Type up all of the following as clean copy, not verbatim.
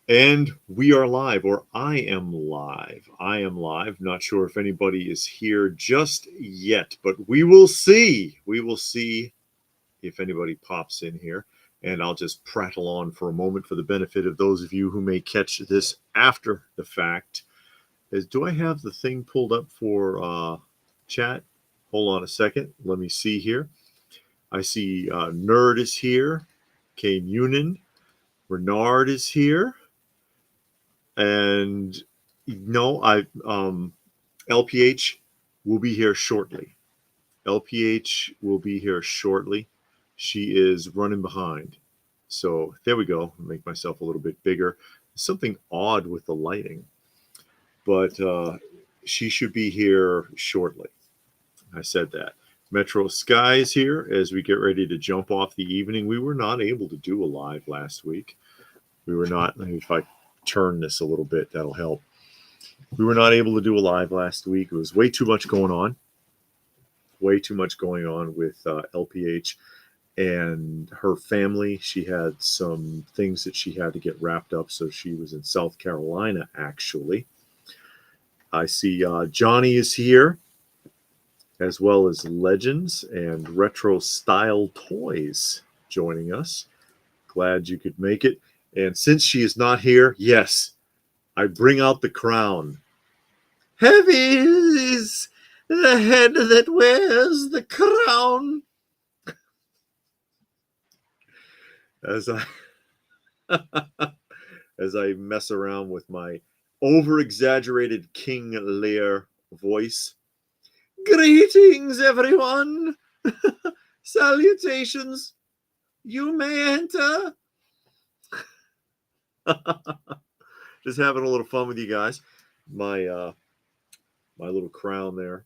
And we are live, or I am live. I am live. Not sure if anybody is here just yet, but we will see. We will see if anybody pops in here. And I'll just prattle on for a moment for the benefit of those of you who may catch this after the fact. Do I have the thing pulled up for chat? Hold on a second. Let me see here. I see Nerd is here. Kane Unin. Renard is here. And no, LPH will be here shortly. LPH will be here shortly. She is running behind. So there we go. Make myself a little bit bigger. Something odd with the lighting, but she should be here shortly. I said that. Metro Sky is here as we get ready to jump off the evening. We were not able to do a live last week. We were not. If I turn this a little bit, that'll help. We were not able to do a live last week. It was way too much going on. Way too much going on with LPH and her family. She had some things that she had to get wrapped up, so she was in South Carolina, actually. I see Johnny is here, as well as Legends and Retro Style Toys joining us. Glad you could make it. And since she is not here, yes, I bring out the crown. Heavy is the head that wears the crown. As I as I mess around with my over-exaggerated King Lear voice. Greetings, everyone. Salutations. You may enter. Just having a little fun with you guys. My little crown there.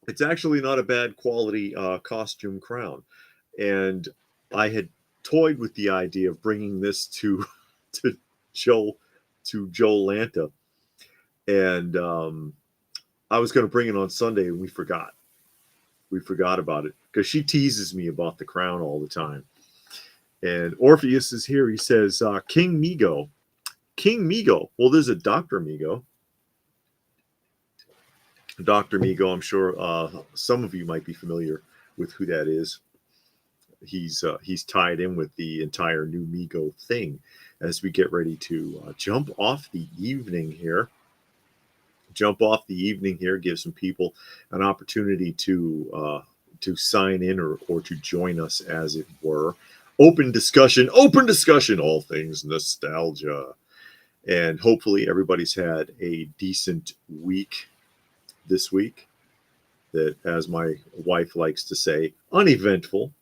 It's actually not a bad quality costume crown. And I had toyed with the idea of bringing this to Joe Lanta. And I was going to bring it on Sunday, and we forgot. We forgot about it because she teases me about the crown all the time. And Orpheus is here. He says, King Migo. King Migo. Well, there's a Dr. Migo. Dr. Migo, I'm sure some of you might be familiar with who that is. He's tied in with the entire new Migo thing as we get ready to jump off the evening here. Give some people an opportunity to sign in or to join us, as it were. Open discussion, all things nostalgia. And hopefully everybody's had a decent week this week. That, as my wife likes to say, uneventful,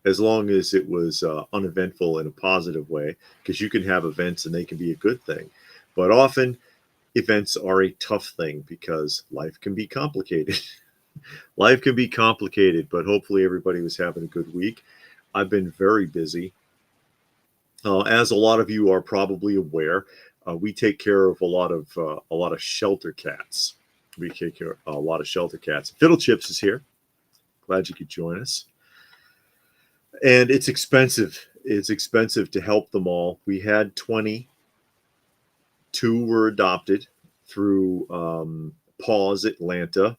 as long as it was uneventful in a positive way, because you can have events and they can be a good thing. But often events are a tough thing because life can be complicated. Life can be complicated, but hopefully everybody was having a good week. I've been very busy. As a lot of you are probably aware, we take care of a lot of shelter cats. We take care of a lot of shelter cats. Fiddle Chips is here. Glad you could join us. And it's expensive. It's expensive to help them all. We had 20. 2 were adopted through Paws Atlanta.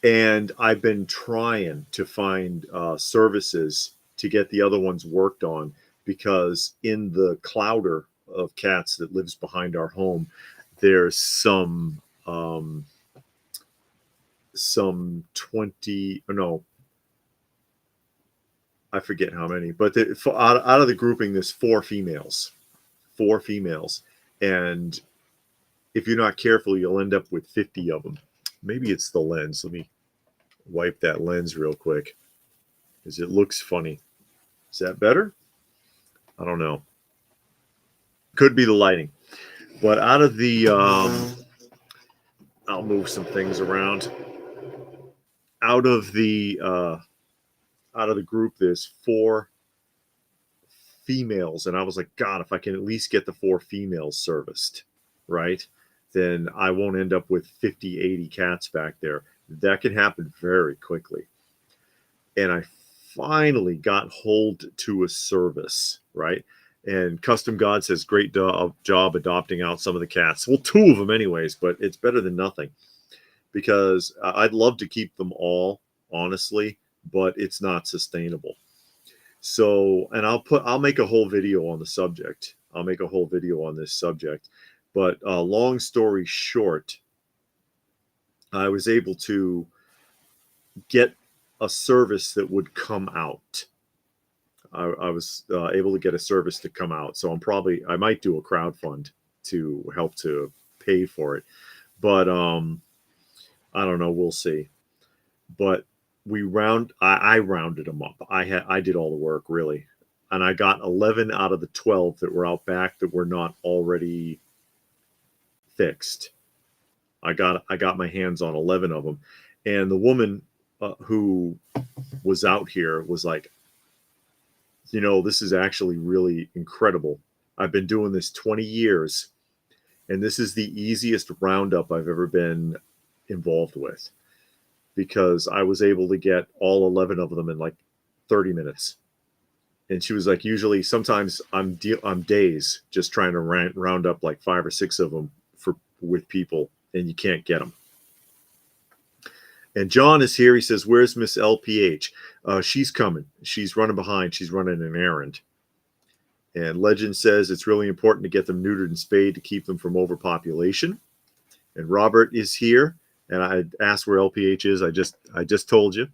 And I've been trying to find services to get the other ones worked on, because in the clouder of cats that lives behind our home, there's some 20, no, I forget how many, but out of the grouping, there's 4 females. And if you're not careful, you'll end up with 50 of them. Maybe it's the lens. Let me wipe that lens real quick, because it looks funny. Is that better? I don't know. Could be the lighting. But out of the, I'll move some things around. Out of the group, there's 4 females, and I was like, God, if I can at least get the 4 females serviced, right, then I won't end up with 50, 80 cats back there. That can happen very quickly. And I finally got hold to a service, right? And Custom God says, great job adopting out some of the cats. Well, 2 of them anyways, but it's better than nothing, because I'd love to keep them all, honestly, but it's not sustainable. So, and I'll make a whole video on the subject. I'll make a whole video on this subject. But long story short, I was able to get a service that would come out. I was able to get a service to come out. So I might do a crowdfund to help to pay for it. But I don't know. We'll see. But I rounded them up. I did all the work, really. And I got 11 out of the 12 that were out back that were not already fixed. I got my hands on 11 of them. And the woman who was out here was like, this is actually really incredible. I've been doing this 20 years, and this is the easiest roundup I've ever been involved with, because I was able to get all 11 of them in like 30 minutes. And she was like, usually, sometimes I'm days just trying to round up like 5 or 6 of them with people, and you can't get them. And John is here. He says, where's Miss LPH? She's coming. She's running behind. She's running an errand. And Legend says it's really important to get them neutered and spayed to keep them from overpopulation. And Robert is here. And I asked where LPH is. I just told you.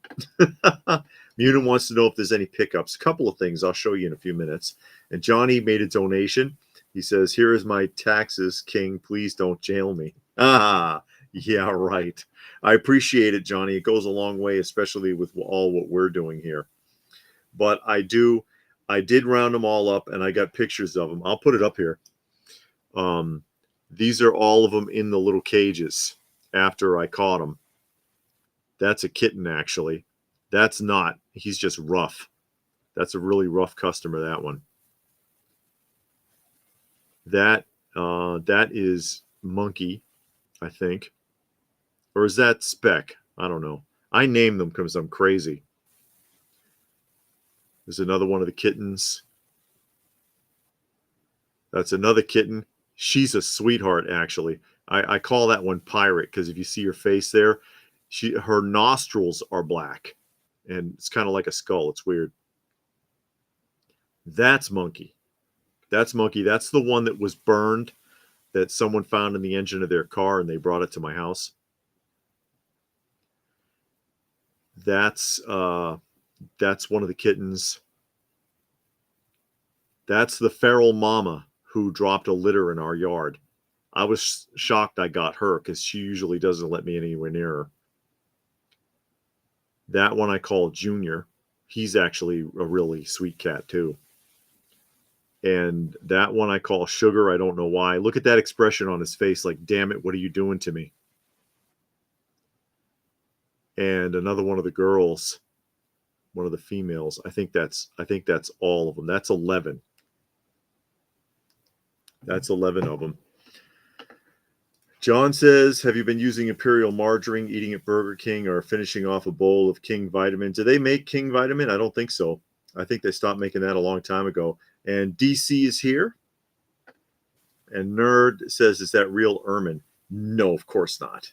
Munin wants to know if there's any pickups. A couple of things I'll show you in a few minutes. And Johnny made a donation. He says, here is my taxes, King. Please don't jail me. Ah, yeah, right. I appreciate it, Johnny. It goes a long way, especially with all what we're doing here. But I did round them all up, and I got pictures of them. I'll put it up here. These are all of them in the little cages after I caught them. That's a kitten, actually. That's not. He's just rough. That's a really rough customer, that one. That is Monkey, I think. Or is that Speck? I don't know. I name them because I'm crazy. There's another one of the kittens. That's another kitten. She's a sweetheart, actually. I call that one Pirate, because if you see her face there, her nostrils are black. And it's kind of like a skull. It's weird. That's Monkey. That's Monkey. That's the one that was burned, that someone found in the engine of their car, and they brought it to my house. That's one of the kittens. That's the feral mama who dropped a litter in our yard. I was shocked I got her, because she usually doesn't let me anywhere near her. That one I call Junior. He's actually a really sweet cat, too. And that one I call Sugar. I don't know why. Look at that expression on his face, like, damn it, what are you doing to me? And another one of the girls, one of the females. I think that's all of them. That's 11. That's 11 of them. John says, have you been using Imperial Margarine, eating at Burger King, or finishing off a bowl of King Vitamin? Do they make King Vitamin? I don't think so. I think they stopped making that a long time ago. And DC is here. And Nerd says, is that real Ermine? No, of course not.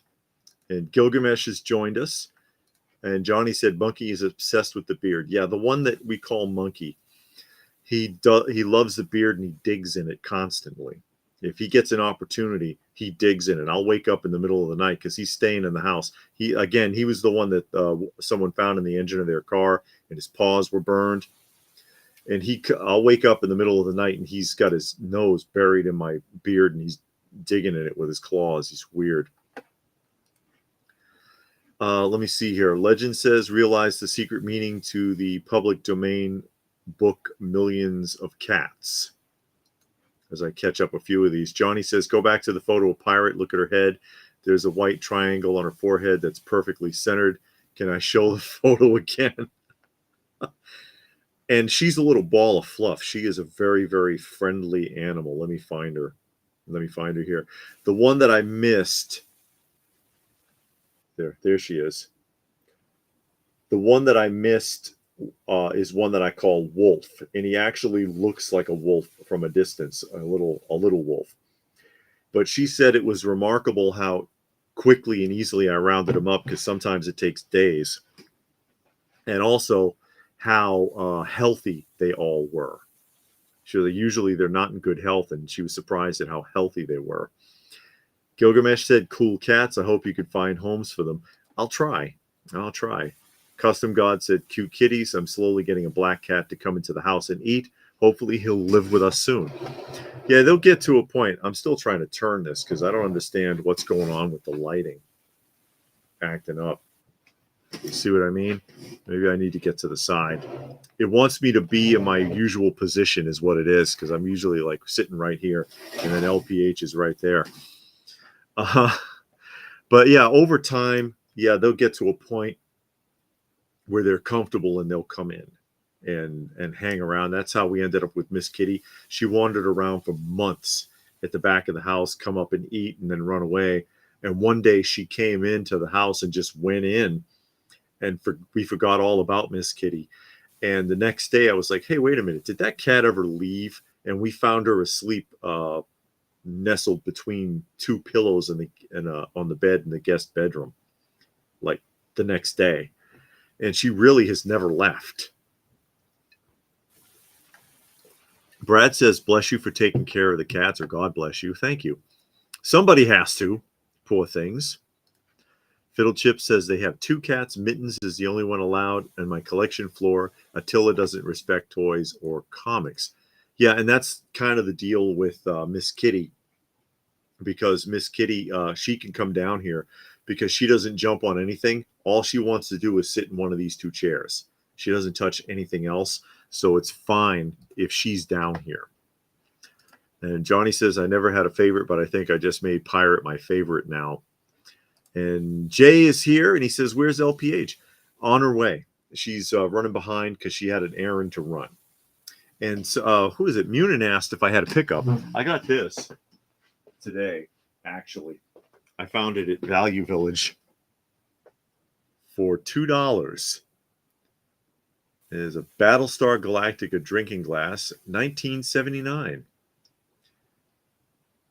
And Gilgamesh has joined us. And Johnny said, Monkey is obsessed with the beard. Yeah, the one that we call Monkey. He loves the beard, and he digs in it constantly. If he gets an opportunity, he digs in it. I'll wake up in the middle of the night because he's staying in the house. He was the one that someone found in the engine of their car, and his paws were burned. And I'll wake up in the middle of the night, and he's got his nose buried in my beard, and he's digging in it with his claws. He's weird. Let me see here. Legend says, realize the secret meaning to the public domain book Millions of Cats. As I catch up a few of these. Johnny says, go back to the photo of Pirate. Look at her head. There's a white triangle on her forehead that's perfectly centered. Can I show the photo again? And she's a little ball of fluff. She is a very, very friendly animal. Let me find her. Let me find her here. The one that I missed. There she is. The one that I missed is one that I call Wolf, and he actually looks like a wolf from a distance, a little wolf. But she said it was remarkable how quickly and easily I rounded him up, because sometimes it takes days, and also how healthy they all were. So usually they're not in good health, and she was surprised at how healthy they were. Gilgamesh said, "Cool cats. I hope you could find homes for them." I'll try. I'll try. Custom God said, "Cute kitties. I'm slowly getting a black cat to come into the house and eat. Hopefully he'll live with us soon." Yeah, they'll get to a point. I'm still trying to turn this because I don't understand what's going on with the lighting acting up. You see what I mean? Maybe I need to get to the side. It wants me to be in my usual position is what it is, because I'm usually like sitting right here, and then LPH is right there. But yeah, over time, yeah, they'll get to a point where they're comfortable and they'll come in and hang around. That's how we ended up with Miss Kitty. She wandered around for months at the back of the house, come up and eat, and then run away. And one day she came into the house and just went in, and we forgot all about Miss Kitty. And the next day I was like, "Hey, wait a minute, did that cat ever leave?" And we found her asleep, nestled between two pillows on the bed in the guest bedroom, like the next day. And she really has never left. Brad says, "Bless you for taking care of the cats," or "God bless you." Thank you. Somebody has to. Poor things. Fiddle Chip says they have 2 cats. Mittens is the only one allowed, and my collection floor. Attila doesn't respect toys or comics. Yeah, and that's kind of the deal with Miss Kitty, because Miss Kitty, she can come down here because she doesn't jump on anything. All she wants to do is sit in one of these 2 chairs. She doesn't touch anything else, so it's fine if she's down here. And Johnny says, "I never had a favorite, but I think I just made Pirate my favorite now." And Jay is here, and he says, "Where's LPH?" On her way. She's running behind because she had an errand to run. And so, who is it? Munin asked if I had a pickup. I got this today, actually. I found it at Value Village for $2. It is a Battlestar Galactica drinking glass, 1979.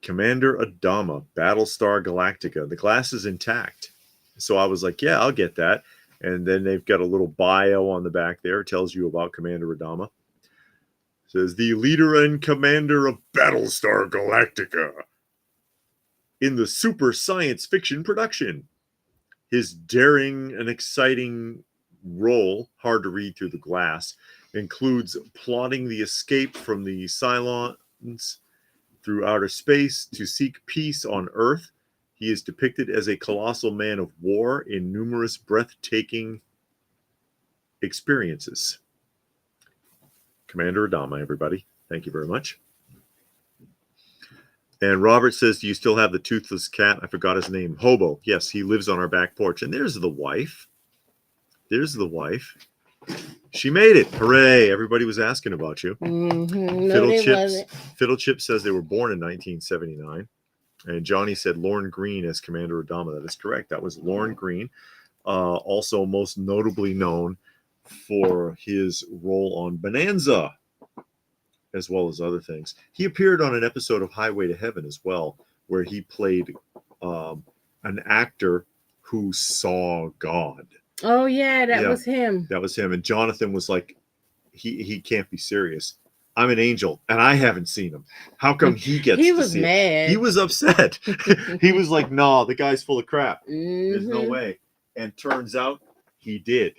Commander Adama, Battlestar Galactica. The glass is intact. So I was like, yeah, I'll get that. And then they've got a little bio on the back there. It tells you about Commander Adama. It says, "The leader and commander of Battlestar Galactica in the super science fiction production. His daring and exciting role, hard to read through the glass, includes plotting the escape from the Cylons through outer space to seek peace on Earth. He is depicted as a colossal man of war in numerous breathtaking experiences." Commander Adama, everybody. Thank you very much. And Robert says, "Do you still have the toothless cat?" I forgot his name. Hobo. Yes, he lives on our back porch. And there's the wife. There's the wife. She made it. Hooray. Everybody was asking about you. Mm-hmm. No, Fiddle Chip says they were born in 1979. And Johnny said Lorne Green as Commander Adama. That is correct. That was Lorne Green. Also most notably known for his role on Bonanza, as well as other things. He appeared on an episode of Highway to Heaven as well, where he played an actor who saw God. Oh, yeah, that was him. That was him. And Jonathan was like, he can't be serious. I'm an angel, and I haven't seen him. How come he gets to see it? He was upset. He was like, "No, the guy's full of crap. There's no way." And turns out he did.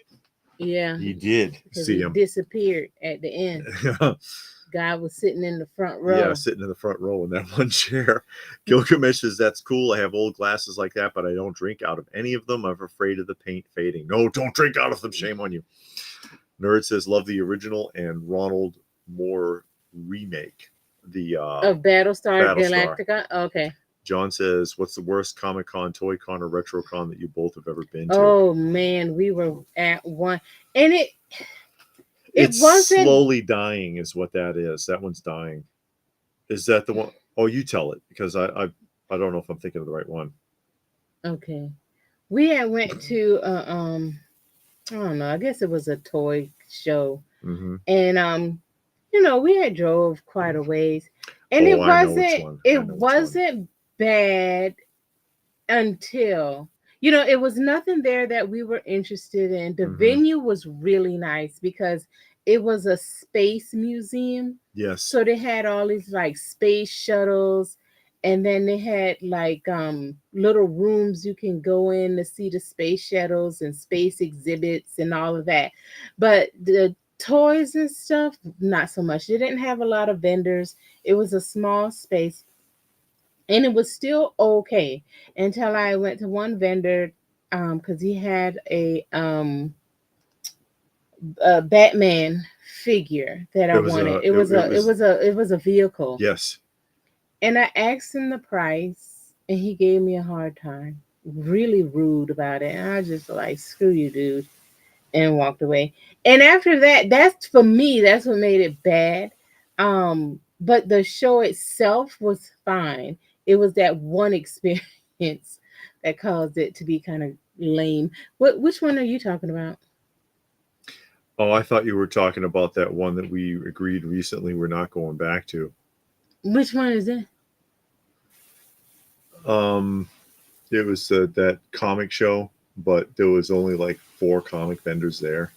Yeah. He did see him. Disappeared at the end. Guy was sitting in the front row. Yeah, sitting in the front row in that one chair. Gilgamesh says, "That's cool. I have old glasses like that, but I don't drink out of any of them. I'm afraid of the paint fading." No, don't drink out of them. Shame on you. Nerd says, "Love the original and Ronald Moore remake." The of Battlestar Galactica? Okay. John says, "What's the worst Comic-Con, Toy-Con, or Retro-Con that you both have ever been to?" Oh, man. We were at one. And it's wasn't... slowly dying is what that is. That one's dying. Is that the one? Oh, you tell it, because I don't know if I'm thinking of the right one. Okay. We had went to I don't know. I guess it was a toy show, Mm-hmm. and we had drove quite a ways, and Oh, it I know which wasn't one. I it know which one. wasn't bad until it was nothing there that we were interested in. The Mm-hmm. venue was really nice because it was a space museum, Yes. so they had all these like space shuttles, and then they had like little rooms you can go in to see the space shuttles and space exhibits and all of that. But the toys and stuff, not so much. They didn't have a lot of vendors. It was a small space, and it was still okay until I went to one vendor, because he had a Batman figure that I It was wanted. a. It was It a it was. was a it was a vehicle, Yes. and I asked him the price, and he gave me a hard time, really rude about it, and I just like, screw you, dude, and walked away. And after that, that's for me, that's what made it bad. But the show itself was fine. It was that one experience that caused it to be kind of lame. Which one are you talking about? Oh, I thought you were talking about that one that we agreed recently we're not going back to. Which one is it? Um, it was that comic show, but there was only like 4 comic vendors there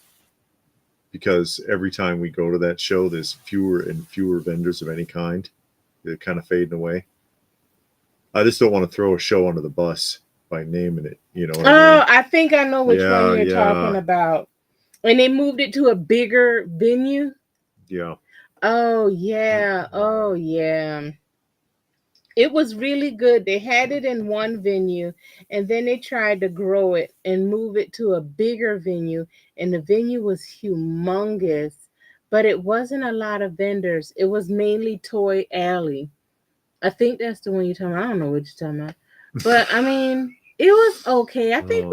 because every time we go to that show, there's fewer and fewer vendors of any kind. They're kind of fading away. I just don't want to throw a show under the bus by naming it. You know what I Oh, mean? I think I know which one Yeah, you're talking yeah, about. And they moved it to a bigger venue. yeah. Oh yeah. Oh yeah. It was really good. They had it in one venue, and then they tried to grow it and move it to a bigger venue, and the venue was humongous, but it wasn't a lot of vendors. It was mainly Toy Alley. I think that's the one you're talking about. I don't know what you're talking about. But I mean, it was okay. I think Oh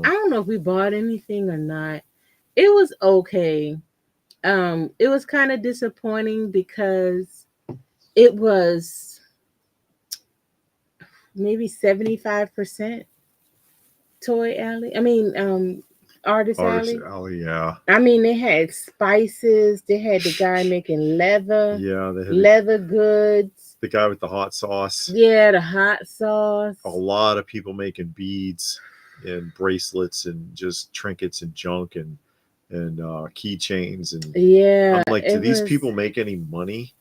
I no. don't know if we bought anything or not. It was okay. It was kind of disappointing because it was maybe 75% Toy Alley. I mean, Artist Artist Alley. Alley, yeah. I mean, they had spices. They had the guy making Yeah, they had leather goods. the guy with the hot sauce. Yeah, the hot A sauce. lot of people making beads and bracelets and just trinkets and junk and keychains, and Yeah, I'm like, do it these was. people make any money?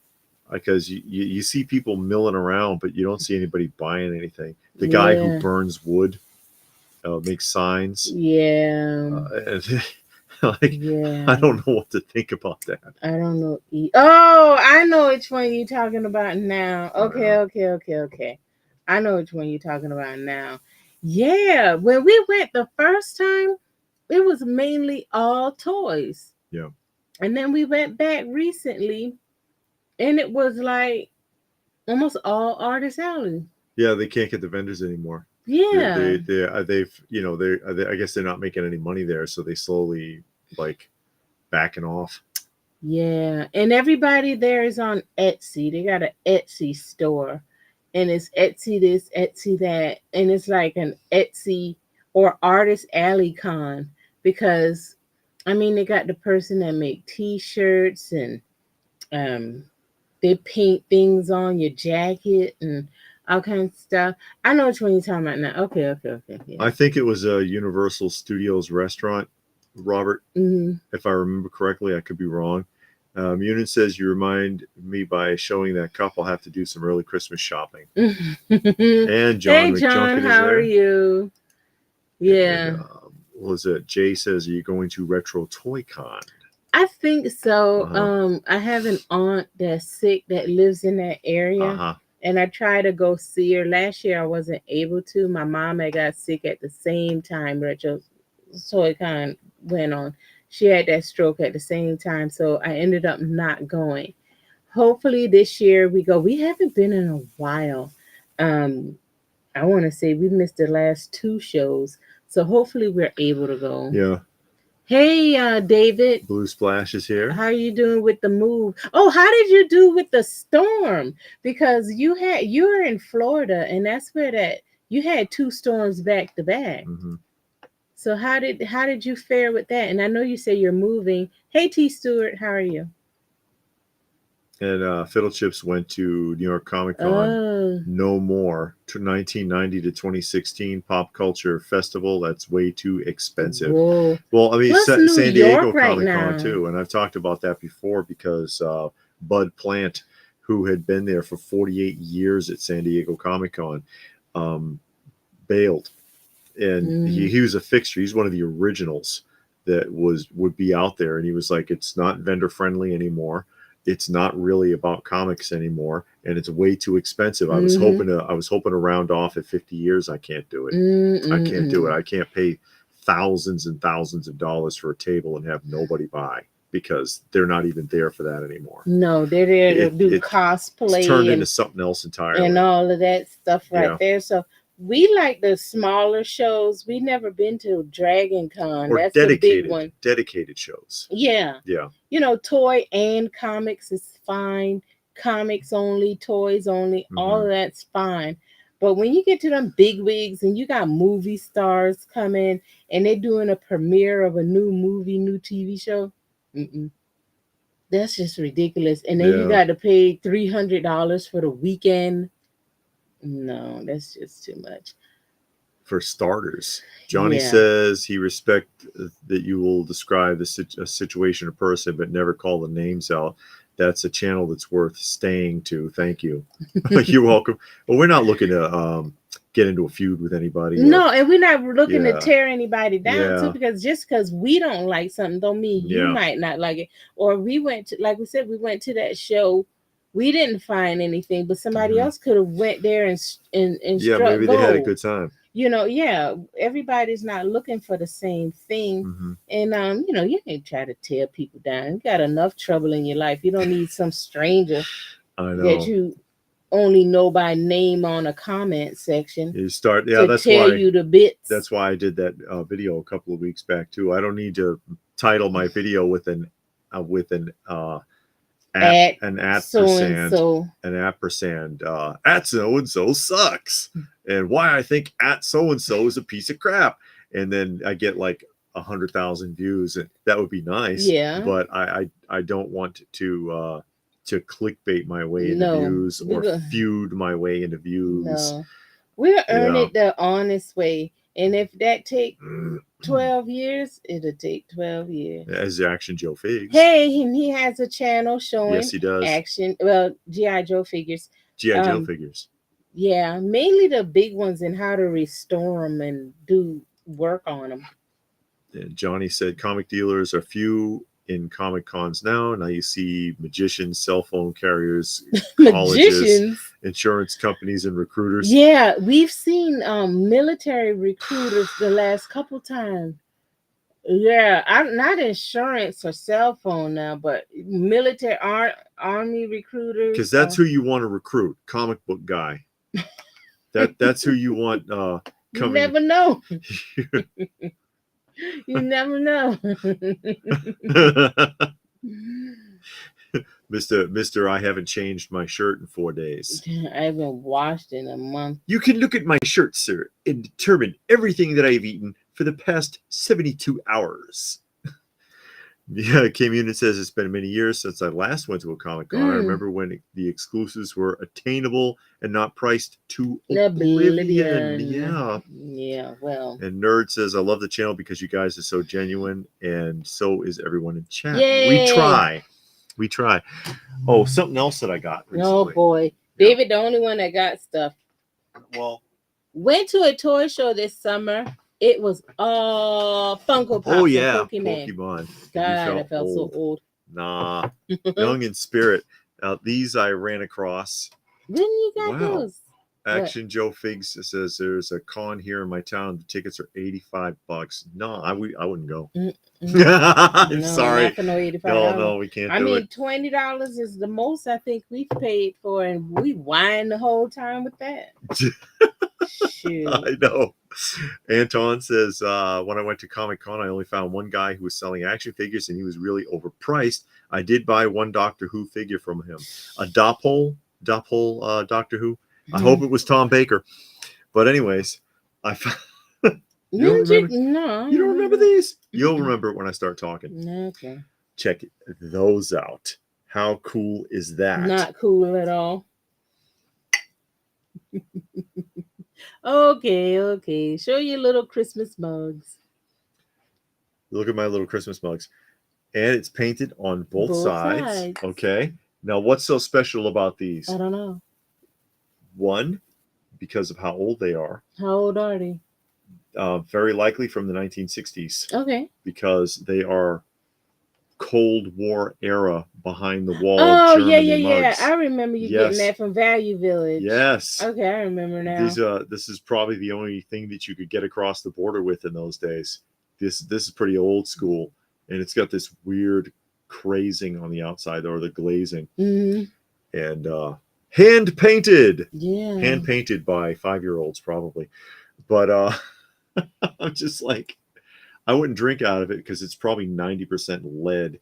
Because you see people milling around, but you don't see anybody buying anything. The guy who Yeah, burns wood, makes signs, yeah, and like, I yeah. don't know what to think about that. I don't know. Oh, I know which one you're talking about now. Okay, Yeah, okay, okay, okay. I know which one you're talking about now. Yeah, when we went the first time, it was mainly all toys. yeah, And then we went back recently, and it was like almost all Artist Alley. yeah. They can't get the vendors anymore. Yeah, They've I guess they're not making any money there, so they slowly like backing off. yeah. And everybody there is on Etsy. They got an Etsy store, and it's Etsy this, Etsy that, and it's like an Etsy or Artist Alley con, because I mean they got the person that make T-shirts, and um they paint things on your jacket and all kinds of stuff. I know which one you're talking about now. Okay, okay, okay, yeah. I think it was a Universal Studios restaurant, Robert, Hmm. if I remember correctly. I could be wrong. Munin says you remind me by showing that cup. I'll have to do some early Christmas shopping. And Hey John John, McJunkin is how are there. you? And Yeah, what was it? Jay says, are you going to Retro Toy Con? I think so. Uh-huh. I have an aunt that's sick that lives in that area, Uh-huh. and I try to go see her. Last year I wasn't able to. My mom had got sick at the same time Retro Toy Con went on. She had that stroke at the same time, so I ended up not going. Hopefully this year we go. We haven't been in a while. Um, I want to say we missed the last 2 shows, so hopefully we're able to go. Yeah. Hey, David, Blue Splash is here. how are you doing with the move? Oh, how did you do with the storm? Because you were in Florida, and that's where that you had 2 storms back to back. Mm-hmm. So how did you fare with that? And I know you say you're moving. Hey T Stewart, how are you? And Fiddle Chips went to New York Comic Con. Oh, No more. 1990 to 2016 Pop Culture Festival. That's way too expensive. whoa. Well, I mean, Plus New San Diego York right Comic Con now. too, and I've talked about that before because Bud Plant, who had been there for 48 years at San Diego Comic Con, um, bailed, and Mm, he was a fixture. He's one of the originals that would be out there, and he was like, it's not vendor friendly anymore. It's not really about comics anymore, and it's way too expensive. mm-hmm. I was hoping to round off at 50 years. I can't do it. I can't do it. Mm-mm-mm. I can't pay thousands and thousands of dollars for a table and have nobody buy because they're not even there for that anymore. No, they're there to do It's turned cosplay into something else and entirely. all of that stuff right Yeah. there. So we like the smaller shows. We never been to Dragon Con. Or That's the big one. dedicated shows. Yeah. Yeah. You know, toy and comics is fine. Comics only, toys only, all Mhm. of that's fine. But when you get to them big wigs and you got movie stars coming and they're doing a premiere of a new movie, new TV show, mm-mm. That's just ridiculous. And then you Yeah. got to pay $300 for the weekend. No, that's just too much. For starters, Johnny Yeah. says he respect that you will describe a situation or person, but never call the names out. That's a channel that's worth staying to. Thank you. You're welcome. Well, we're not looking to get into a feud with anybody. No, and we're not looking to Yeah. tear anybody down too, Yeah. because just because we don't like something don't mean you Yeah. might not like it. Or we went to, like we said, we went to that show. We didn't find anything, but somebody Mhm. else could have went there and Yeah, struck maybe they had a gold. good time. You know, yeah, everybody's not looking for the same thing. Mhm. And you know, you can't try to tear people down. You got enough trouble in your life. You don't need some stranger I that know. you only know by name on a comment section You start. Yeah, to that's tear why. you to bits. That's why I did that video a couple of weeks back too. I don't need to title my video with an At an so and so. ampersand at so and so sucks, and why I think at so and so is a piece of crap, and then I get like 100,000 views, and that would be nice. Yeah. But I don't want to clickbait my way into No. views or feud my way into views. No. We'll earn Yeah. it the honest way. And if that take 12 years, it'll take 12 years. As Action Joe Figs. Hey, and he has a channel showing Yes, he does. action. Well, G.I. Joe figures. G.I. Joe figures. Yeah, mainly the big ones and how to restore them and do work on them. And Johnny said comic dealers are few in comic cons now. Now you see magicians, cell phone carriers, colleges, magicians, insurance companies, and recruiters. Yeah, we've seen military recruiters the last couple times. Yeah, I'm not insurance or cell phone now, but military army recruiters. Because that's who you want to recruit, comic book guy. That's who you want coming. You never know. You never know. Mr. I haven't changed my shirt in 4 days. I haven't washed in a month. You can look at my shirt, sir, and determine everything that I've eaten for the past 72 hours. Yeah, Came in and says it's been many years since I last went to a Comic Con. I remember when the exclusives were attainable and not priced to oblivion. Yeah. Yeah, well. And Nerd says, I love the channel because you guys are so genuine, and so is everyone in chat. Yay! We try. Oh, something else that I got recently. Oh, boy. Yeah. David, the only one that got stuff. Well. Went to a toy show this summer. It was Funko Pops. Oh yeah, Pokemon. God, I felt so old. Nah, young in spirit. These I ran across. When you got those? Action Joe Figs says there's a con here in my town. The tickets are $85. No, I wouldn't go. I'm sorry. Not for no $85. No, we can't. I mean, $20 is the most I think we've paid for, and we whined the whole time with that. Shoot. I know. Anton says, when I went to Comic Con, I only found one guy who was selling action figures, and he was really overpriced. I did buy one Doctor Who figure from him, a Doppel Doctor Who. I hope it was Tom Baker. But anyways, I found You don't remember? No. You don't remember these? You'll remember it when I start talking. Okay. Check those out. How cool is that? Not cool at all. Okay. Show your little Christmas mugs. Look at my little Christmas mugs. And it's painted on both sides. sides. Okay. Now, what's so special about these? I don't know. One, because of how old they are. How old are they? Very likely from the 1960s. Okay. Because they are Cold War era behind the wall. Oh, Germany mugs. I remember you getting that from Value Village. Yes. Okay, I remember now. This is probably the only thing that you could get across the border with in those days. This is pretty old school, and it's got this weird crazing on the outside, or the glazing. Mm-hmm. And hand painted. Yeah. Hand painted by 5-year-olds probably. But I'm just like, I wouldn't drink out of it because it's probably 90% lead.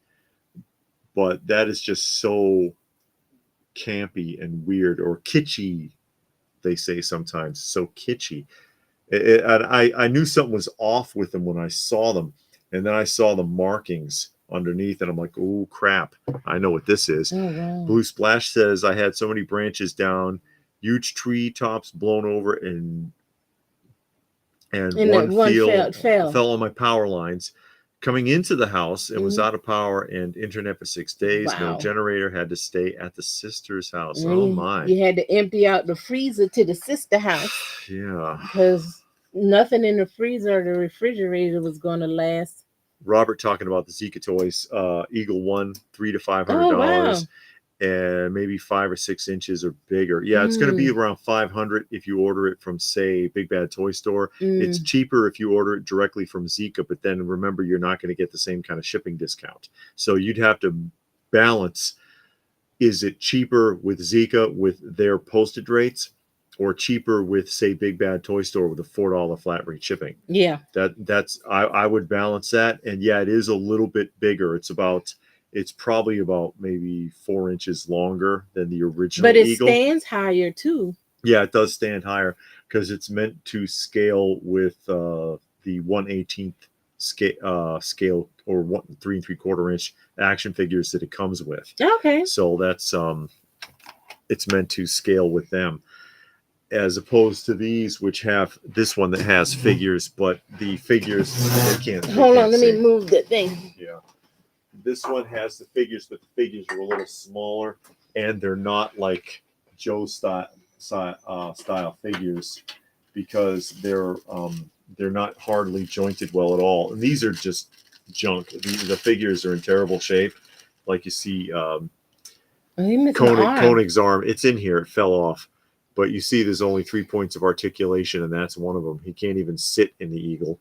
But that is just so campy and weird, or kitschy, they say sometimes. So kitschy. And I knew something was off with them when I saw them. And then I saw the markings underneath, and I'm like, oh, crap. I know what this is. Oh, wow. Blue Splash says, I had so many branches down, huge tree tops blown over, and one fell on my power lines. Coming into the house, it was out of power and internet for 6 days. Wow. No generator, had to stay at the sister's house. Really? Oh, my. You had to empty out the freezer to the sister house. Yeah. Because nothing in the freezer or the refrigerator was going to last. Robert talking about the Zika toys, Eagle One, $300 to $500, wow. and maybe 5 or 6 inches or bigger. Yeah, it's going to be around $500 if you order it from, say, Big Bad Toy Store. It's cheaper if you order it directly from Zika, but then remember, you're not going to get the same kind of shipping discount. So you'd have to balance: is it cheaper with Zika with their postage rates, or cheaper with, say, Big Bad Toy Store with a $4 flat rate shipping? Yeah. I would balance that. And yeah, it is a little bit bigger. It's probably about maybe 4 inches longer than the original But it Eagle. stands higher too. Yeah, it does stand higher because it's meant to scale with the 1/18 scale, or 3 3/4 inch action figures that it comes with. Okay. So that's it's meant to scale with them, as opposed to these, which have this one that has figures, but the figures, they can't. Hold on, let me move the thing. Yeah. This one has the figures, but the figures are a little smaller, and they're not like Joe style figures, because they're not hardly jointed well at all. And these are just junk. The figures are in terrible shape. Like you see Konig's arm. It's in here. It fell off. But you see there's only 3 points of articulation, and that's one of them. He can't even sit in the Eagle.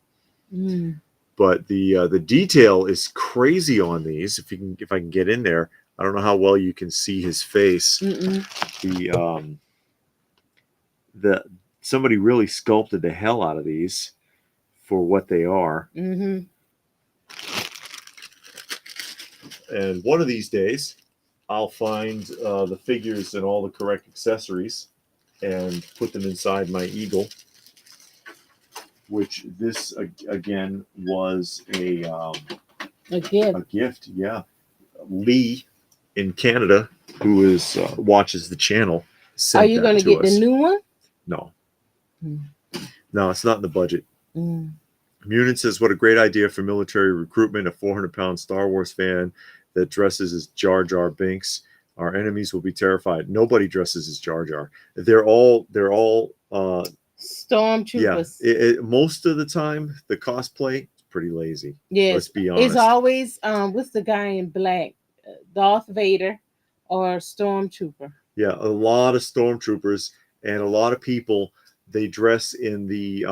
But the detail is crazy on these. If I can get in there, I don't know how well you can see his face. Somebody really sculpted the hell out of these for what they are. And one of these days, I'll find the figures and all the correct accessories and put them inside my Eagle, which this again was a gift. Yeah. Lee in Canada, who watches the channel, sent Are you going to get the new one? No. No, it's not in the budget. Munin says, what a great idea for military recruitment, a 400-pound Star Wars fan that dresses as Jar Jar Binks. Our enemies will be terrified. Nobody dresses as Jar Jar. They're all stormtroopers. Yeah, most of the time the cosplay is pretty lazy. Yes, let's be honest. It's always what's the guy in black, Darth Vader or Stormtrooper. Yeah, a lot of stormtroopers, and a lot of people, they dress in the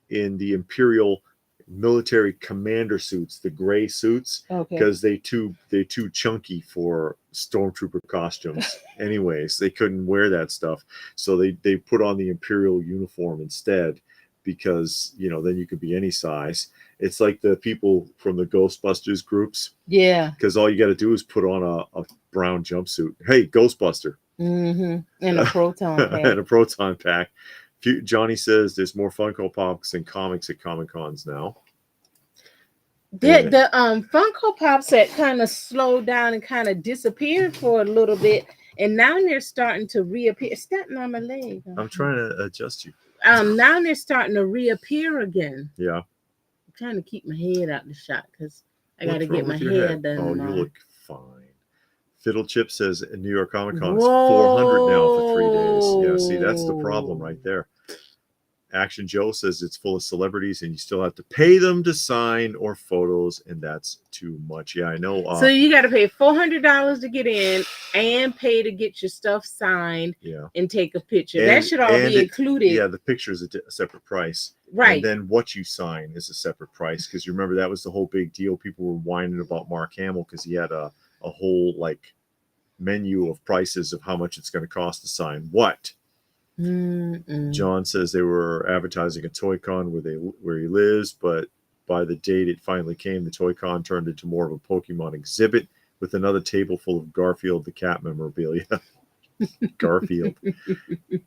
Imperial military commander suits, the gray suits, because they're too chunky for stormtrooper costumes. Anyways, they couldn't wear that stuff, so they put on the Imperial uniform instead, because then you could be any size. It's like the people from the Ghostbusters groups. Yeah, because all you got to do is put on a brown jumpsuit. Hey, Ghostbuster. And a proton pack. And a proton pack. Johnny says there's more Funko Pops than comics at Comic Cons now. The Funko Pops had kind of slowed down and kind of disappeared for a little bit, and now they're starting to reappear. Stepping on my leg. I'm trying to adjust you. Now they're starting to reappear again. Yeah. I'm trying to keep my head out the shot because I got to What's wrong get my with your hair head? done. Oh, tomorrow. you look fine. Fiddle Chip says New York Comic Con is Whoa. 400 now for 3 days. Yeah, see, that's the problem right there. Action Joe says it's full of celebrities and you still have to pay them to sign or photos, and that's too much. Yeah, I know. So you got to pay $400 to get in and pay to get your stuff signed and take a picture. That should all be included. Yeah, the picture is a separate price. Right. And then what you sign is a separate price, because you remember that was the whole big deal. People were whining about Mark Hamill because he had a whole like menu of prices of how much it's going to cost to sign what. John says they were advertising a Toy Con where he lives, but by the date it finally came, the Toy Con turned into more of a Pokemon exhibit with another table full of Garfield the cat memorabilia. Garfield.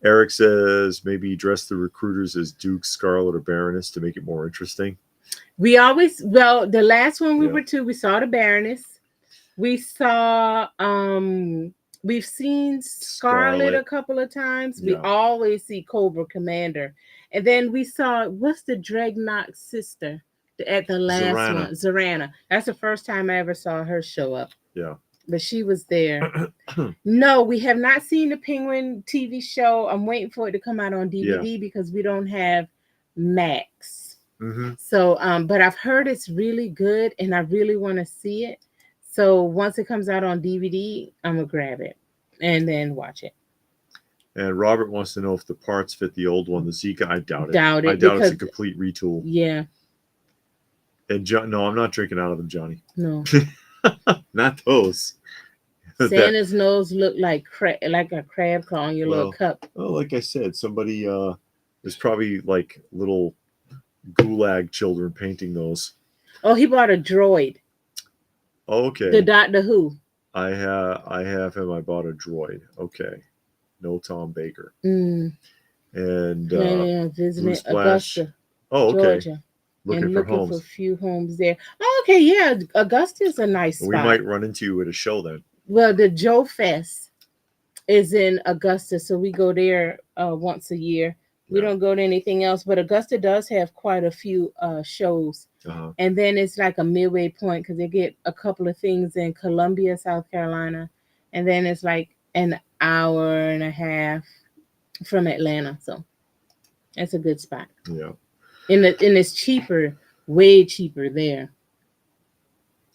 Eric says maybe dress the recruiters as Duke, Scarlet, or Baroness to make it more interesting. The last one we were to, we saw the Baroness. We saw we've seen Scarlet a couple of times. We always see Cobra Commander. And then we saw, what's the Dreadnought sister at the last one? Zorana. That's the first time I ever saw her show up. Yeah. But she was there. No, we have not seen the Penguin TV show. I'm waiting for it to come out on DVD because we don't have Max. So, but I've heard it's really good and I really want to see it. So once it comes out on DVD, I'm going to grab it and then watch it. And Robert wants to know if the parts fit the old one, the Zika. I doubt it. I doubt it's a complete retool. Yeah. And no, I'm not drinking out of them, Johnny. No. Not those. Santa's nose looked like a crab claw on your little cup. Oh, like I said, somebody there's probably like little gulag children painting those. Oh, he bought a droid. Okay. The Doctor Who. I have him. I bought a droid. Okay. No Tom Baker. And visiting Augusta. Oh, okay. Georgia. Looking for a few homes there. Oh, okay, yeah. Augusta's a nice spot. We might run into you at a show then. Well, the Joe Fest is in Augusta, so we go there once a year. We don't go to anything else, but Augusta does have quite a few shows. And then it's like a midway point because they get a couple of things in Columbia, South Carolina. And then it's like an hour and a half from Atlanta. So that's a good spot. Yeah. And it's cheaper, way cheaper there.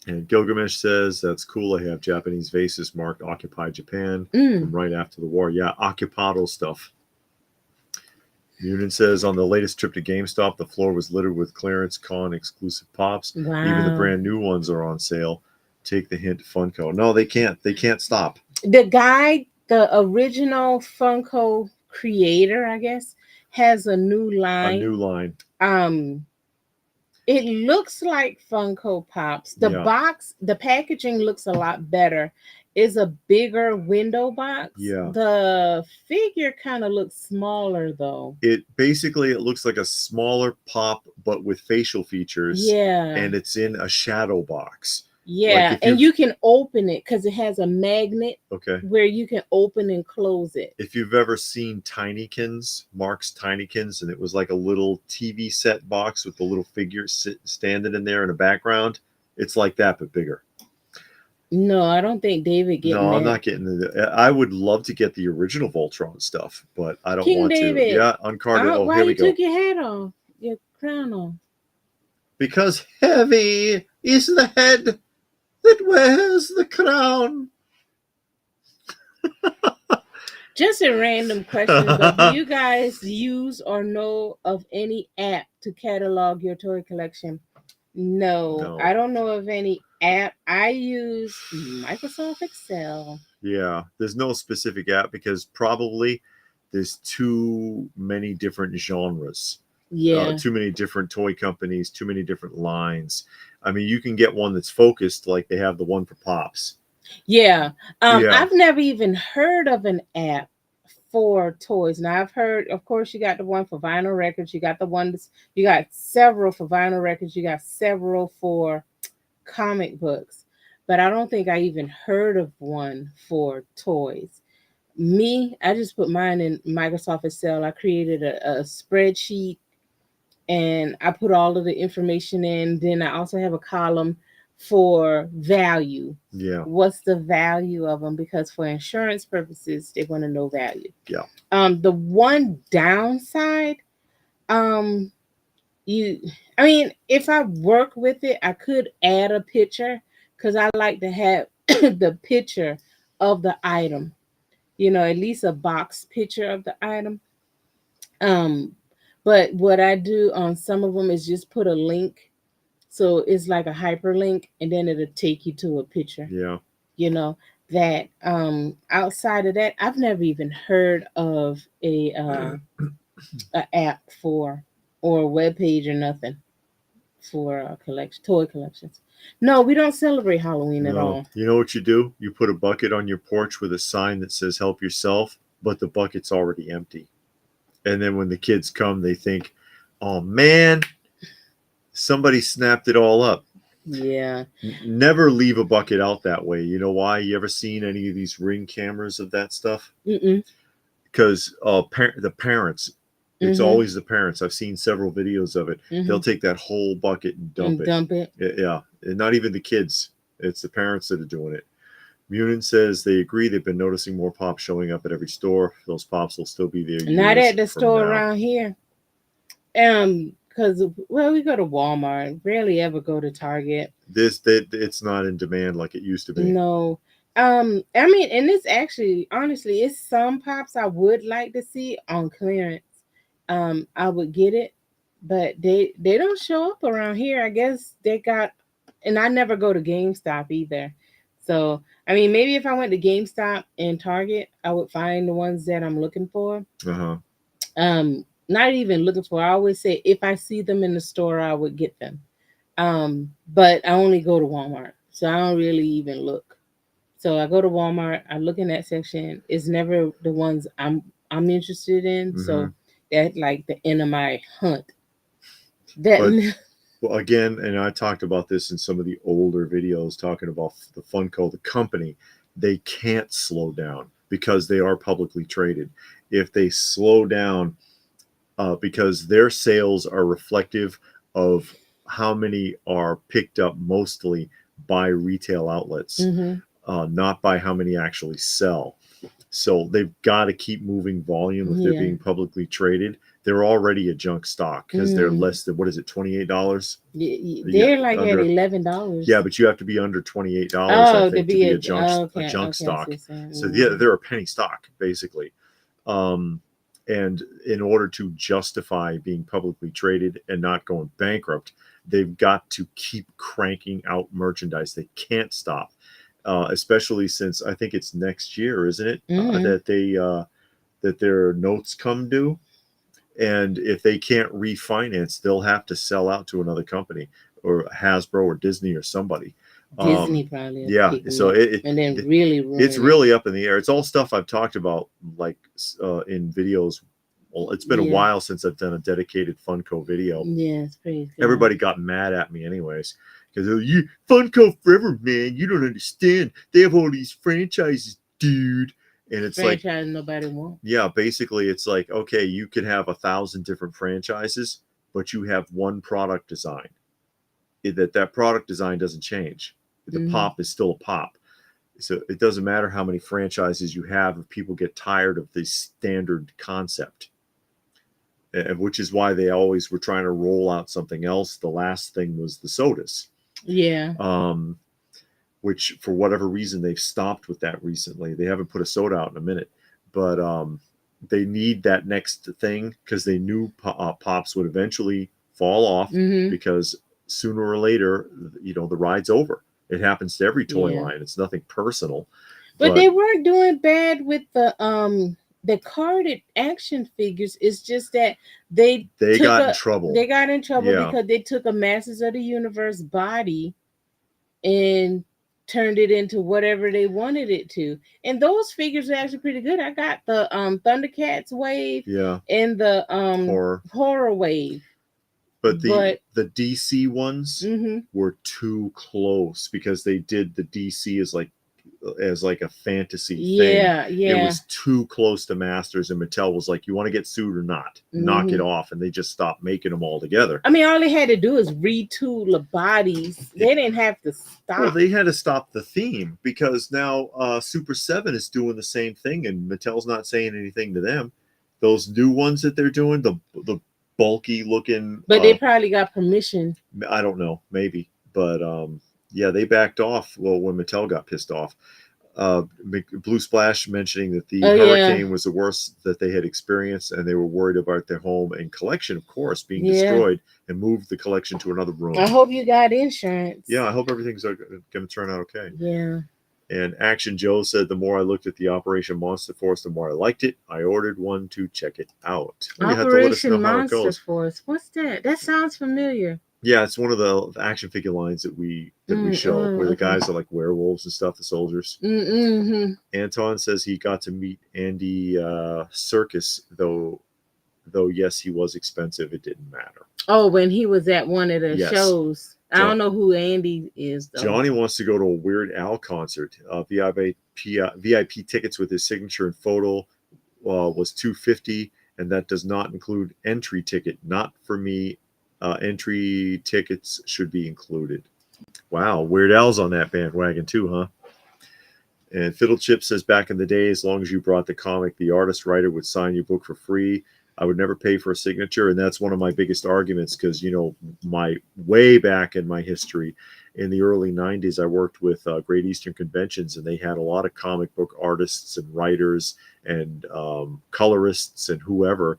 And Gilgamesh says, that's cool. I have Japanese vases marked Occupy Japan from right after the war. Yeah, Occupado stuff. Munin says, on the latest trip to GameStop, the floor was littered with clearance con exclusive pops. Wow. Even the brand new ones are on sale. Take the hint, Funko. No, they can't. They can't stop. The guy, the original Funko creator, I guess, has a new line. It looks like Funko Pops. The box, the packaging looks a lot better. It's a bigger window box. Yeah. The figure kind of looks smaller though. It looks like a smaller pop, but with facial features. Yeah. And it's in a shadow box. Yeah, like and you can open it because it has a magnet. Okay. Where you can open and close it. If you've ever seen Tinykins, Mark's Tinykins, and it was like a little TV set box with the little figure standing in there in the background, it's like that but bigger. No, I don't think David getting No, that. I'm not getting it. I would love to get the original Voltron stuff, but I don't King want David. to. Yeah, uncarded. Oh, why here we you go. took your hat off, your crown off? Because heavy is the head that wears the crown. Just a random question, but do you guys use or know of any app to catalog your toy collection? No, I don't know of any app. I use Microsoft Excel. Yeah, there's no specific app because probably there's too many different genres. Yeah. Too many different toy companies, too many different lines. I mean, you can get one that's focused like they have the one for Pops. Yeah. I've never even heard of an app for toys. Now I've heard, of course, you got the one for vinyl records. You got the ones, you got several for vinyl records. You got several for comic books, but I don't think I even heard of one for toys. Me, I just put mine in Microsoft Excel. I created a spreadsheet and I put all of the information in. Then I also have a column for value. Yeah. What's the value of them? Because for insurance purposes, they want to know value. Yeah. The one downside, um, you, I mean, if I work with it, I could add a picture because I like to have the picture of the item. You know, at least a box picture of the item. Um, but what I do on some of them is just put a link. So it's like a hyperlink, and then it'll take you to a picture. Yeah. You know, that outside of that, I've never even heard of a app for or a web page or nothing for collection toy collections. No, we don't celebrate Halloween at No. all. You know what you do? You put a bucket on your porch with a sign that says "Help yourself," but the bucket's already empty. And then when the kids come, they think, "Oh man, somebody snapped it all up." Yeah. Never leave a bucket out that way. You know why? You ever seen any of these Ring cameras of that stuff? Mm-mm. Because the parents, it's Mm-hmm. always the parents. I've seen several videos of it. Mm-hmm. They'll take that whole bucket and dump And dump it. Yeah, and not even the kids. It's the parents that are doing it. Munin says they agree they've been noticing more pops showing up at every store. Those pops will still be there Not years at the from store now. around here. Because well, we go to Walmart. Rarely ever go to Target. It's not in demand like it used to be. No. I mean, and it's actually honestly, it's some pops I would like to see on clearance. I would get it, but they don't show up around here. I guess they got, and I never go to GameStop either. So I mean, maybe if I went to GameStop and Target, I would find the ones that I'm looking for. Uh-huh. Not even looking for. I always say if I see them in the store, I would get them. But I only go to Walmart, so I don't really even look. So I go to Walmart, I look in that section. It's never the ones I'm interested in. Mm-hmm. So that like the end of my hunt. That But well, again, and I talked about this in some of the older videos talking about the Funko, the company. They can't slow down because they are publicly traded. If they slow down, because their sales are reflective of how many are picked up mostly by retail outlets, not by how many actually sell. So they've got to keep moving volume if they're Yeah. being publicly traded. They're already a junk stock because they're less than, what is it, $28? They're like under, at $11. Yeah, but you have to be under $28, I Oh, think, to be a junk okay, junk okay, stock. So mm-hmm. yeah, they're a penny stock basically. And in order to justify being publicly traded and not going bankrupt, they've got to keep cranking out merchandise. They can't stop, especially since I think it's next year, isn't it, that their notes come due, and if they can't refinance, they'll have to sell out to another company or Hasbro or Disney or somebody. Disney probably. Yeah, so and then really it's really up in the air. It's all stuff I've talked about, like in videos. Well, it's been a while since I've done a dedicated Funko video. Yeah, it's crazy. Everybody got mad at me anyways because you Funko forever, man. You don't understand. They have all these franchises, dude. And it's franchise nobody wants. Yeah, basically it's like, okay, you could have 1,000 different franchises, but you have one product design. That product design doesn't change. The pop is still a pop. So it doesn't matter how many franchises you have if people get tired of the standard concept, which is why they always were trying to roll out something else. The last thing was the sodas. Yeah. Which for whatever reason they've stopped with that recently. They haven't put a soda out in a minute, but they need that next thing because they knew pops would eventually fall off because sooner or later, the ride's over. It happens to every toy line. It's nothing personal. But they weren't doing bad with the carded action figures. It's just that they got in trouble. They got in trouble because they took a Masters of the Universe body and turned it into whatever they wanted it to. And those figures are actually pretty good. I got the Thundercats wave Yeah, and the horror. horror wave. But But the DC ones mhm. were too close because they did the DC as like a fantasy thing. Yeah, It yeah. was too close to Masters, and Mattel was like, "You want to get sued or not? Knock it Mhm. off," and they just stopped making them all together. I mean, all they had to do is retool the bodies. They didn't have to stop. Well, they had to stop the theme because now Super 7 is doing the same thing, and Mattel's not saying anything to them. Those new ones that they're doing, the bulky looking, But they probably got permission. I don't know, maybe, but yeah, they backed off. Well, when Mattel got pissed off, Blue Splash mentioning that the hurricane was the worst that they had experienced, and they were worried about their home and collection, of course, being destroyed, and moved the collection to another room. I hope you got insurance. Yeah, I hope everything's going to turn out okay. Yeah. And Action Joe said, the more I looked at the Operation Monster Force, the more I liked it. I ordered one to check it out. Well, Operation Monster Force. What's that? That sounds familiar. Yeah, it's one of the action figure lines that we show, where the guys are like werewolves and stuff, the soldiers. Mm-hmm. Anton says he got to meet Andy Serkis, though yes, he was expensive. It didn't matter. Oh, when he was at one of the shows. I don't know who Andy is, though. Johnny wants to go to a Weird Al concert. VIP tickets with his signature and photo was $250, and that does not include entry ticket. Not for me. Entry tickets should be included. Wow, Weird Al's on that bandwagon too, huh? And Fiddle Chip says, back in the day, as long as you brought the comic, the artist writer would sign your book for free. I would never pay for a signature, and that's one of my biggest arguments because, you know, my way back in my history, in the early 90s, I worked with Great Eastern Conventions, and they had a lot of comic book artists and writers and colorists and whoever,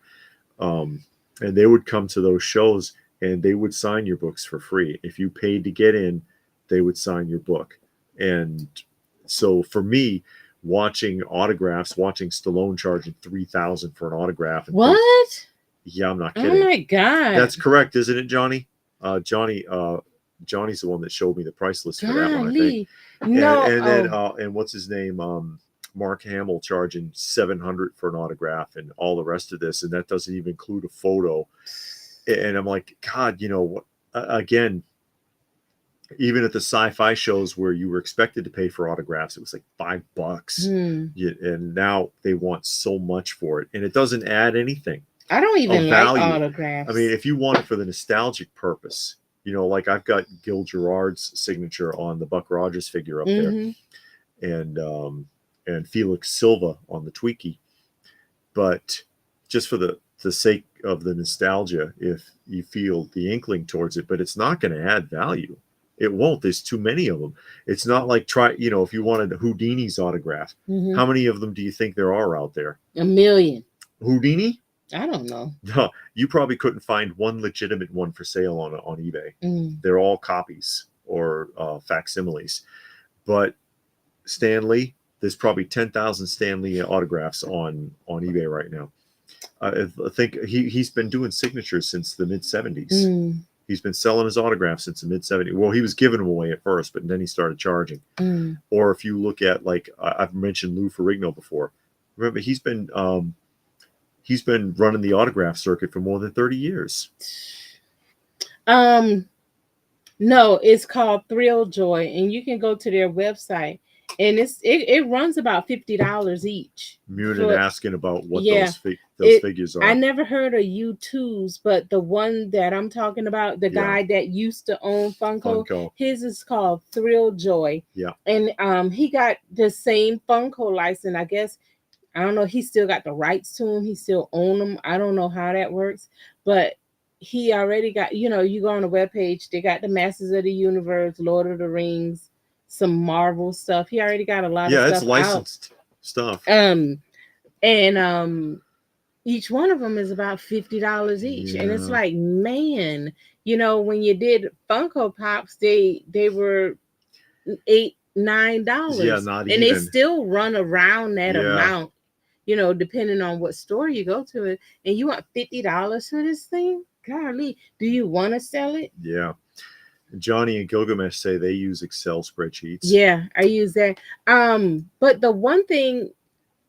and they would come to those shows, and they would sign your books for free. If you paid to get in, they would sign your book. And so for me, watching autographs, watching Stallone charging $3,000 for an autograph. And what? Yeah, I'm not kidding. Oh my God. That's correct, isn't it, Johnny? Johnny's the one that showed me the price list for that one, I think. No. And then and what's his name? Mark Hamill charging $700 for an autograph and all the rest of this, and that doesn't even include a photo. And I'm like, God, you know, again, even at the sci-fi shows where you were expected to pay for autographs, it was like $5. And now they want so much for it, and it doesn't add anything. I don't even like autographs. I mean, if you want it for the nostalgic purpose, you know, like I've got Gil Gerard's signature on the Buck Rogers figure up there, and Felix Silva on the Tweaky, but just for the sake of the nostalgia, if you feel the inkling towards it, but it's not going to add value. It won't. There's too many of them. It's not like if you wanted Houdini's autograph, how many of them do you think there are out there? 1 million. Houdini? I don't know. No, you probably couldn't find one legitimate one for sale on eBay. They're all copies or facsimiles. But Stan Lee, there's probably 10,000 Stan Lee autographs on eBay right now. I think he's been doing signatures since the mid-70s. He's been selling his autographs since the mid-70s. Well, he was giving them away at first, but then he started charging. Or if you look at, like, I've mentioned Lou Ferrigno before. Remember, he's been running the autograph circuit for more than 30 years. No, it's called Thrill Joy, and you can go to their website, and it runs about $50 each. Munin asking about what those figures are. I never heard of U2's, but the one that I'm talking about, the guy that used to own Funko, his is called Thrill Joy. Yeah. And he got the same Funko license, I guess. I don't know. He still got the rights to them. He still own them. I don't know how that works, but he already got, you go on the webpage, they got the Masters of the Universe, Lord of the Rings, some Marvel stuff. He already got a lot of stuff. Yeah, it's licensed stuff. And each one of them is about $50 each. And it's like, man, when you did Funko Pops, they were $8-9. Yeah, not and even. They still run around that amount, depending on what store you go to. And you want $50 for this thing? Golly, do you want to sell it? Yeah. Johnny and Gilgamesh say they use Excel spreadsheets. Yeah, I use that. But the one thing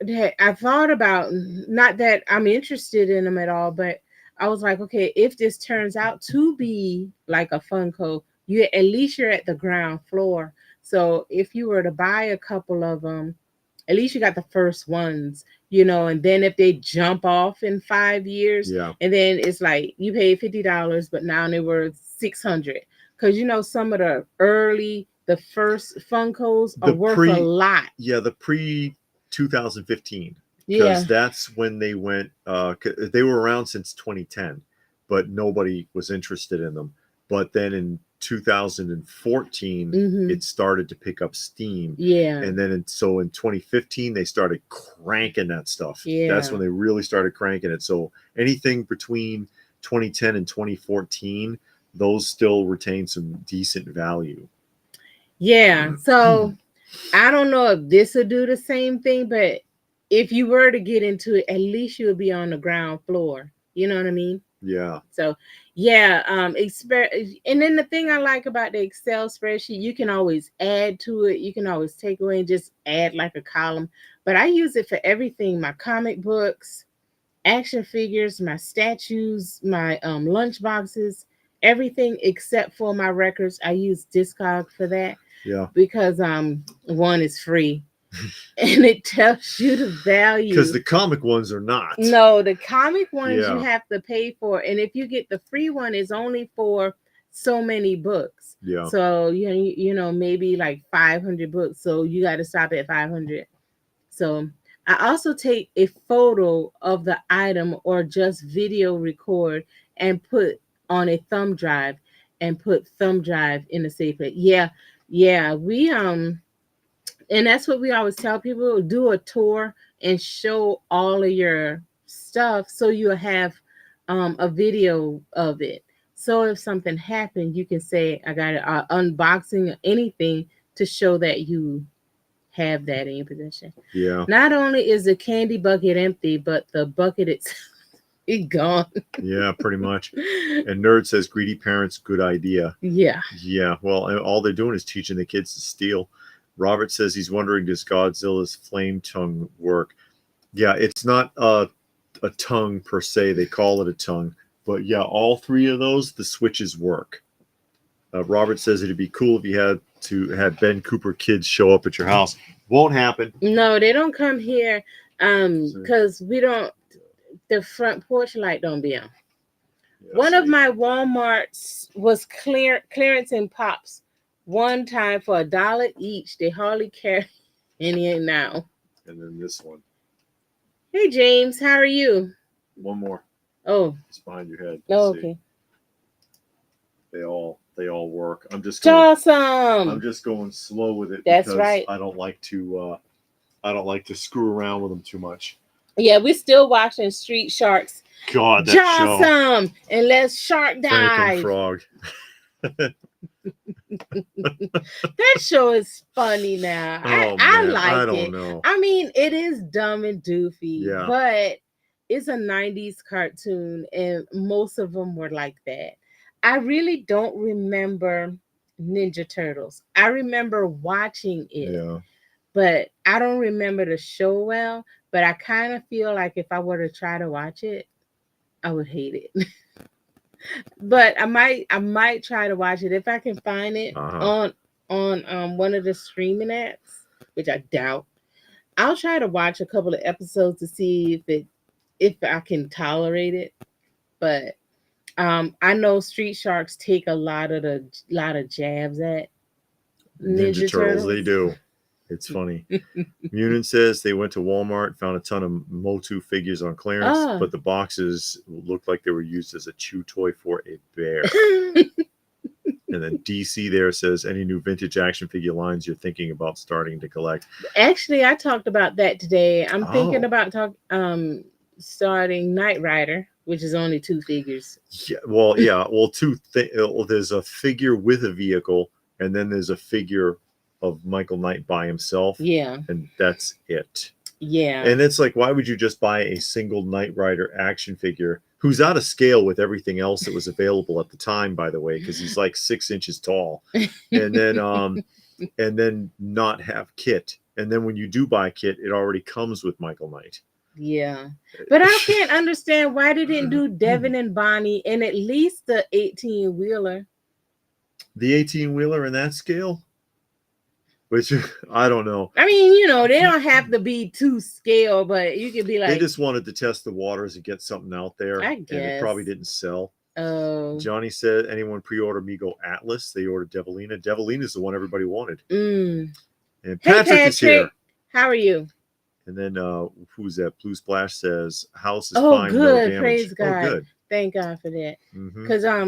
that I thought about, not that I'm interested in them at all, but I was like, okay, if this turns out to be like a Funko, you at least you're at the ground floor. So if you were to buy a couple of them, at least you got the first ones, and then if they jump off in 5 years, Yeah. and then it's like you paid $50, but now they were 600. Because some of the first Funkos are worth a lot. Yeah, the pre 2015. Yeah. Because that's when they went. They were around since 2010, but nobody was interested in them. But then in 2014, it started to pick up steam. Yeah. And then in 2015, they started cranking that stuff. Yeah. That's when they really started cranking it. So anything between 2010 and 2014, those still retain some decent value. Yeah. So I don't know if this will do the same thing, but if you were to get into it, at least you would be on the ground floor. You know what I mean? Yeah. So, yeah. And then the thing I like about the Excel spreadsheet, you can always add to it. You can always take away and just add like a column. But I use it for everything: my comic books, action figures, my statues, my lunch boxes, everything except for my records. I use Discog for that. Yeah. Because one is free. And it tells you the value. Because the comic ones are not. No, the comic ones you have to pay for. And if you get the free one, it's only for so many books. Yeah. So maybe like 500 books. So you got to stop at 500. So I also take a photo of the item or just video record and put on a thumb drive and put thumb drive in a safe place. Yeah, we and that's what we always tell people: do a tour and show all of your stuff so you'll have a video of it. So if something happened, you can say, I got an unboxing or anything to show that you have that in your possession. Yeah. Not only is the candy bucket empty, but the bucket it's gone. Yeah, pretty much. And Nerd says, greedy parents, good idea. Yeah. Yeah. Well, all they're doing is teaching the kids to steal. Robert says he's wondering, does Godzilla's flame tongue work? Yeah, it's not a tongue per se. They call it a tongue. But yeah, all three of those, the switches work. Robert says it'd be cool if you had to have Ben Cooper kids show up at your house. Won't happen. No, they don't come here because we don't. The front porch light don't be on. Yeah, one of my Walmarts was clearance in Pops one time for $1 each. They hardly carry any now. And then this one. Hey James, how are you? One more. Oh, it's behind your head. Oh, okay. They all work. I'm just going slow with it. That's because right. I don't like to screw around with them too much. Yeah, we're still watching Street Sharks. God, that show. And let's shark dive. Frog. That show is funny now. I like it. I don't know. I mean, it is dumb and doofy, yeah, but it's a 90s cartoon, and most of them were like that. I really don't remember Ninja Turtles. I remember watching it, but I don't remember the show well. But I kind of feel like if I were to try to watch it, I would hate it. But I might try to watch it if I can find it on one of the streaming apps, which I doubt. I'll try to watch a couple of episodes to see if I can tolerate it. But I know Street Sharks take a lot of jabs at Ninja Turtles. They do. It's funny. Munin says they went to Walmart, found a ton of Motu figures on clearance, but the boxes looked like they were used as a chew toy for a bear. And then DC there says, any new vintage action figure lines you're thinking about starting to collect? Actually, I talked about that today. I'm thinking about starting Knight Rider, which is only 2 figures. Yeah, well, there's a figure with a vehicle, and then there's a figure of Michael Knight by himself. Yeah. And that's it. Yeah. And it's like, why would you just buy a single Knight Rider action figure who's out of scale with everything else that was available at the time, by the way, because he's like 6 inches tall, and then not have Kit, and then when you do buy Kit, it already comes with Michael Knight. Yeah, but I can't understand why they didn't do Devin and Bonnie and at least the 18-wheeler. The 18-wheeler in that scale, which I don't know. I mean, they don't have to be to scale, but you could be like, they just wanted to test the waters and get something out there, I and it probably guess. didn't sell. Oh. Johnny said, anyone pre-order Mego Atlas? They ordered Devilina. Devilina is the one everybody wanted. And Patrick is here. How are you? And then who's that? Blue Splash says house is Oh, fine, good. no damage. Praise God. Oh, good. Thank God for that. Because I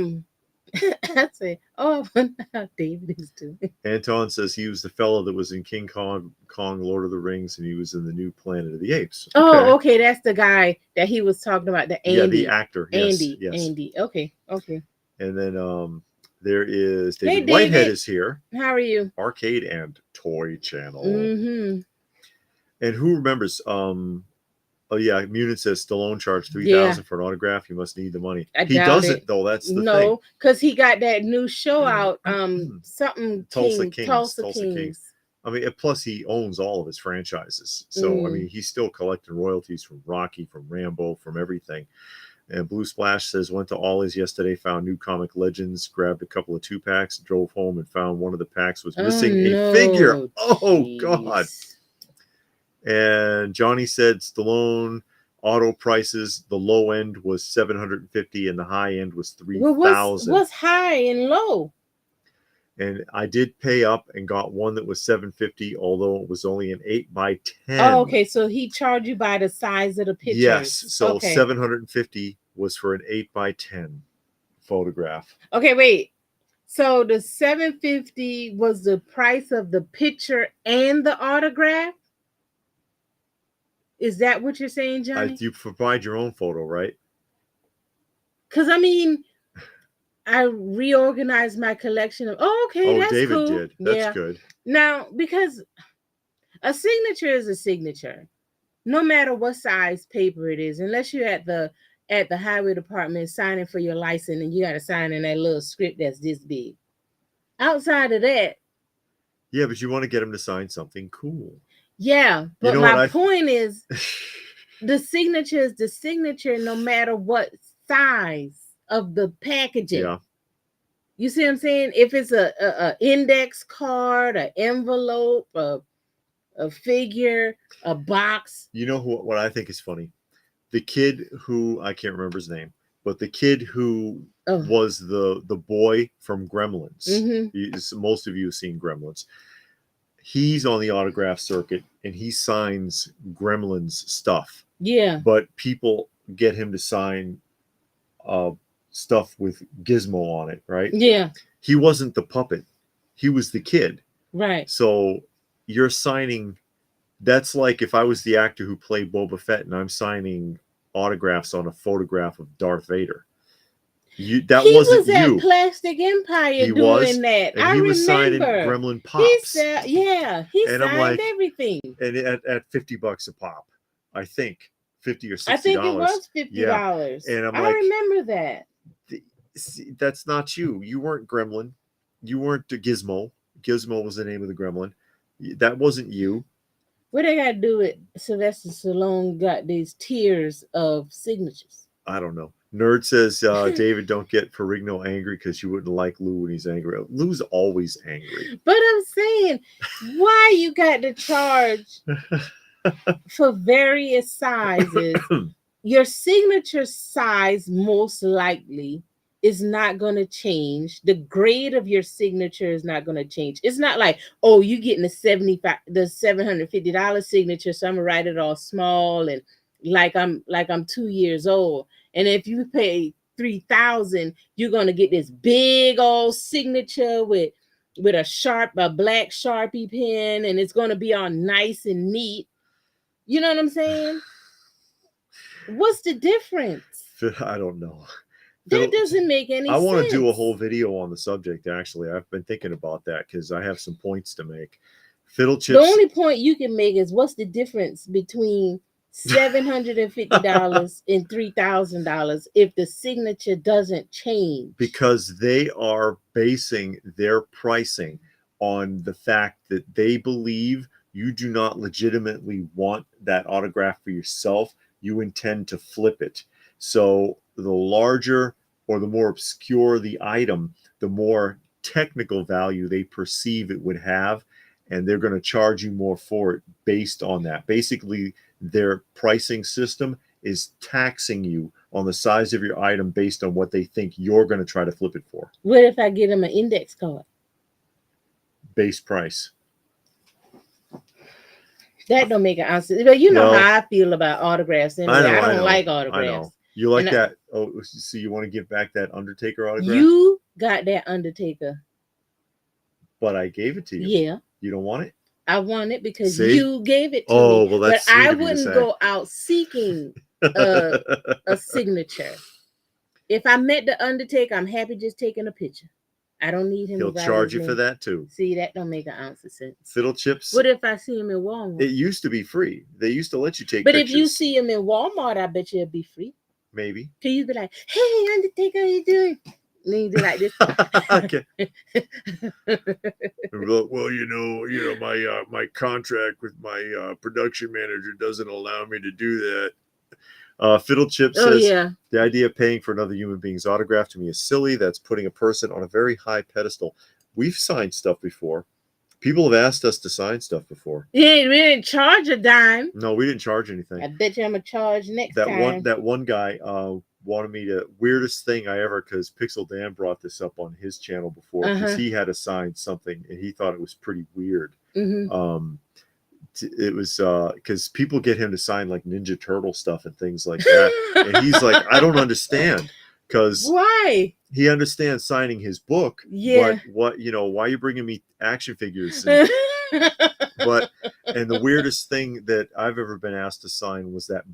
say, oh, I wonder how David is doing. Anton says he was the fellow that was in King Kong, Lord of the Rings, and he was in the new Planet of the Apes. Okay. Oh, okay, that's the guy that he was talking about. The Andy. Yeah, the actor. Yes, Andy. yes. Andy. Okay. And then there is Hey, David Whitehead is here. How are you? Arcade and Toy Channel. And who remembers? Oh yeah, Munin says Stallone charged $3,000 for an autograph. You must need the money. He doesn't though. That's the thing. No, because he got that new show out. Something Tulsa Kings. Tulsa Kings. I mean, plus he owns all of his franchises. So I mean, he's still collecting royalties from Rocky, from Rambo, from everything. And Blue Splash says went to Ollie's yesterday, found new comic legends, grabbed a couple of 2-packs, drove home and found one of the packs was missing a figure. Oh God. And Johnny said Stallone auto prices, the low end was $750 and the high end was $3,000. What's high and low? And I did pay up and got one that was $750, although it was only an 8x10. Oh, okay. So he charged you by the size of the picture. Yes. So $750 was for an 8x10 photograph. Okay, wait. So the $750 was the price of the picture and the autograph? Is that what you're saying, Johnny? You provide your own photo, right? Because I mean, I reorganized my collection of. Oh, okay, that's David cool. did. That's good. Now, because a signature is a signature, no matter what size paper it is, unless you're at the highway department signing for your license and you got to sign in that little script that's this big. Outside of that. Yeah, but you want to get them to sign something cool. Yeah, but my point is the signature is the signature no matter what size of the packaging. Yeah. You see what I'm saying? If it's a index card, an envelope, a figure, a box. You know what I think is funny? The kid who, I can't remember his name, but the kid who was the boy from Gremlins. Most of you have seen Gremlins. He's on the autograph circuit and he signs Gremlins stuff. Yeah. But people get him to sign stuff with Gizmo on it, right? Yeah. He wasn't the puppet. He was the kid. Right. So you're signing, that's like if I was the actor who played Boba Fett and I'm signing autographs on a photograph of Darth Vader. That wasn't you. He was at Plastic Empire doing that. And he was signing Gremlin Pops. He signed everything. And at $50 a pop, I think. $50 or $60. I think it was $50. Yeah. And I remember that. That's not you. You weren't Gremlin. You weren't Gizmo. Gizmo was the name of the Gremlin. That wasn't you. What they got to do with Sylvester Stallone got these tiers of signatures? I don't know. Nerd says, David, don't get Ferrigno angry because you wouldn't like Lou when he's angry. Lou's always angry. But I'm saying, why you got to charge for various sizes? Your signature size most likely is not going to change. The grade of your signature is not going to change. It's not like, oh, you getting the $750 signature, so I'm gonna write it all small and like I'm 2 years old. And if you pay $3,000, you're gonna get this big old signature with a black Sharpie pen, and it's gonna be all nice and neat. You know what I'm saying? What's the difference? I don't know. That doesn't make any sense. I want to do a whole video on the subject, actually. I've been thinking about that because I have some points to make. Fiddle Chips. The only point you can make is what's the difference between $750 and $3,000 if the signature doesn't change. Because they are basing their pricing on the fact that they believe you do not legitimately want that autograph for yourself. You intend to flip it. So the larger or the more obscure the item, the more technical value they perceive it would have, and they're going to charge you more for it based on that. Basically, their pricing system is taxing you on the size of your item based on what they think you're going to try to flip it for. What if I get them an index card? Base price. That don't make an answer. But you know Well, how I feel about autographs anyway. I don't like autographs. I know. You like And that? Oh, so you want to give back that Undertaker autograph? You got that Undertaker. But I gave it to you. Yeah. You don't want it? I want it because See? you gave it to Oh, me. well, that's but sweet I of you to wouldn't say. go out seeking a signature. If I met the Undertaker, I'm happy just taking a picture. I don't need him. He'll to write charge his you for name. that too. See, that don't make an ounce of sense. Fiddle chips. What if I see him in Walmart? It used to be free. They used to let you take But pictures. if you see him in Walmart, I bet you it'll be free. Maybe. Can you be like, "Hey, Undertaker, how you doing?" And then you do like this. Okay. Well, my contract with my production manager doesn't allow me to do that. Fiddle Chip says, the idea of paying for another human being's autograph to me is silly. That's putting a person on a very high pedestal. We've signed stuff before. People have asked us to sign stuff before. Yeah, we didn't charge a dime. No, we didn't charge anything. I bet you I'm gonna charge next time. That one guy wanted me to, weirdest thing I ever, because Pixel Dan brought this up on his channel before, because he had to sign something and he thought it was pretty weird. Mm-hmm. It was because people get him to sign like Ninja Turtle stuff and things like that, and he's like, I don't understand, because why? He understands signing his book. Yeah. But why are you bringing me action figures? And the weirdest thing that I've ever been asked to sign was that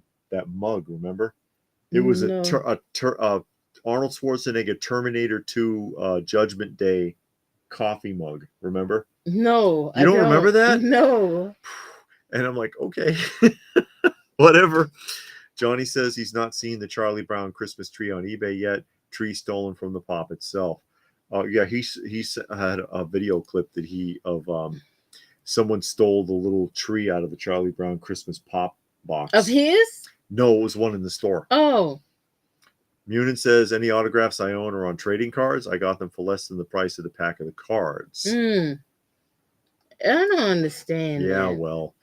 mug. Remember, it was a Arnold Schwarzenegger Terminator 2 Judgment Day coffee mug. Remember? No, you don't remember that? No. And I'm like, okay, whatever. Johnny says he's not seen the Charlie Brown Christmas tree on eBay yet. Tree stolen from the pop itself. He's had a video clip that someone stole the little tree out of the Charlie Brown Christmas pop box. Of his? No, it was one in the store. Oh. Munin says, any autographs I own are on trading cards. I got them for less than the price of the pack of the cards. I don't understand. Yeah, that. well.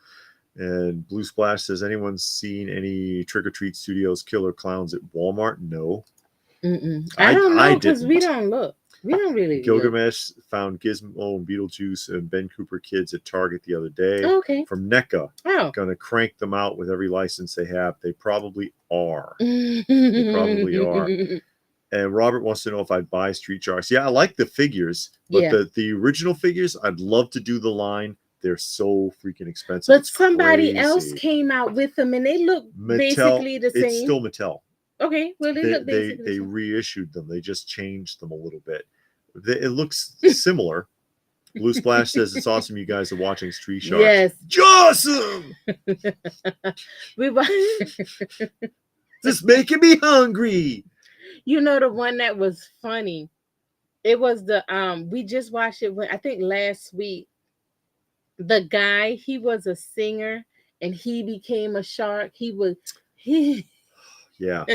And Blue Splash says, anyone seen any Trick or Treat Studios killer clowns at Walmart? No. I don't know, because we don't look. We don't really Gilgamesh found Gizmo and Beetlejuice and Ben Cooper kids at Target the other day. Okay. From NECA. Oh. Gonna crank them out with every license they have. They probably are. They probably are. And Robert wants to know if I'd buy Street Sharks. Yeah, I like the figures, but the original figures, I'd love to do the line. They're so freaking expensive. But somebody else came out with them, and they look basically the same. It's still Mattel. Okay, well they reissued them. They just changed them a little bit. It looks similar. Blue Splash says it's awesome you guys are watching Street Sharks. Yes, awesome. This making me hungry. You know the one that was funny. It was the we just watched it I think last week. The guy, he was a singer and he became a shark. Yeah.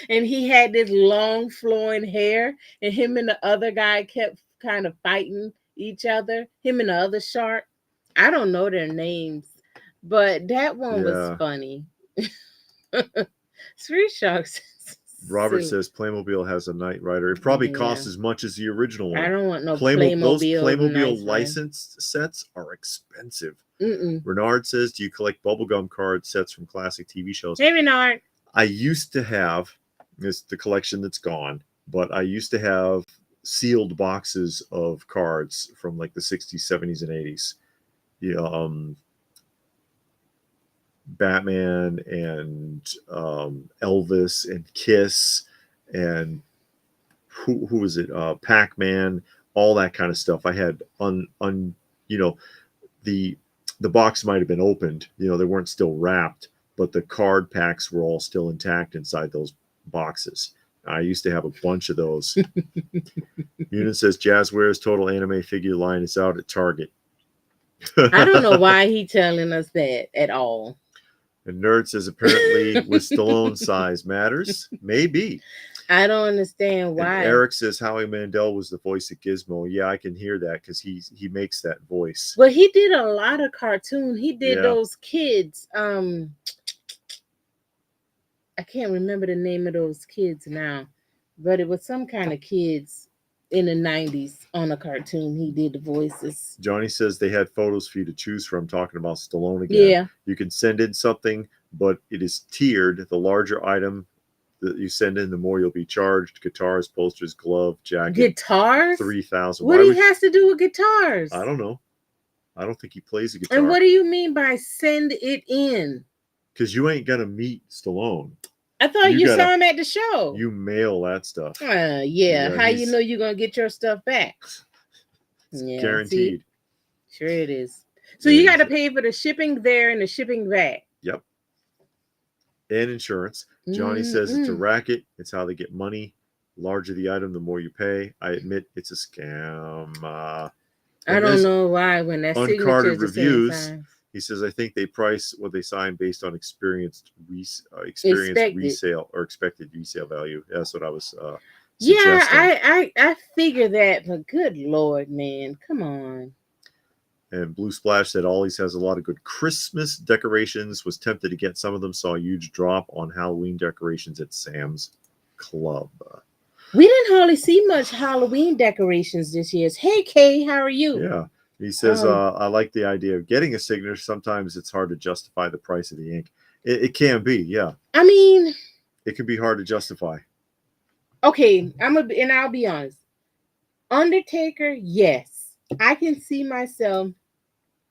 And he had this long flowing hair, and him and the other guy kept kind of fighting each other. Him and the other shark. I don't know their names, but that one was funny. Street Sharks. Robert says Playmobil has a Knight Rider. It probably costs as much as the original one. I don't want no Playmobil. Those Playmobil licensed sets are expensive. Renard says, do you collect bubblegum card sets from classic TV shows? Hey, Renard. I used to have the collection that's gone, but I used to have sealed boxes of cards from like the 60s, 70s, and 80s. Batman and Elvis and Kiss and who was it? Pac-Man, all that kind of stuff. I had the box might have been opened. They weren't still wrapped, but the card packs were all still intact inside those boxes. I used to have a bunch of those. Unit says Jazzware's total anime figure line is out at Target. I don't know why he telling us that at all. And Nerd says apparently with Stallone size matters. Maybe. I don't understand why. And Eric says Howie Mandel was the voice of Gizmo. Yeah, I can hear that because he makes that voice. Well, he did a lot of cartoon. He did Yeah. those kids. I can't remember the name of those kids now, but it was some kind of kids in the 90s on a cartoon. He did the voices. Johnny says they had photos for you to choose from, talking about Stallone again. Yeah. You can send in something, but it is tiered. The larger item that you send in, the more you'll be charged. Guitars, posters, glove, jacket. Guitars? 3,000. What do he has to do with guitars? I don't know. I don't think he plays a guitar. And what do you mean by send it in? Because you ain't gonna meet Stallone. I thought you saw him at the show. You mail that stuff. Yeah. How you know you're gonna get your stuff back? It's guaranteed. See? Sure it is. So you got to pay for the shipping there and the shipping back. Yep. And insurance. Johnny says it's a racket. It's how they get money. Larger the item, the more you pay. I admit it's a scam. I don't know why when that uncarded reviews. He says I think they price what they sign based on experienced resale or expected resale value. That's what I was suggesting. I figure that, but good Lord, man, come on. And Blue Splash said Ollie's has a lot of good Christmas decorations. Was tempted to get some of them. Saw a huge drop on Halloween decorations at Sam's Club. We didn't hardly see much Halloween decorations this year. Hey, Kay, how are you? Yeah. He says, I like the idea of getting a signature. Sometimes it's hard to justify the price of the ink. It can be, yeah. I mean, it can be hard to justify. Okay, I'll be honest. Undertaker, yes. I can see myself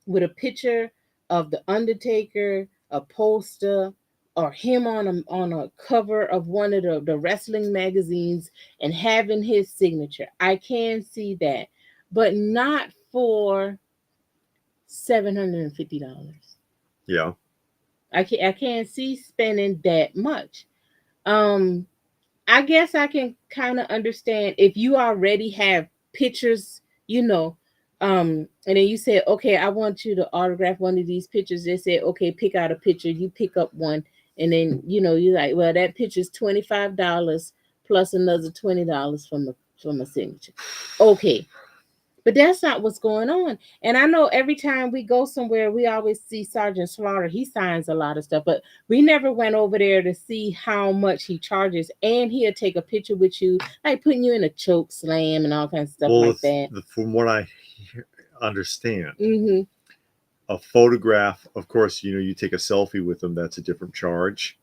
with a picture of the Undertaker, a poster, or him on a cover of one of the wrestling magazines and having his signature. I can see that, but not for $750. Yeah. I can't see spending that much. I guess I can kind of understand if you already have pictures, and then you say, okay, I want you to autograph one of these pictures. They say, okay, pick out a picture. You pick up one, and then you're like, well, that picture's $25 plus another $20 from a signature. Okay. But that's not what's going on. And I know every time we go somewhere, we always see Sergeant Slaughter. He signs a lot of stuff, but we never went over there to see how much he charges. And he'll take a picture with you, like putting you in a choke slam and all kinds of stuff like that. From what I understand, a photograph, of course, you take a selfie with him, that's a different charge.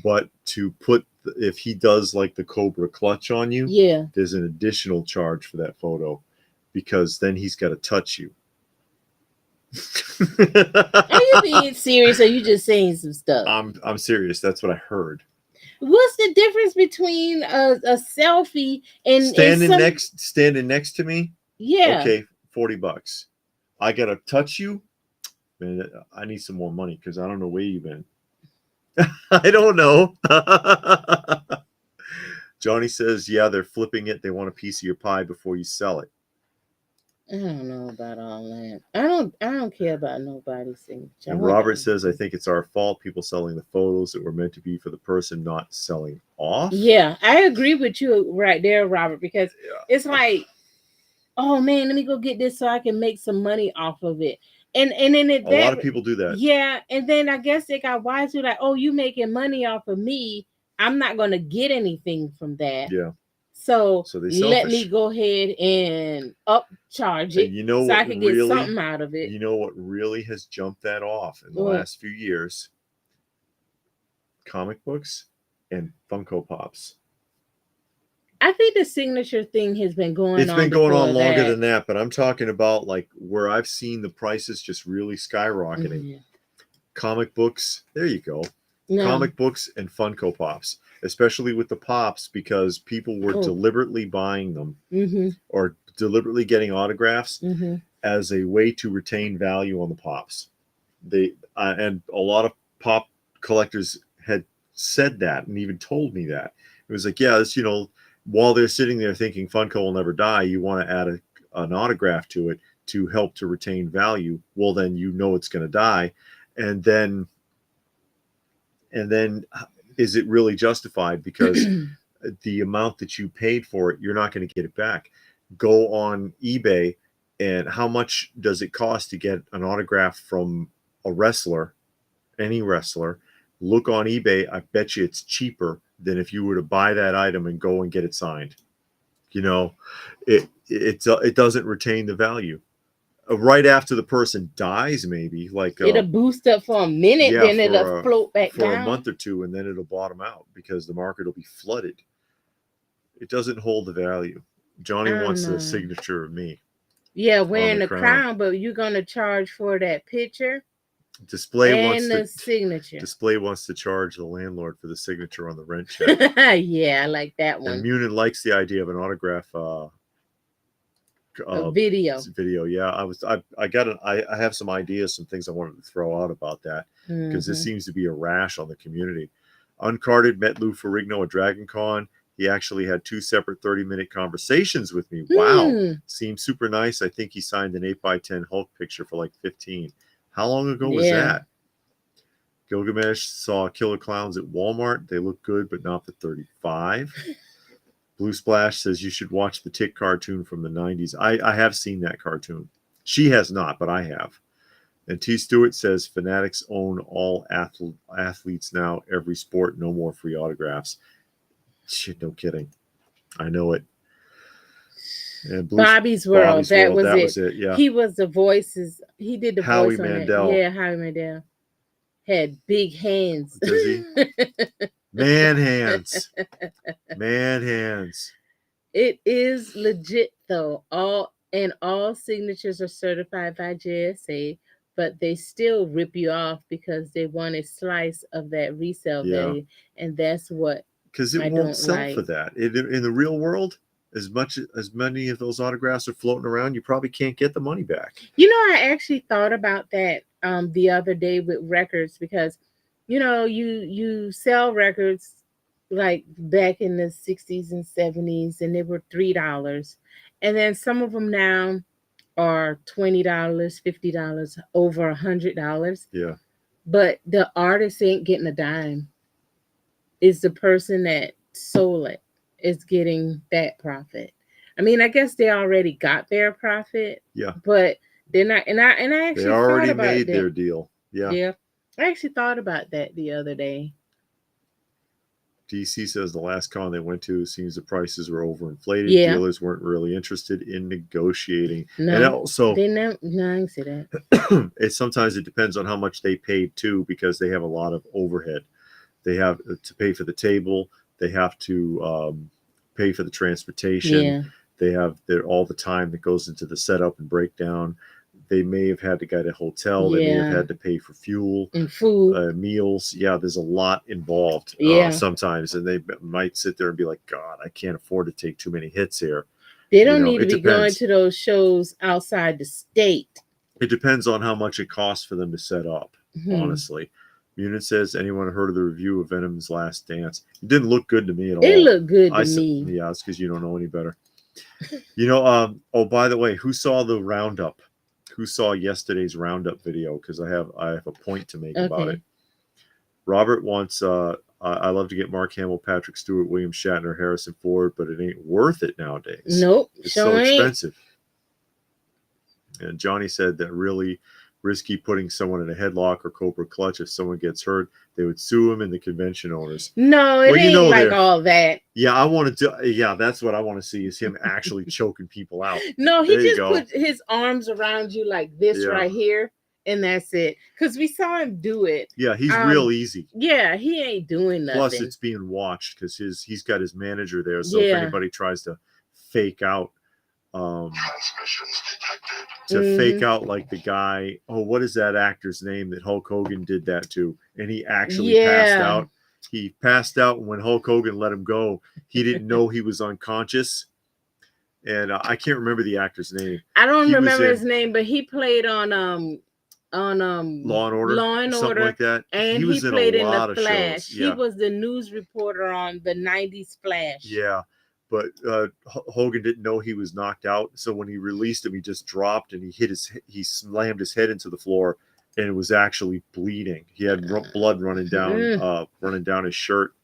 But to put, if he does like the Cobra clutch on you, there's an additional charge for that photo. Because then he's got to touch you. Are you being serious, or are you just saying some stuff? I'm serious. That's what I heard. What's the difference between a selfie and standing next to me? Yeah. Okay, $40. I gotta touch you. Man, I need some more money because I don't know where you've been. I don't know. Johnny says, yeah, they're flipping it. They want a piece of your pie before you sell it. I don't know about all that. I don't care about nobody's signature. And Robert says, I think it's our fault, people selling the photos that were meant to be for the person, not selling off. Yeah, I agree with you right there, Robert, because it's like, oh man, let me go get this so I can make some money off of it. And then a lot of people do that. Yeah, and then I guess they got wise to like, oh, you making money off of me. I'm not gonna get anything from that. Yeah. So let me go ahead and upcharge it so I can get something out of it. You know what really has jumped that off in the last few years? Comic books and Funko Pops. I think the signature thing has been going on. It's been going on longer than that, but I'm talking about like where I've seen the prices just really skyrocketing. Comic books, there you go. Comic books and Funko Pops, especially with the Pops, because people were deliberately buying them or deliberately getting autographs as a way to retain value on the Pops. And a lot of Pop collectors had said that and even told me that. It was like, yeah, this, while they're sitting there thinking Funko will never die, you want to add an autograph to it to help to retain value. Well, then it's going to die, and then is it really justified? Because the amount that you paid for it, you're not going to get it back. Go on eBay, and how much does it cost to get an autograph from a wrestler, any wrestler? Look on eBay. I bet you it's cheaper than if you were to buy that item and go and get it signed. It doesn't retain the value. Right after the person dies, maybe like it'll boost up for a minute, then it'll float back for down a month or two, and then it'll bottom out because the market will be flooded. It doesn't hold the value. Johnny wants a signature of me. Yeah, wearing the crown, but you're gonna charge for that picture. Display and the signature. Display wants to charge the landlord for the signature on the rent check. Yeah, I like that one. And Munin likes the idea of an autograph video. Yeah, I have some ideas, some things I wanted to throw out about that, because this seems to be a rash on the community. Uncarded met Lou Ferrigno at Dragon Con. He actually had 2 separate 30-minute conversations with me. Wow. Seemed super nice. I think he signed an 8x10 Hulk picture for like 15. How long ago was that? Gilgamesh saw Killer Clowns at Walmart. They look good, but not for $35. Blue Splash says you should watch the Tick cartoon from the 90s. I have seen that cartoon. She has not, but I have. And T. Stewart says Fanatics own all athletes now, every sport, no more free autographs. Shit, no kidding. I know it. And Bobby's World. That was it. Yeah. He was the voices. He did the Howie voice on Mandel. it. Yeah, Howie Mandel. Had big hands. Does he? Man hands. Man hands. It is legit though. All signatures are certified by JSA, but they still rip you off because they want a slice of that resale value, and that's what. Because it won't sell for that. In the real world, as many of those autographs are floating around, you probably can't get the money back. I actually thought about that the other day with records, because you sell records like back in the 60s and 70s, and they were $3, and then some of them now are $20, $50, over $100. Yeah, but the artist ain't getting a dime. Is the person that sold it is getting that profit. I mean, I guess they already got their profit. Yeah. But they're not, and I actually they already made their deal. Yeah. Yeah. I actually thought about that the other day. DC says the last con they went to, seems the prices were overinflated. Yeah. Dealers weren't really interested in negotiating. No, and also they never. No, I didn't say that. Sometimes it depends on how much they paid too, because they have a lot of overhead. They have to pay for the table. They have to pay for the transportation. Yeah. They have all the time that goes into the setup and breakdown. They may have had to get a hotel. They may have had to pay for fuel and food, meals. Yeah, there's a lot involved sometimes, and they might sit there and be like, God, I can't afford to take too many hits here. They don't need to be going to those shows outside the state. It depends on how much it costs for them to set up, honestly. Unit says, anyone heard of the review of Venom's Last Dance? It didn't look good to me at all. It looked good to me. Yeah, it's because you don't know any better. Oh, by the way, who saw the roundup? Who saw yesterday's roundup video? Because I have a point to make about it. Robert wants, I love to get Mark Hamill, Patrick Stewart, William Shatner, Harrison Ford, but it ain't worth it nowadays. Nope. It's so expensive. And Johnny said that really risky putting someone in a headlock or cobra clutch. If someone gets hurt, they would sue him and the convention owners. No, it ain't like all that. Yeah, I want to do. Yeah, that's what I want to see, is him actually choking people out. No, he just put his arms around you like this right here, and that's it. Because we saw him do it. Yeah, he's real easy. Yeah, he ain't doing nothing. Plus, it's being watched because he's got his manager there. So if anybody tries to fake out, transmissions detected. To fake out like the guy, what is that actor's name that Hulk Hogan did that to? And he actually passed out. He passed out, and when Hulk Hogan let him go, he didn't know he was unconscious. And I can't remember the actor's name. I don't remember his name, but he played on on Law and Order, Law and something Order, like that. and He was in played a in lot the of Flash. shows. He was the news reporter on the '90s Flash. Yeah, but Hogan didn't know he was knocked out, so when he released him, he just dropped and he slammed his head into the floor, and it was actually bleeding. He had blood running down his shirt.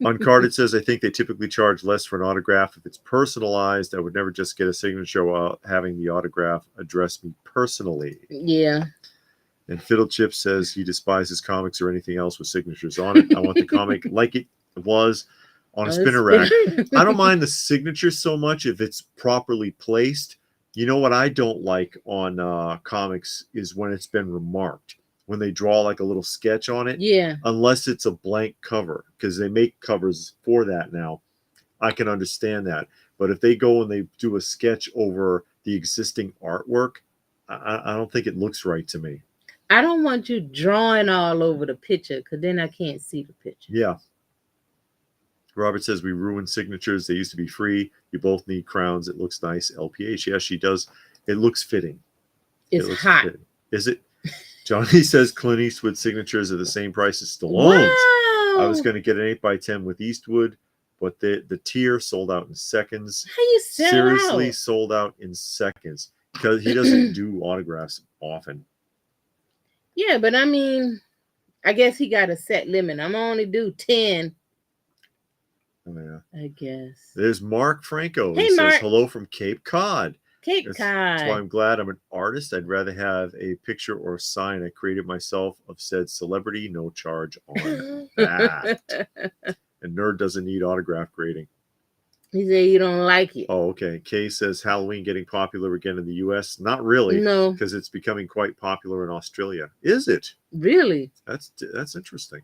Uncarded says, I think they typically charge less for an autograph if it's personalized. I would never just get a signature while having the autograph address me personally. Yeah. And Fiddle Chip says he despises comics or anything else with signatures on it. I want the comic like it was on a spinner rack. I don't mind the signature so much if it's properly placed. You know what I don't like on comics is when it's been remarked. When they draw like a little sketch on it. Yeah. Unless it's a blank cover, because they make covers for that now. I can understand that. But if they go and they do a sketch over the existing artwork, I don't think it looks right to me. I don't want you drawing all over the picture because then I can't see the picture. Yeah. Robert says we ruin signatures. They used to be free. You both need crowns. It looks nice. LPH. Yes, she does. It looks fitting. It's hot. Fitting. Is it? Johnny says Clint Eastwood signatures are the same price as Stallone's. Wow. I was going to get an 8x10 with Eastwood, but the tier sold out in seconds. How you sell Seriously, out? sold out in seconds because he doesn't do autographs often. Yeah, but I mean, I guess he got a set limit. I'm gonna only do 10. Oh, yeah. I guess. There's Mark Franco. Hey, He Mark. says hello from Cape Cod. Cape Cod. That's why I'm glad I'm an artist. I'd rather have a picture or a sign I created myself of said celebrity. No charge on that. And Nerd doesn't need autograph grading. He said you don't like it. Oh, okay. Kay says Halloween getting popular again in the U.S. Not really. No. Because it's becoming quite popular in Australia. Is it? Really? That's interesting.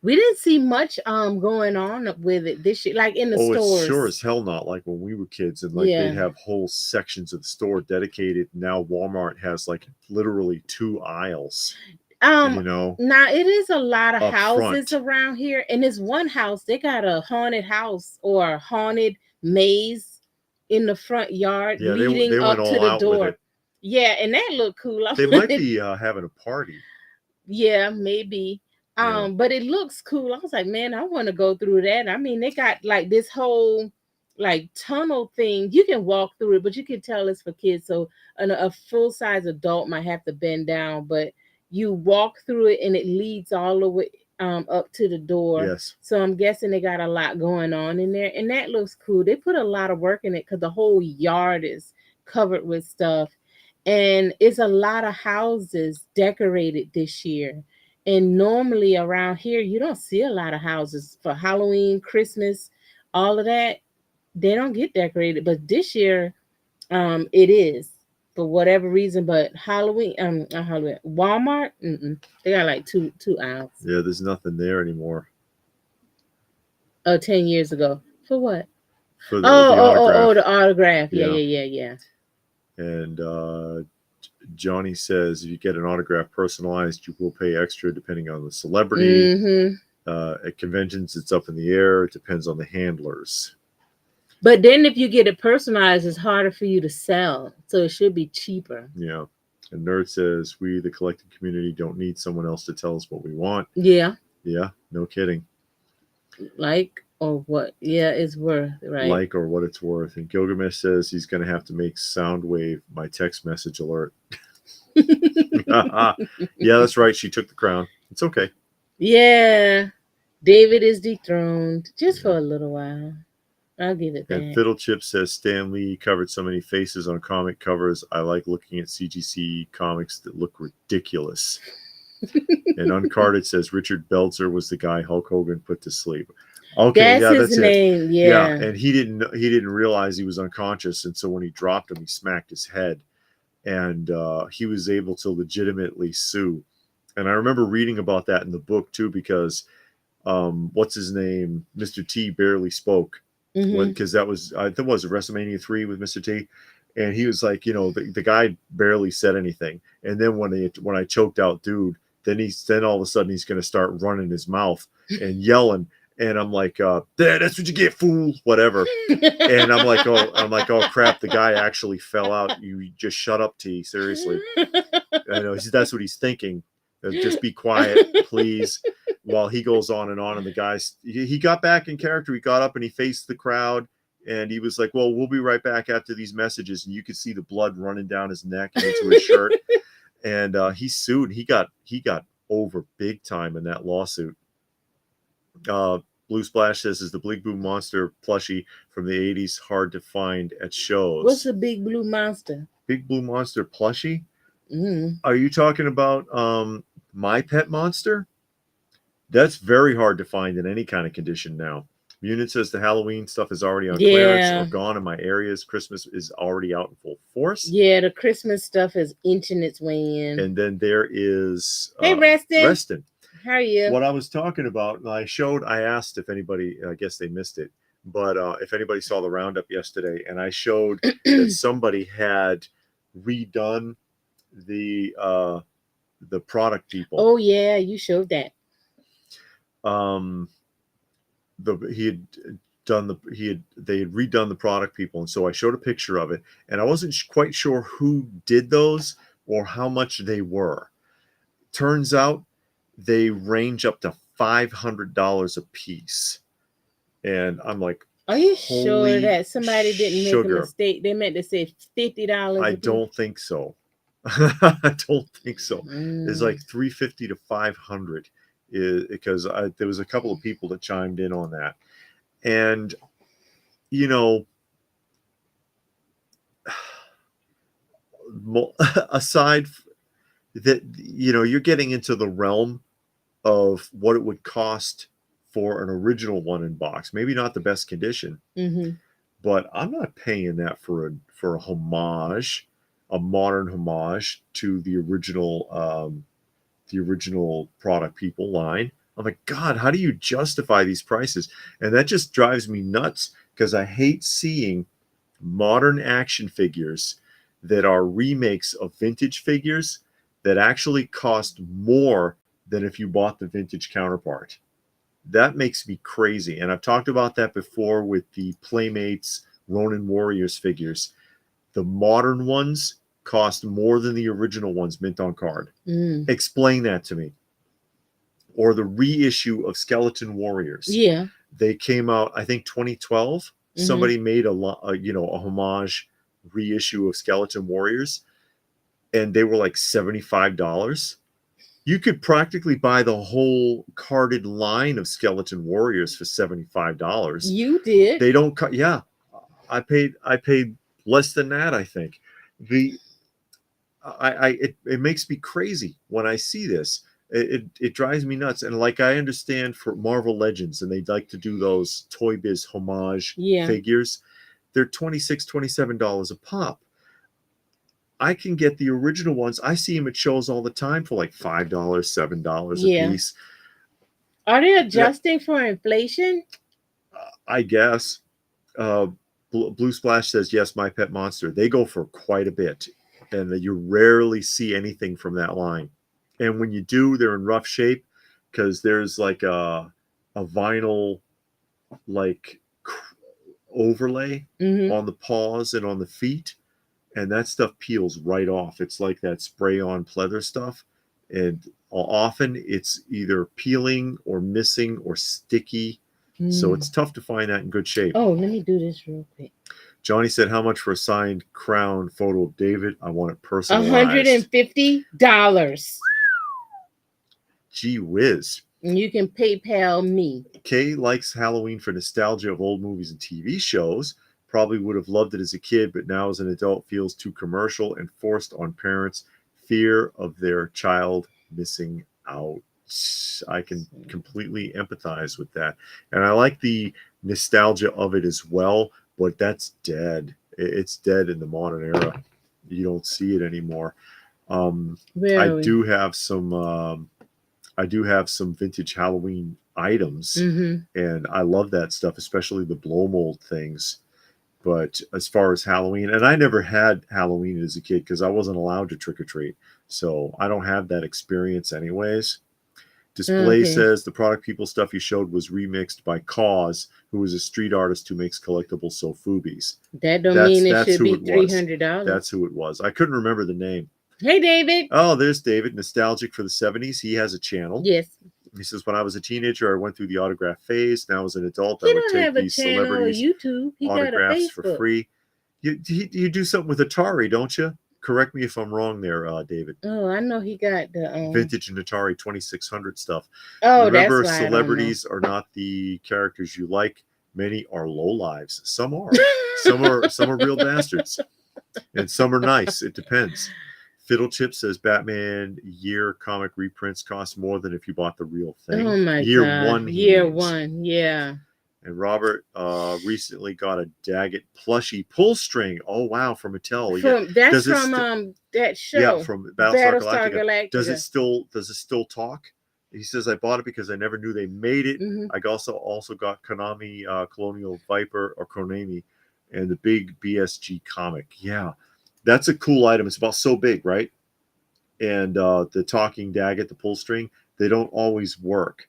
We didn't see much going on with it this year, like in the stores. It's sure as hell not like when we were kids and like they'd have whole sections of the store dedicated. Now Walmart has like literally 2 aisles. You know. Now it is a lot of houses around here, and this one house they got a haunted house or a haunted maze in the front yard leading up to the door. Yeah, and that looked cool. They might be having a party. Yeah, maybe. But it looks cool. I was like, man, I want to go through that. I mean, they got like this whole like tunnel thing. You can walk through it, but you can tell it's for kids. So a full-size adult might have to bend down, but you walk through it and it leads all the way up to the door. Yes. So I'm guessing they got a lot going on in there, and that looks cool. They put a lot of work in it because the whole yard is covered with stuff, and it's a lot of houses decorated this year. And normally around here, you don't see a lot of houses for Halloween, Christmas, all of that. They don't get decorated, but this year, it is for whatever reason. But Halloween, not Halloween, Walmart, they got like two aisles. Yeah, there's nothing there anymore. 10 years ago. For what? For the autograph. The autograph. Yeah. And Johnny says if you get an autograph personalized, you will pay extra depending on the celebrity. Mm-hmm. At conventions, it's up in the air. It depends on the handlers. But then if you get it personalized, it's harder for you to sell. So it should be cheaper. Yeah. And Nerd says we, the collecting community, don't need someone else to tell us what we want. Yeah. Yeah, no kidding. Like or what? Yeah, it's worth, right? Like or what it's worth. And Gilgamesh says he's going to have to make Soundwave my text message alert. Yeah, that's right. She took the crown. It's okay. Yeah. David is dethroned just for a little while. I'll give it that. And Fiddle Chip says Stan Lee covered so many faces on comic covers. I like looking at CGC comics that look ridiculous. And Uncarded says Richard Belzer was the guy Hulk Hogan put to sleep. Okay, that's his name. It. Yeah, and he didn't realize he was unconscious, and so when he dropped him, he smacked his head, and he was able to legitimately sue. And I remember reading about that in the book too, because what's his name, Mr. T barely spoke. Because that was, I think it was WrestleMania 3 with Mr. T, and he was like, the guy barely said anything, and then when I choked out dude, then all of a sudden he's going to start running his mouth and yelling, and I'm like, that's what you get, fool, whatever. And I'm like, oh crap, the guy actually fell out. You just shut up, T, seriously. know that's what he's thinking. Just be quiet, please. While he goes on, and the guys, he got back in character. He got up and he faced the crowd, and he was like, "Well, we'll be right back after these messages." And you could see the blood running down his neck and into his shirt. And he sued. He got over big time in that lawsuit. Blue Splash says, "Is the Big Blue Monster plushie from the 80s hard to find at shows?" What's a Big Blue Monster? Big Blue Monster plushie? Mm. Are you talking about My Pet Monster? That's very hard to find in any kind of condition now. Unit says the Halloween stuff is already on clearance or gone in my areas. Christmas is already out in full force. Yeah, the Christmas stuff is inching its way in. And then there is Hey, Reston. Reston. How are you? What I was talking about, and I asked if anybody, I guess they missed it, but if anybody saw the roundup yesterday, and I showed that somebody had redone the product people. Oh yeah, you showed that. They had redone the product people, and so I showed a picture of it, and I wasn't quite sure who did those or how much they were. Turns out they range up to $500 a piece, and I'm like, are you sure holy that somebody didn't make sugar. a mistake? They meant to say $50. I don't think so. I don't think so. It's like $350 to $500, because there was a couple of people that chimed in on that. And you know, aside that, you know, you're getting into the realm of what it would cost for an original one in box. Maybe not the best condition, but I'm not paying that for a homage, a modern homage to the original product people line. I'm like, God, how do you justify these prices? And that just drives me nuts, because I hate seeing modern action figures that are remakes of vintage figures that actually cost more than if you bought the vintage counterpart. That makes me crazy. And I've talked about that before with the Playmates Ronin Warriors figures. The modern ones cost more than the original ones mint on card. Explain that to me. Or the reissue of Skeleton Warriors. Yeah. They came out, I think, 2012. Somebody made a homage reissue of Skeleton Warriors, and they were like $75. You could practically buy the whole carded line of Skeleton Warriors for $75. You did. They don't cut. Yeah, I paid less than that. I think it makes me crazy when I see this. It drives me nuts. And like, I understand for Marvel Legends, and they'd like to do those Toy Biz homage figures. They're $26, $27 a pop. I can get the original ones. I see them at shows all the time for like $5, $7 a piece. Are they adjusting for inflation? I guess. Blue Splash says, yes, My Pet Monster. They go for quite a bit, and you rarely see anything from that line. And when you do, they're in rough shape, because there's like a vinyl like overlay on the paws and on the feet, and that stuff peels right off. It's like that spray-on pleather stuff, and often it's either peeling or missing or sticky. So it's tough to find that in good shape. Oh, let me do this real quick. Johnny said, how much for a signed crown photo of David? I want it personalized. $150. Gee whiz. And you can PayPal me. Kay likes Halloween for nostalgia of old movies and TV shows. Probably would have loved it as a kid, but now as an adult feels too commercial and forced on parents. Fear of their child missing out. I can completely empathize with that. And I like the nostalgia of it as well, but that's dead. It's dead in the modern era. You don't see it anymore. I do have some vintage Halloween items, and I love that stuff, especially the blow mold things. But as far as Halloween, and I never had Halloween as a kid because I wasn't allowed to trick or treat, so I don't have that experience anyways. Display says the product people stuff you showed was remixed by Cause, who is a street artist who makes collectibles, so Foobies. That don't mean it should be $300. That's who it was. I couldn't remember the name. Hey, David. Oh, there's David, nostalgic for the 70s. He has a channel. Yes. He says, when I was a teenager, I went through the autograph phase. Now as an adult, He I would don't take have a these channel or celebrities' YouTube. He got a autographs for Facebook. free. You do something with Atari, don't you? Correct me if I'm wrong there, David. Oh, I know he got the Vintage and Atari 2600 stuff. Oh, Remember, that's why celebrities are not the characters you like. Many are lowlives. Some are. Some are real bastards. And some are nice. It depends. Fiddlechip says Batman year comic reprints cost more than if you bought the real thing. Oh my year God. one. Year one. Yeah. And Robert recently got a Daggett plushie pull string. Oh wow, from Mattel. That's from that show. Yeah, from Battlestar Galactica. Does it still talk? He says, I bought it because I never knew they made it. I also got Konami Colonial Viper or Konami and the big BSG comic. Yeah, that's a cool item. It's about so big, right? And the talking Daggett, the pull string, they don't always work.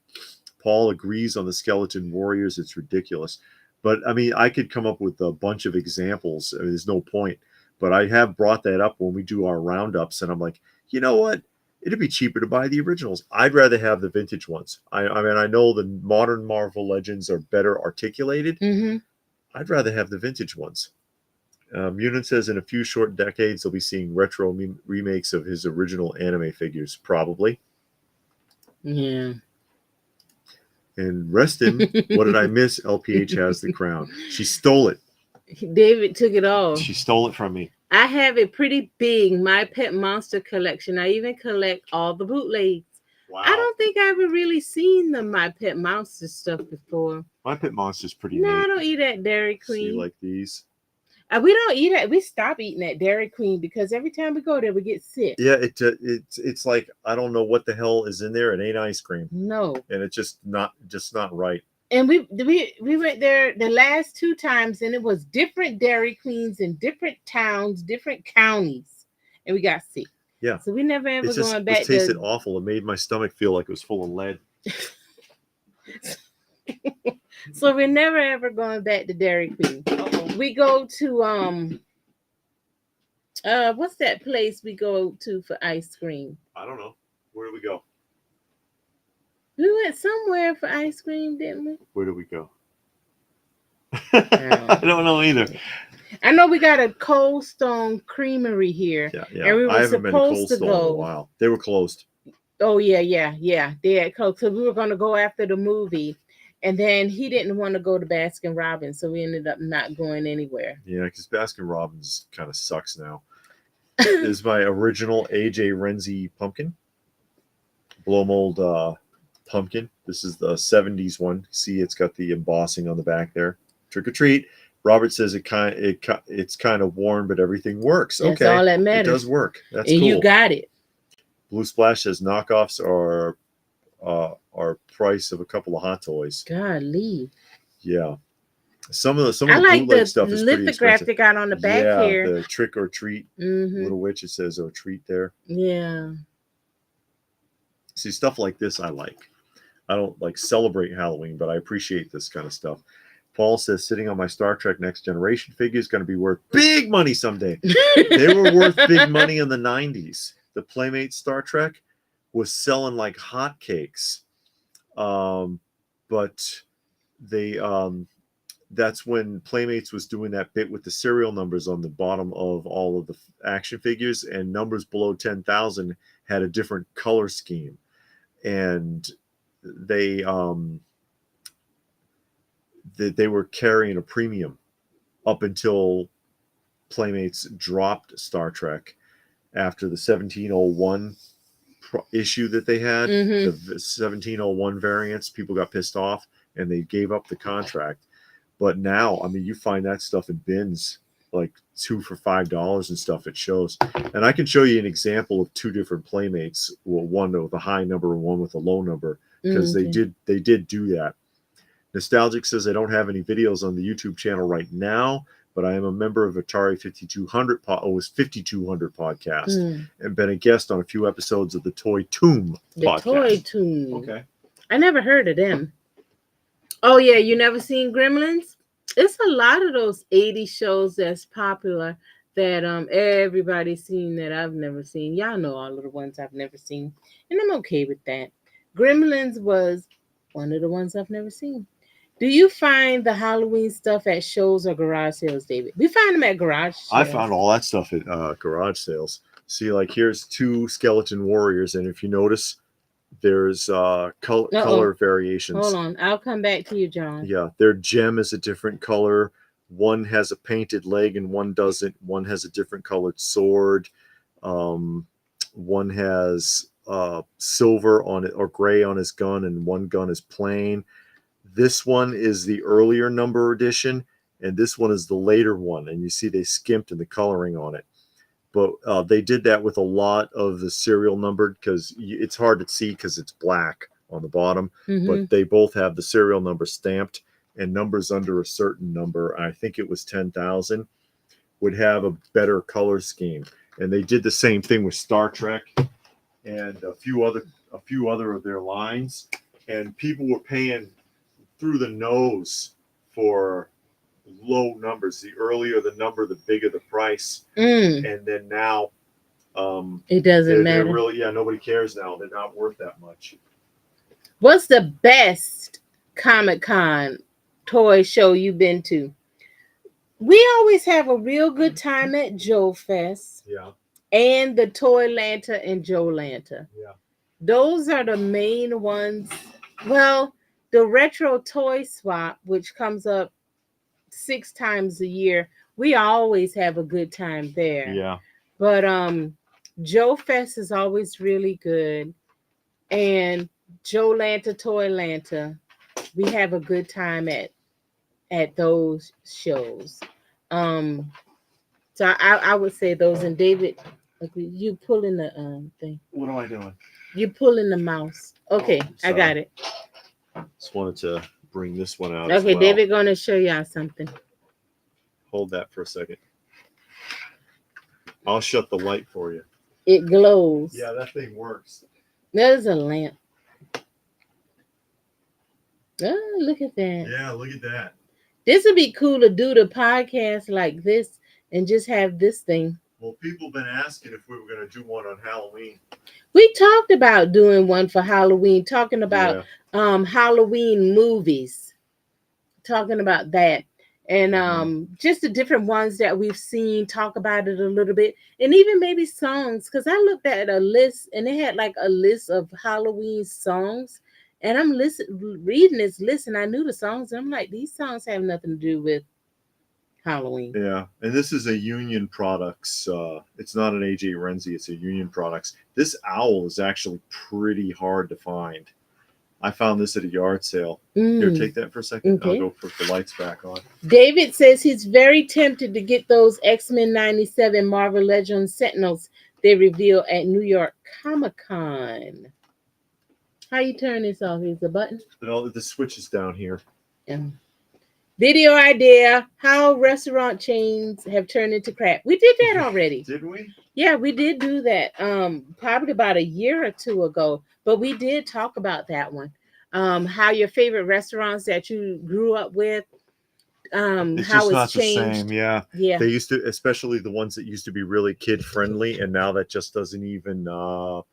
Paul agrees on the Skeleton Warriors. It's ridiculous. But, I mean, I could come up with a bunch of examples. I mean, there's no point. But I have brought that up when we do our roundups. And I'm like, you know what? It'd be cheaper to buy the originals. I'd rather have the vintage ones. I mean, I know the modern Marvel Legends are better articulated. I'd rather have the vintage ones. Munin says in a few short decades, they'll be seeing retro remakes of his original anime figures. Probably. Yeah. And Reston, what did I miss? LPH has the crown. She stole it. David took it all. She stole it from me. I have a pretty big My Pet Monster collection. I even collect all the bootlegs. Wow. I don't think I've ever really seen the My Pet Monster stuff before. My Pet Monster's pretty neat. neat. I don't eat at Dairy Queen. See, like these. We don't eat it. We stop eating at Dairy Queen because every time we go there, we get sick. Yeah, it's like I don't know what the hell is in there. It ain't ice cream. No, and it's just not right. And we went there the last 2 times, and it was different Dairy Queens in different towns, different counties, and we got sick. Yeah, so we never ever going back. It tasted awful. It made my stomach feel like it was full of lead. So we're never ever going back to Dairy Queen. We go to what's that place we go to for ice cream? I don't know. Where do we go? We went somewhere for ice cream, didn't we? Where do we go? I don't know either. I know we got a Cold Stone Creamery here. Yeah. And we were I haven't been to Cold Stone go. in a while. They were closed. Oh yeah. They had closed. So we were going to go after the movie. And then he didn't want to go to Baskin Robbins, so we ended up not going anywhere. Yeah, because Baskin Robbins kind of sucks now. This is my original AJ Renzi pumpkin. Blow mold pumpkin. This is the 70s one. See, it's got the embossing on the back there. Trick or treat. Robert says it's kind of worn, but everything works. That's okay, all that matters. It does work. That's and cool. You got it. Blue Splash says knockoffs are price of a couple of hot toys. Golly. Yeah. Some of the like bootleg stuff is pretty lithograph expensive. they got on the back here. The trick or treat little witch. It says or treat there. Yeah. See, stuff like this I like. I don't like celebrate Halloween, but I appreciate this kind of stuff. Paul says sitting on my Star Trek Next Generation figure is going to be worth big money someday. They were worth big money in the 90s. The Playmate Star Trek was selling like hotcakes. But they that's when Playmates was doing that bit with the serial numbers on the bottom of all of the action figures, and numbers below 10,000 had a different color scheme, and they were carrying a premium up until Playmates dropped Star Trek after the 1701 issue that they had, the 1701 variants. People got pissed off and they gave up the contract. But now, I mean, you find that stuff in bins like 2 for $5 and stuff. It shows. And I can show you an example of 2 different Playmates, well, one with a high number and one with a low number, because they did do that. Nostalgic says I don't have any videos on the YouTube channel right now, but I am a member of Atari 5200 podcast and been a guest on a few episodes of the Toy Tomb podcast. Toy Tomb. Okay. I never heard of them. Oh, yeah. You never seen Gremlins? It's a lot of those 80s shows that's popular. that everybody's seen that I've never seen. Y'all know all of the ones I've never seen, and I'm okay with that. Gremlins was one of the ones I've never seen. Do you find the Halloween stuff at shows or garage sales, David? We find them at garage sales. I found all that stuff at garage sales. See, like here's 2 skeleton warriors, and if you notice, there's color variations. Hold on, I'll come back to you, John. Yeah, their gem is a different color. One has a painted leg and one doesn't. One has a different colored sword. One has silver on it or gray on his gun, and one gun is plain. This one is the earlier number edition, and this one is the later one. And you see they skimped in the coloring on it. But they did that with a lot of the serial numbered because it's hard to see because it's black on the bottom. Mhm. But they both have the serial number stamped, and numbers under a certain number, I think it was 10,000, would have a better color scheme. And they did the same thing with Star Trek and a few other of their lines. And people were paying through the nose for low numbers. The earlier the number, the bigger the price. And then now it doesn't matter. They're really, nobody cares now. They're not worth that much. What's the best Comic-Con toy show you've been to? We always have a real good time at Joe Fest. Yeah. And the Toy Lanta and Joe Lanta. Yeah. Those are the main ones. Well, the Retro Toy Swap, which comes up 6 times a year, we always have a good time there. Yeah. But Joe Fest is always really good. And Joe Lanta, Toy Lanta, we have a good time at those shows. So I would say those. And David, you pulling the thing. What am I doing? You pulling the mouse. Okay, I got it. Just wanted to bring this one out. Okay, David gonna show y'all something. Hold that for a second. I'll shut the light for you. It glows. Yeah, that thing works. There's a lamp. Oh, look at that. Yeah, look at that. This would be cool to do the podcast like this and just have this thing. Well, people have been asking if we were going to do one on Halloween. We talked about doing one for Halloween, talking about Halloween movies, talking about that. And just the different ones that we've seen, talk about it a little bit, and even maybe songs. Because I looked at a list, and they had like a list of Halloween songs, and I'm reading this list, and I knew the songs, and I'm like, these songs have nothing to do with Halloween. Yeah, and this is a Union Products. It's not an AJ Renzi, it's a Union Products. This owl is actually pretty hard to find. I found this at a yard sale. Here, take that for a second. Okay. I'll go put the lights back on. David says he's very tempted to get those X-Men 97 Marvel Legends Sentinels they reveal at New York Comic-Con. How you turn this off? Is the button? No, the switch is down here. Yeah. Video idea: how restaurant chains have turned into crap. We did that already. Did we? Yeah, we did do that. Probably about a year or two ago. But we did talk about that one. How your favorite restaurants that you grew up with, It's how just it's not changed. the same. Yeah. Yeah. They used to, especially the ones that used to be really kid friendly, and now that just doesn't even, none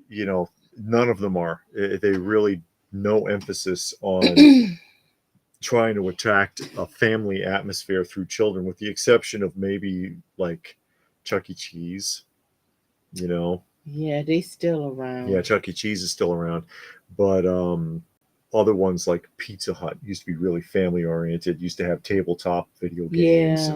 of them are. They really no emphasis on trying to attract a family atmosphere through children, with the exception of maybe like Chuck E. Cheese, Yeah, they still around. Yeah, Chuck E. Cheese is still around, but other ones like Pizza Hut used to be really family oriented. Used to have tabletop video games,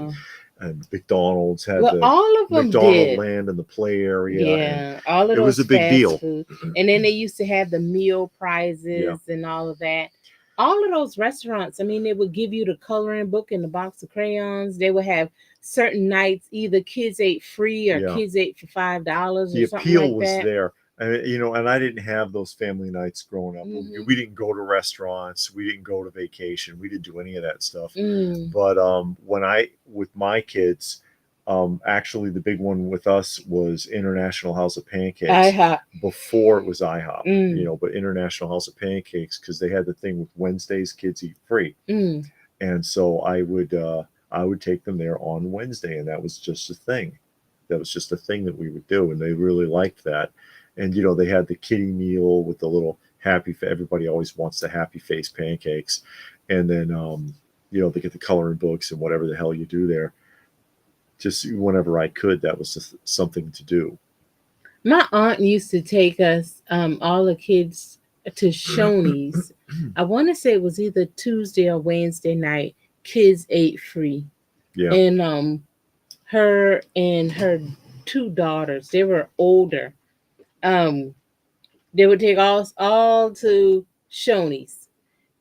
and McDonald's had the all of them McDonald did. Land and the play area. Yeah, all of it those was a big fast deal. food. And then they used to have the meal prizes and all of that. All of those restaurants, I mean, they would give you the coloring book and the box of crayons. They would have certain nights, either kids ate free or kids ate for $5 or The something appeal like was that. there. And I didn't have those family nights growing up. We didn't go to restaurants. We didn't go to vacation. We didn't do any of that stuff. But with my kids, actually the big one with us was International House of Pancakes. IHOP. Before it was IHOP, but International House of Pancakes, because they had the thing with Wednesdays kids eat free. And so I would I would take them there on Wednesday, and that was just a thing. That was just a thing that we would do, and they really liked that. And they had the kiddie meal with the little everybody always wants the happy face pancakes, and then they get the coloring books and whatever the hell you do there. Just whenever I could, that was just something to do. My aunt used to take us, all the kids, to Shoney's. I want to say it was either Tuesday or Wednesday night. Kids ate free. Yeah. And her and her two daughters, they were older. They would take us all to Shoney's,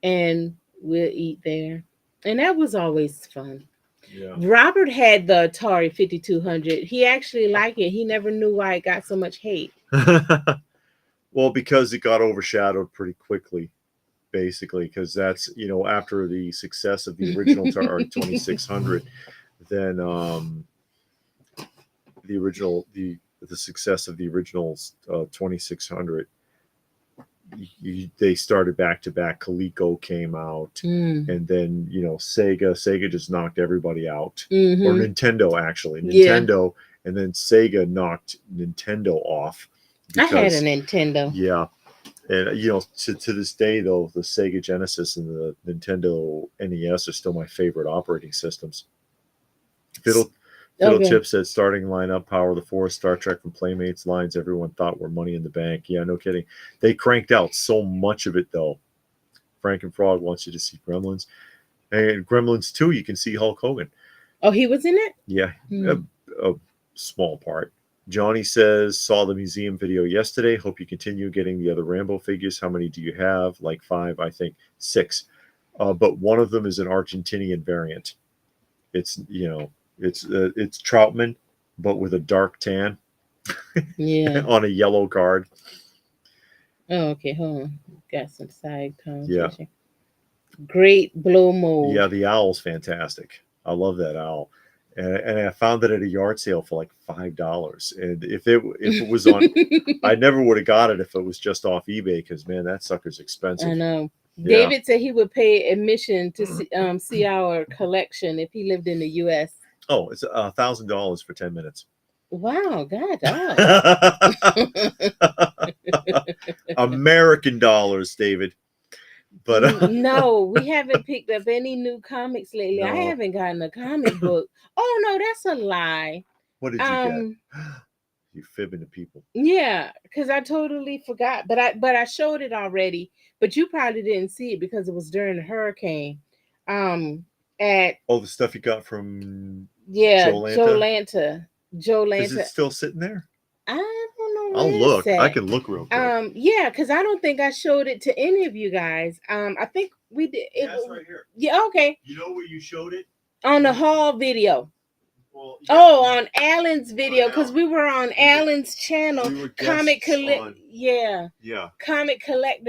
and we'll eat there. And that was always fun. Yeah. Robert had the Atari 5200. He actually liked it. He never knew why it got so much hate. Well, because it got overshadowed pretty quickly, basically, because that's after the success of the original Atari 2600, then the success of the original 2600, they started back to back. Coleco came out, and then Sega just knocked everybody out, or Nintendo actually, Nintendo, and then Sega knocked Nintendo off. Because, I had a Nintendo. Yeah, and to this day though, the Sega Genesis and the Nintendo NES are still my favorite operating systems. Fiddle Tip said starting lineup, Power of the Force, Star Trek from Playmates lines everyone thought were money in the bank. Yeah, no kidding. They cranked out so much of it though. Frank and Frog wants you to see Gremlins. And Gremlins 2, you can see Hulk Hogan. Oh, he was in it? Yeah, a small part. Johnny says, saw the museum video yesterday. Hope you continue getting the other Rambo figures. How many do you have? Like 5, I think. 6. But one of them is an Argentinian variant. It's, it's Troutman, but with a dark tan. Yeah. On a yellow card. Oh, okay. Hold on. Got some side conversation. Yeah. Great blow mold. Yeah, the owl's fantastic. I love that owl. And I found it at a yard sale for like $5. And if it was on, I never would have got it if it was just off eBay, because man, that sucker's expensive. I know. Yeah. David said he would pay admission to see our collection if he lived in the U.S. Oh, it's $1,000 for 10 minutes. Wow, God. American dollars, David. But no, we haven't picked up any new comics lately. No. I haven't gotten a comic book. Oh no, that's a lie. What did you get? You fibbing to people. Yeah, because I totally forgot. But I showed it already. But you probably didn't see it because it was during the hurricane. The stuff you got from Joe Lanta. Is it still sitting there? I don't know. I'll look. I can look real quick. Yeah, because I don't think I showed it to any of you guys. I think we did. That's right here. Yeah, okay. You know where you showed it? On the haul video. Well, yeah. On Alan's video, because we were on Alan's channel, Comic Collector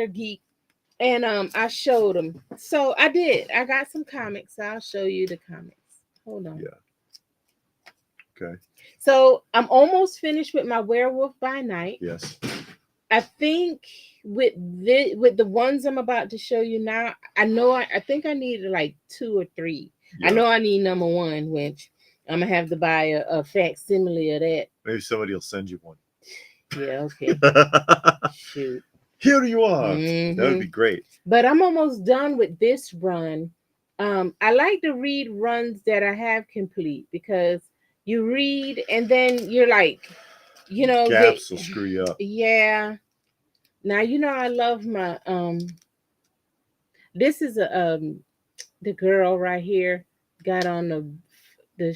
Geek, and I showed him. So I did. I got some comics. I'll show you the comics. Hold on. Yeah. Okay. So I'm almost finished with my Werewolf by Night. Yes. I think with the ones I'm about to show you now, I think I need like 2 or 3. Yeah. I know I need number 1, which I'm gonna have to buy a facsimile of that. Maybe somebody will send you one. Yeah, okay. Shoot. Here you are. Mm-hmm. That would be great. But I'm almost done with this run. I like to read runs that I have complete, because you read and then you're like, gaps will screw you up. Yeah. Now I love my this is the girl right here got on the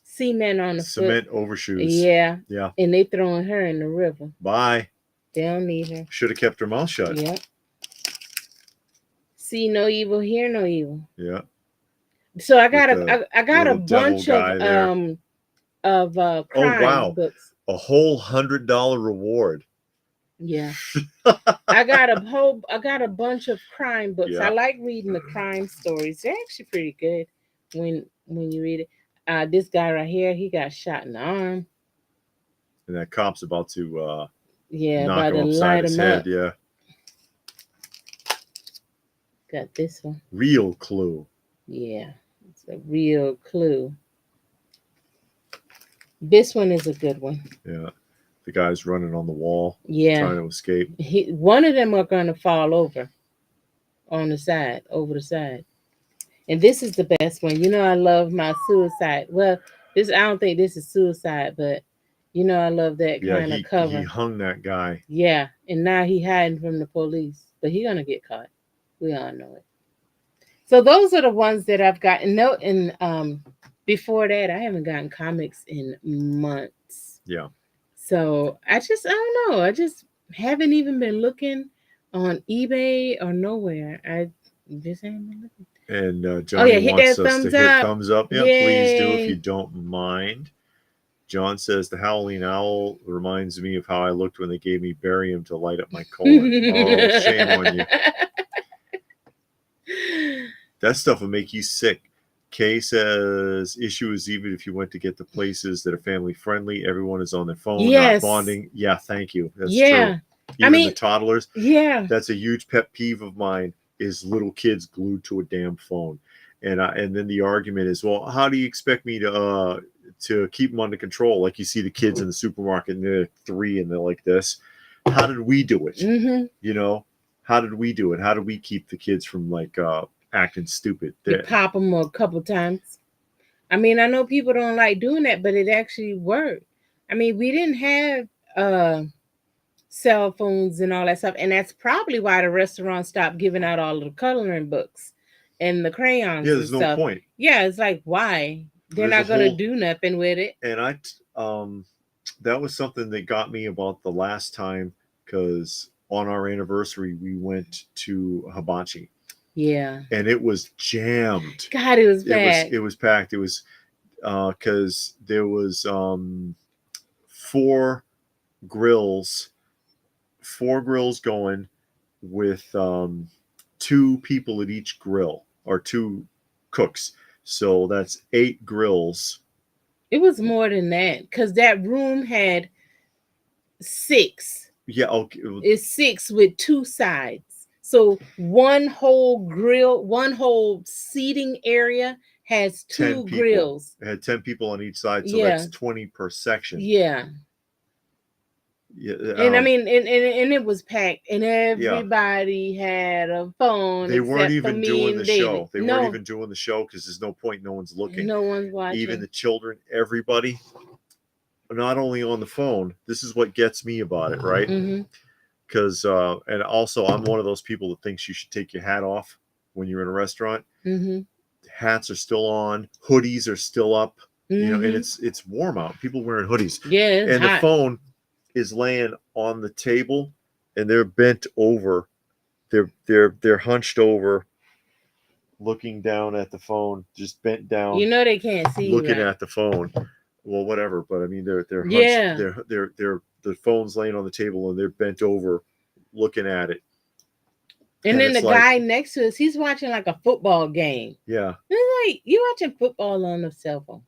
cement on the cement foot. overshoes. Yeah. Yeah. And they throwing her in the river. Bye. They don't need her. Should have kept her mouth shut. Yeah. See no evil, hear no evil. Yeah. So I got a bunch of crime books. A whole $100 reward. Yeah. I got a bunch of crime books. Yeah. I like reading the crime stories. They're actually pretty good when you read it. This guy right here, he got shot in the arm. And that cop's about to knock him upside his head. Yeah. Got this one. Real Clue. Yeah. a real clue. This one is a good one. Yeah. The guy's running on the wall, Yeah. trying to escape. One of them are going to fall over on the side, over the side. And this is the best one. You know, I love my suicide. Well, this, I don't think this is suicide, but you know, I love that Yeah, kind of he cover. hung that guy. Yeah, and now he hiding from the police, but he gonna get caught. We all know it. So those are the ones that I've gotten. No, and before that, I haven't gotten comics in months. Yeah. So I don't know. I just haven't even been looking on eBay or nowhere. I just haven't been looking. And Johnny hit wants that us to thumbs hit up. thumbs up. Yeah, please do if Yay. you don't mind. John says the Howling Owl reminds me of how I looked when they gave me barium to light up my colon. Oh, shame on you. That stuff will make you sick. Kay says issue is even if you went to get the places that are family friendly, everyone is on their phone, Yes. not bonding. Yeah, thank you. That's Yeah. true. Even the toddlers. Yeah. That's a huge pet peeve of mine is little kids glued to a damn phone. And then the argument is, well, how do you expect me to keep them under control? Like you see the kids in the supermarket and they're 3 and they're like this. How did we do it? Mm-hmm. You know, how did we do it? How do we keep the kids from like acting stupid? You pop them a couple times. I mean, I know people don't like doing that, but it actually worked. I mean, we didn't have cell phones and all that stuff, and that's probably why the restaurant stopped giving out all of the coloring books and the crayons. Yeah, there's no point. Yeah, it's like, why? They're not gonna do nothing with it. And that was something that got me about the last time, because on our anniversary we went to Hibachi. Yeah. And it was jammed. God, it was packed. It was packed. It was because there was 4 grills going with 2 people at each grill, or 2 cooks. So that's 8 grills. It was more than that, because that room had 6. Yeah, okay. It's 6 with 2 sides. So one whole grill, one whole seating area has 2 grills. It had 10 people on each side, so that's 20 per section. Yeah. Yeah, and I mean, and it was packed, and everybody had a phone. They weren't even doing the show. They weren't No. even doing the show because there's no point. No one's looking. No one's watching. Even the children, everybody, not only on the phone. This is what gets me about it, right? Because and also I'm one of those people that thinks you should take your hat off when you're in a restaurant. Hats are still on. Hoodies are still up. You know, and it's warm out. People wearing hoodies. Yeah, it's and hot. The phone is laying on the table, and they're bent over. They're hunched over, looking down at the phone, just bent down. You know they can't see looking you, right? at the phone. Well, whatever. But I mean, they're hunched. They're the phone's laying on the table, and they're bent over, looking at it. And then the guy next to us, he's watching like a football game. Yeah. It's like, you watching football on a cell phone.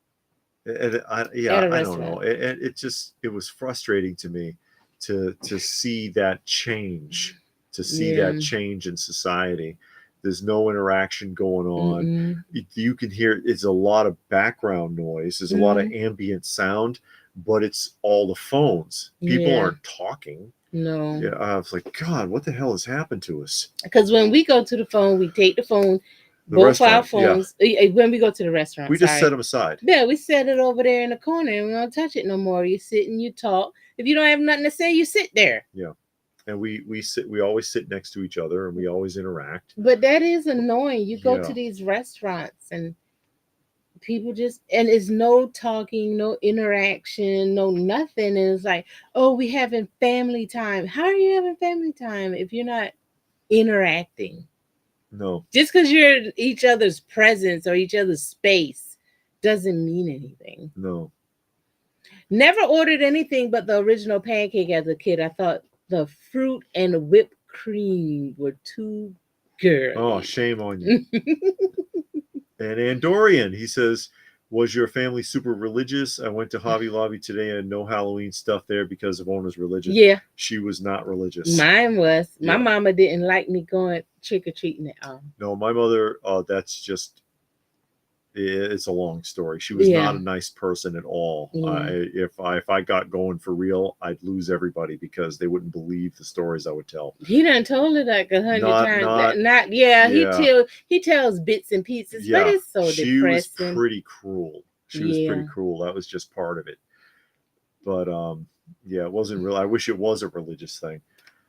And I don't know. It was frustrating to me to see that change, that change in society. There's no interaction going on. You can hear it's a lot of background noise. There's a lot of ambient sound, but it's all the phones. People aren't talking. No. Yeah, I was like, God, what the hell has happened to us? Because when we go to the phone, we take the phone. Both our phones, when we go to the restaurant, we just set them aside. Yeah, we set it over there in the corner, and we don't touch it no more. You sit and you talk. If you don't have nothing to say, you sit there. Yeah, and we always sit next to each other, and we always interact. But that is annoying. You go to these restaurants, and people and it's no talking, no interaction, no nothing. And it's like, oh, we having family time. How are you having family time if you're not interacting? No. Just because you're each other's presence or each other's space doesn't mean anything. No. Never ordered anything but the original pancake as a kid. I thought the fruit and the whipped cream were too girly. Oh, shame on you. And Andorian, he says, was your family super religious? I went to Hobby Lobby today and no Halloween stuff there because of Ona's religion. Yeah. She was not religious. Mine was. My mama didn't like me going trick-or-treating at all. No, my mother, that's just it's a long story. She was not a nice person at all. If I got going for real, I'd lose everybody because they wouldn't believe the stories I would tell. He done told it like 100 times. He tells bits and pieces, but it's so she depressing. Was pretty cruel. She was pretty cruel. That was just part of it. But it wasn't real. I wish it was a religious thing.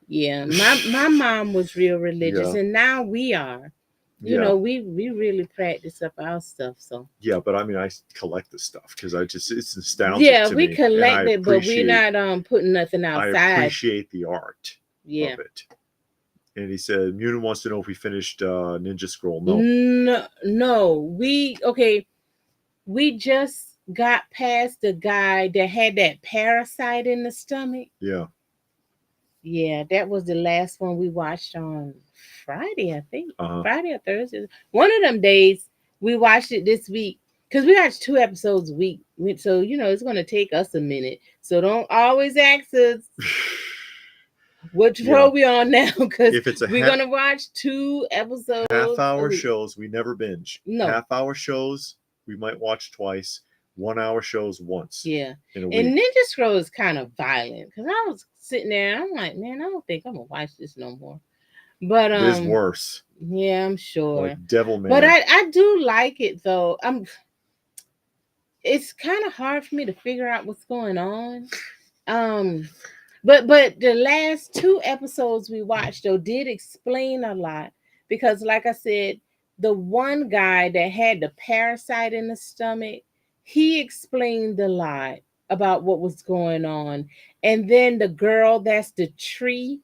Yeah, my mom was real religious, and now we are. You know, we really practice up our stuff. So yeah, but I mean, I collect the stuff because it's nostalgic. Yeah, to we me, collect it, but we're not putting nothing outside. I appreciate the art of it. And he said, Munin wants to know if we finished Ninja Scroll. No. We just got past the guy that had that parasite in the stomach. Yeah, that was the last one we watched on Friday, I think. Friday or Thursday. One of them days we watched it this week because we watch 2 episodes a week. So, it's going to take us a minute. So don't always ask us what show we on now because we're going to watch 2 episodes. Half-hour shows, we never binge. No. Half-hour shows, we might watch twice. 1-hour shows once. Yeah. In a week. And Ninja Scroll is kind of violent because I was sitting there and I'm like, man, I don't think I'm going to watch this no more. But there's worse. Yeah, I'm sure. Like Devilman. But I do like it though. It's kind of hard for me to figure out what's going on. But the last 2 episodes we watched though did explain a lot because like I said, the one guy that had the parasite in the stomach, he explained a lot about what was going on. And then the girl that's the tree,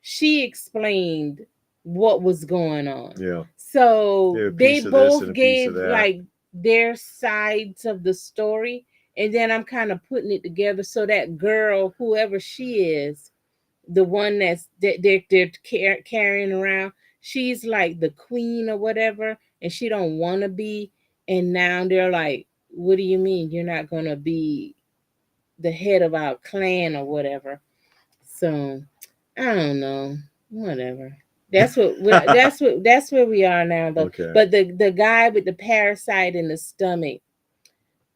she explained what was going on. Yeah. So they both gave like their sides of the story. And then I'm kind of putting it together so that girl, whoever she is, the one they're carrying around, she's like the queen or whatever, and she don't want to be. And now they're like, what do you mean you're not going to be the head of our clan or whatever? So I don't know, whatever. That's where we are now though. Okay. But the guy with the parasite in the stomach,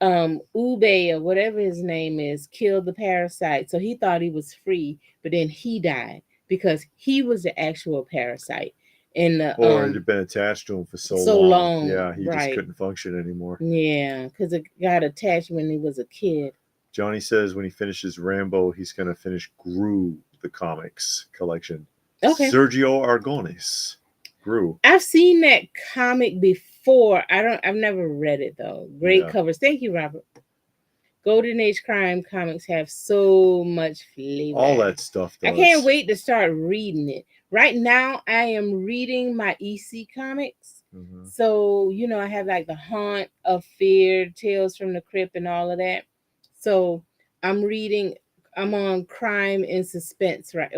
Ube or whatever his name is, killed the parasite. So he thought he was free, but then he died because he was the actual parasite. And or it had been attached to him for so long. Yeah, he just couldn't function anymore. Yeah, because it got attached when he was a kid. Johnny says when he finishes Rambo, he's going to finish Gru, the comics collection. Okay. Sergio Aragones. Gru. I've seen that comic before. I've never read it though. Great covers. Thank you, Robert. Golden Age Crime comics have so much flavor. All that stuff does. I can't wait to start reading it. Right now, I am reading my EC comics. Mm-hmm. So, I have like the Haunt of Fear, Tales from the Crypt, and all of that. So I'm on Crime and Suspense, right?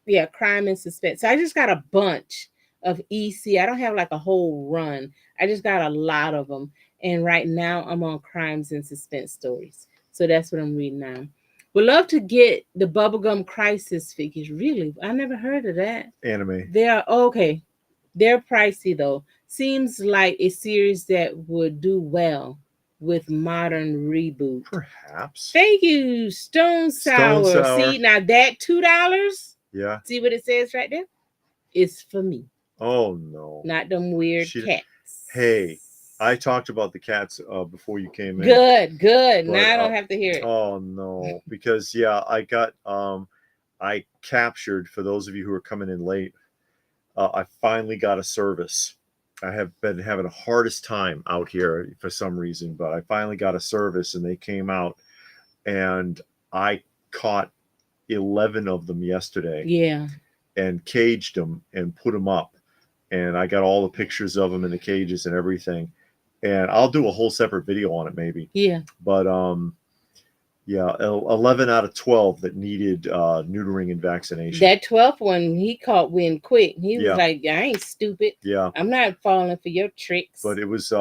Yeah, Crime and Suspense. So I just got a bunch of EC. I don't have like a whole run. I just got a lot of them. And right now I'm on Crimes and Suspense stories. So that's what I'm reading now. Would love to get the Bubblegum Crisis figures. Really? I never heard of that. Anime. Okay. They're pricey though. Seems like a series that would do well with modern reboot. Perhaps. Thank you, Stone Sour. See, now that $2. Yeah. See what it says right there? It's for me. Oh no. Not them weird cats. Hey, I talked about the cats before you came in. Good. But, now I don't have to hear it. Oh no, because I got I captured, for those of you who are coming in late, I finally got a service. I have been having the hardest time out here for some reason, but I finally got a service and they came out and I caught 11 of them yesterday. Yeah. And caged them and put them up. And I got all the pictures of them in the cages and everything. And I'll do a whole separate video on it maybe. Yeah. But 11 out of 12 that needed neutering and vaccination. That 12th one, he caught wind quick. He was like, I ain't stupid. Yeah. I'm not falling for your tricks. But it was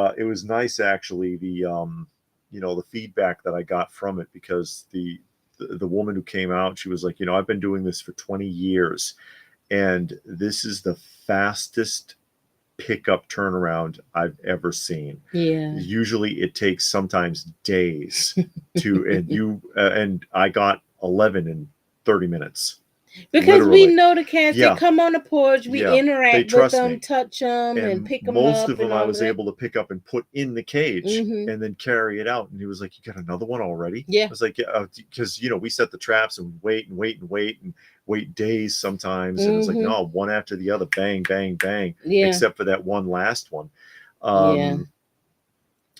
nice actually, the the feedback that I got from it, because the woman who came out, she was like, I've been doing this for 20 years and this is the fastest pickup turnaround I've ever seen. Yeah. Usually it takes sometimes days and I got 11 in 30 minutes. Because Literally. we know the cats, Yeah. they come on the porch, we Yeah. They interact with trust them, me. touch them, and pick them most up. of them and I all was that. able to pick up and put in the cage Mhm. and then carry it out. And he was like, "You got another one already?" Yeah. I was like, "Yeah," because we set the traps and wait and wait days sometimes, and it's like, Mhm. no, one after the other, bang, bang, bang, Yeah. except for that one last one. Yeah.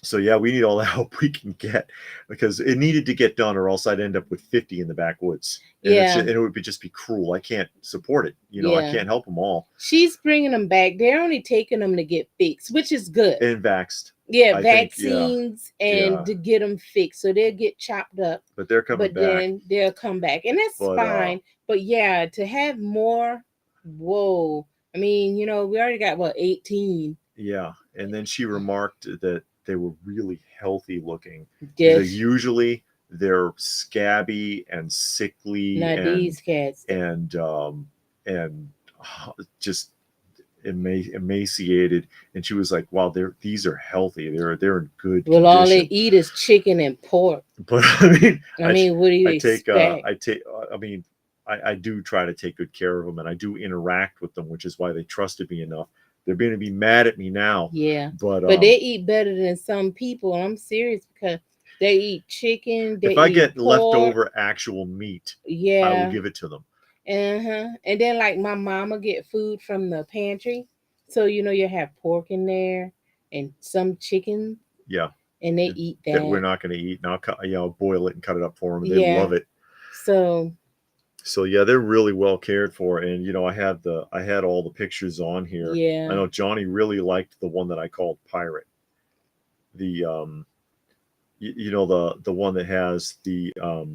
So yeah, we need all the help we can get because it needed to get done, or else I'd end up with 50 in the backwoods, and Yeah. it would just be cruel. I can't support it. I Yeah. can't help them all. She's bringing them back. They're only taking them to get fixed, which is good. And vaxxed. Yeah, I think, vaccines yeah. and Yeah. to get them fixed, so they'll get chopped up. But they're coming But back. then they'll come back, and that's fine. But yeah, to have more, whoa! I mean, we already got 18. Yeah, and then she remarked that they were really healthy looking. Yes. Usually they're scabby and sickly, Not these cats. and just emaciated. And she was like, "Wow, these are healthy. They're in good Well, condition." all they eat is chicken and pork. But I mean, what do you expect? I do try to take good care of them, and I do interact with them, which is why they trusted me enough. They're going to be mad at me now. Yeah, but they eat better than some people. I'm serious, because they eat chicken. If I get leftover actual meat, yeah, I will give it to them. And then like my mama get food from the pantry, so you have pork in there and some chicken. Yeah, and they eat that. We're not going to eat, and I'll boil it and cut it up for them. And they love it. So yeah, they're really well cared for. And I had all the pictures on here. Yeah, I know Johnny really liked the one that I called Pirate. The the one that has the let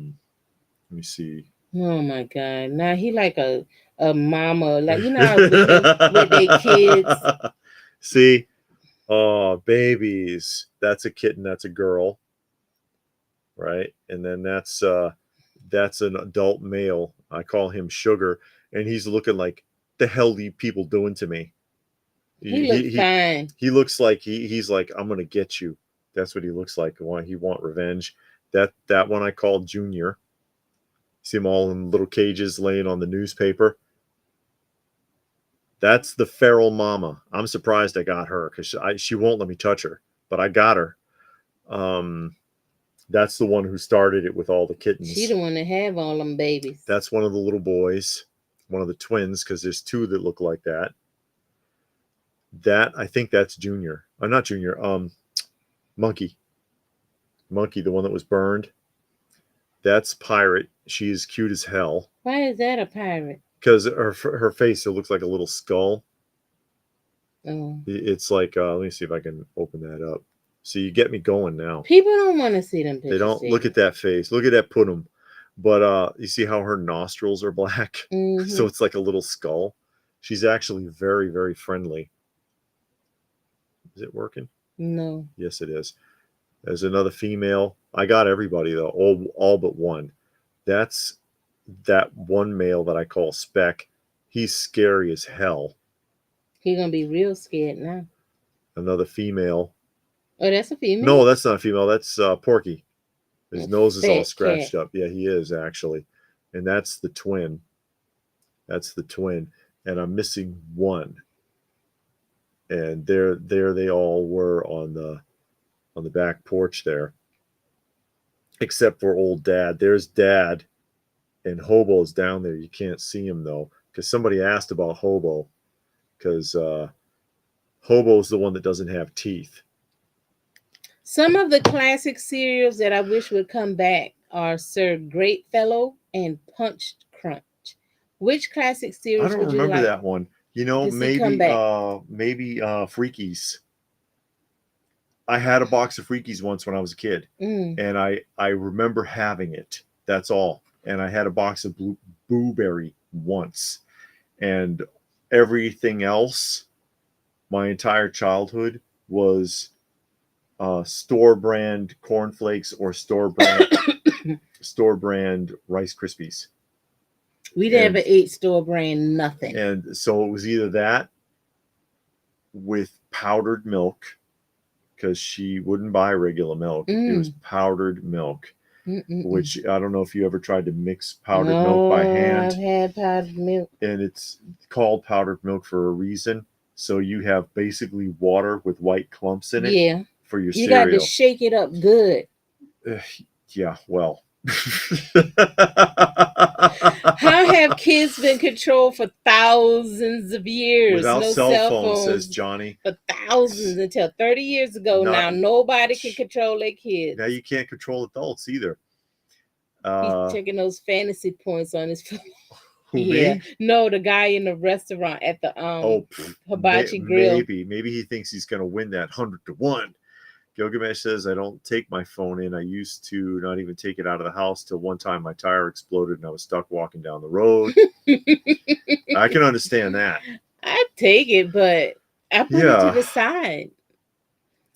me see. Oh my God! Now he like a mama, like how women with their kids. See, oh, babies. That's a kitten. That's a girl, right? And then that's an adult male. I call him Sugar, and he's looking like, the hell are you people doing to me? He looks fine. He looks like he's like, I'm gonna get you. That's what he looks like. He want revenge. That one I called Junior. See them all in little cages laying on the newspaper. That's the feral mama. I'm surprised I got her, because she won't let me touch her, but I got her. That's the one who started it with all the kittens. She the one that have all them babies. That's one of the little boys, one of the twins, because there's two that look like that. I think that's Junior. Not Junior. Monkey, the one that was burned. That's Pirate. She's cute as hell. Why is that a pirate? Because her face, it looks like a little skull. Oh. It's like, let me see if I can open that up. So you get me going now. People don't want to see them pictures. They don't. Look at that face. Look at that putum. But you see how her nostrils are black? Mm-hmm. So it's like a little skull. She's actually very, very friendly. Is it working? No. Yes, it is. There's another female. I got everybody though, all but one. That's that one male that I call Speck. He's scary as hell. He's gonna be real scared now. Another female. Oh, that's a female? No, that's not a female. That's Porky. His nose is all scratched up. Yeah, he is actually. And that's the twin. And I'm missing one. And there they all were on the back porch there. Except for old Dad. There's Dad. And Hobo's down there. You can't see him though, because somebody asked about Hobo. Because Hobo's the one that doesn't have teeth. Some of the classic cereals that I wish would come back are Sir Greatfellow and Punched Crunch. Which classic cereals would you like? I don't remember that one. Maybe Freakies. I had a box of Freakies once when I was a kid, and I remember having it. That's all. And I had a box of Blueberry once, and everything else, my entire childhood, was store brand cornflakes or store brand Rice Krispies. We never ate store brand nothing. And so it was either that with powdered milk because she wouldn't buy regular milk. It was powdered milk, which I don't know if you ever tried to mix powdered milk by hand. I've had powdered milk. And it's called powdered milk for a reason. So you have basically water with white clumps in it Yeah. for your You cereal. got to shake it up good. Yeah, well. How have kids been controlled for thousands of years? Without No cell phones, says Johnny. For thousands until 30 years ago. Now nobody can control their kids. Now you can't control adults either. He's checking those fantasy points on his phone. Who, me? No, the guy in the restaurant at the hibachi grill. Maybe he thinks he's gonna win that 100-1. Gilgamesh says, I don't take my phone in. I used to not even take it out of the house till one time my tire exploded and I was stuck walking down the road. I can understand that. I take it, but I put it to the side.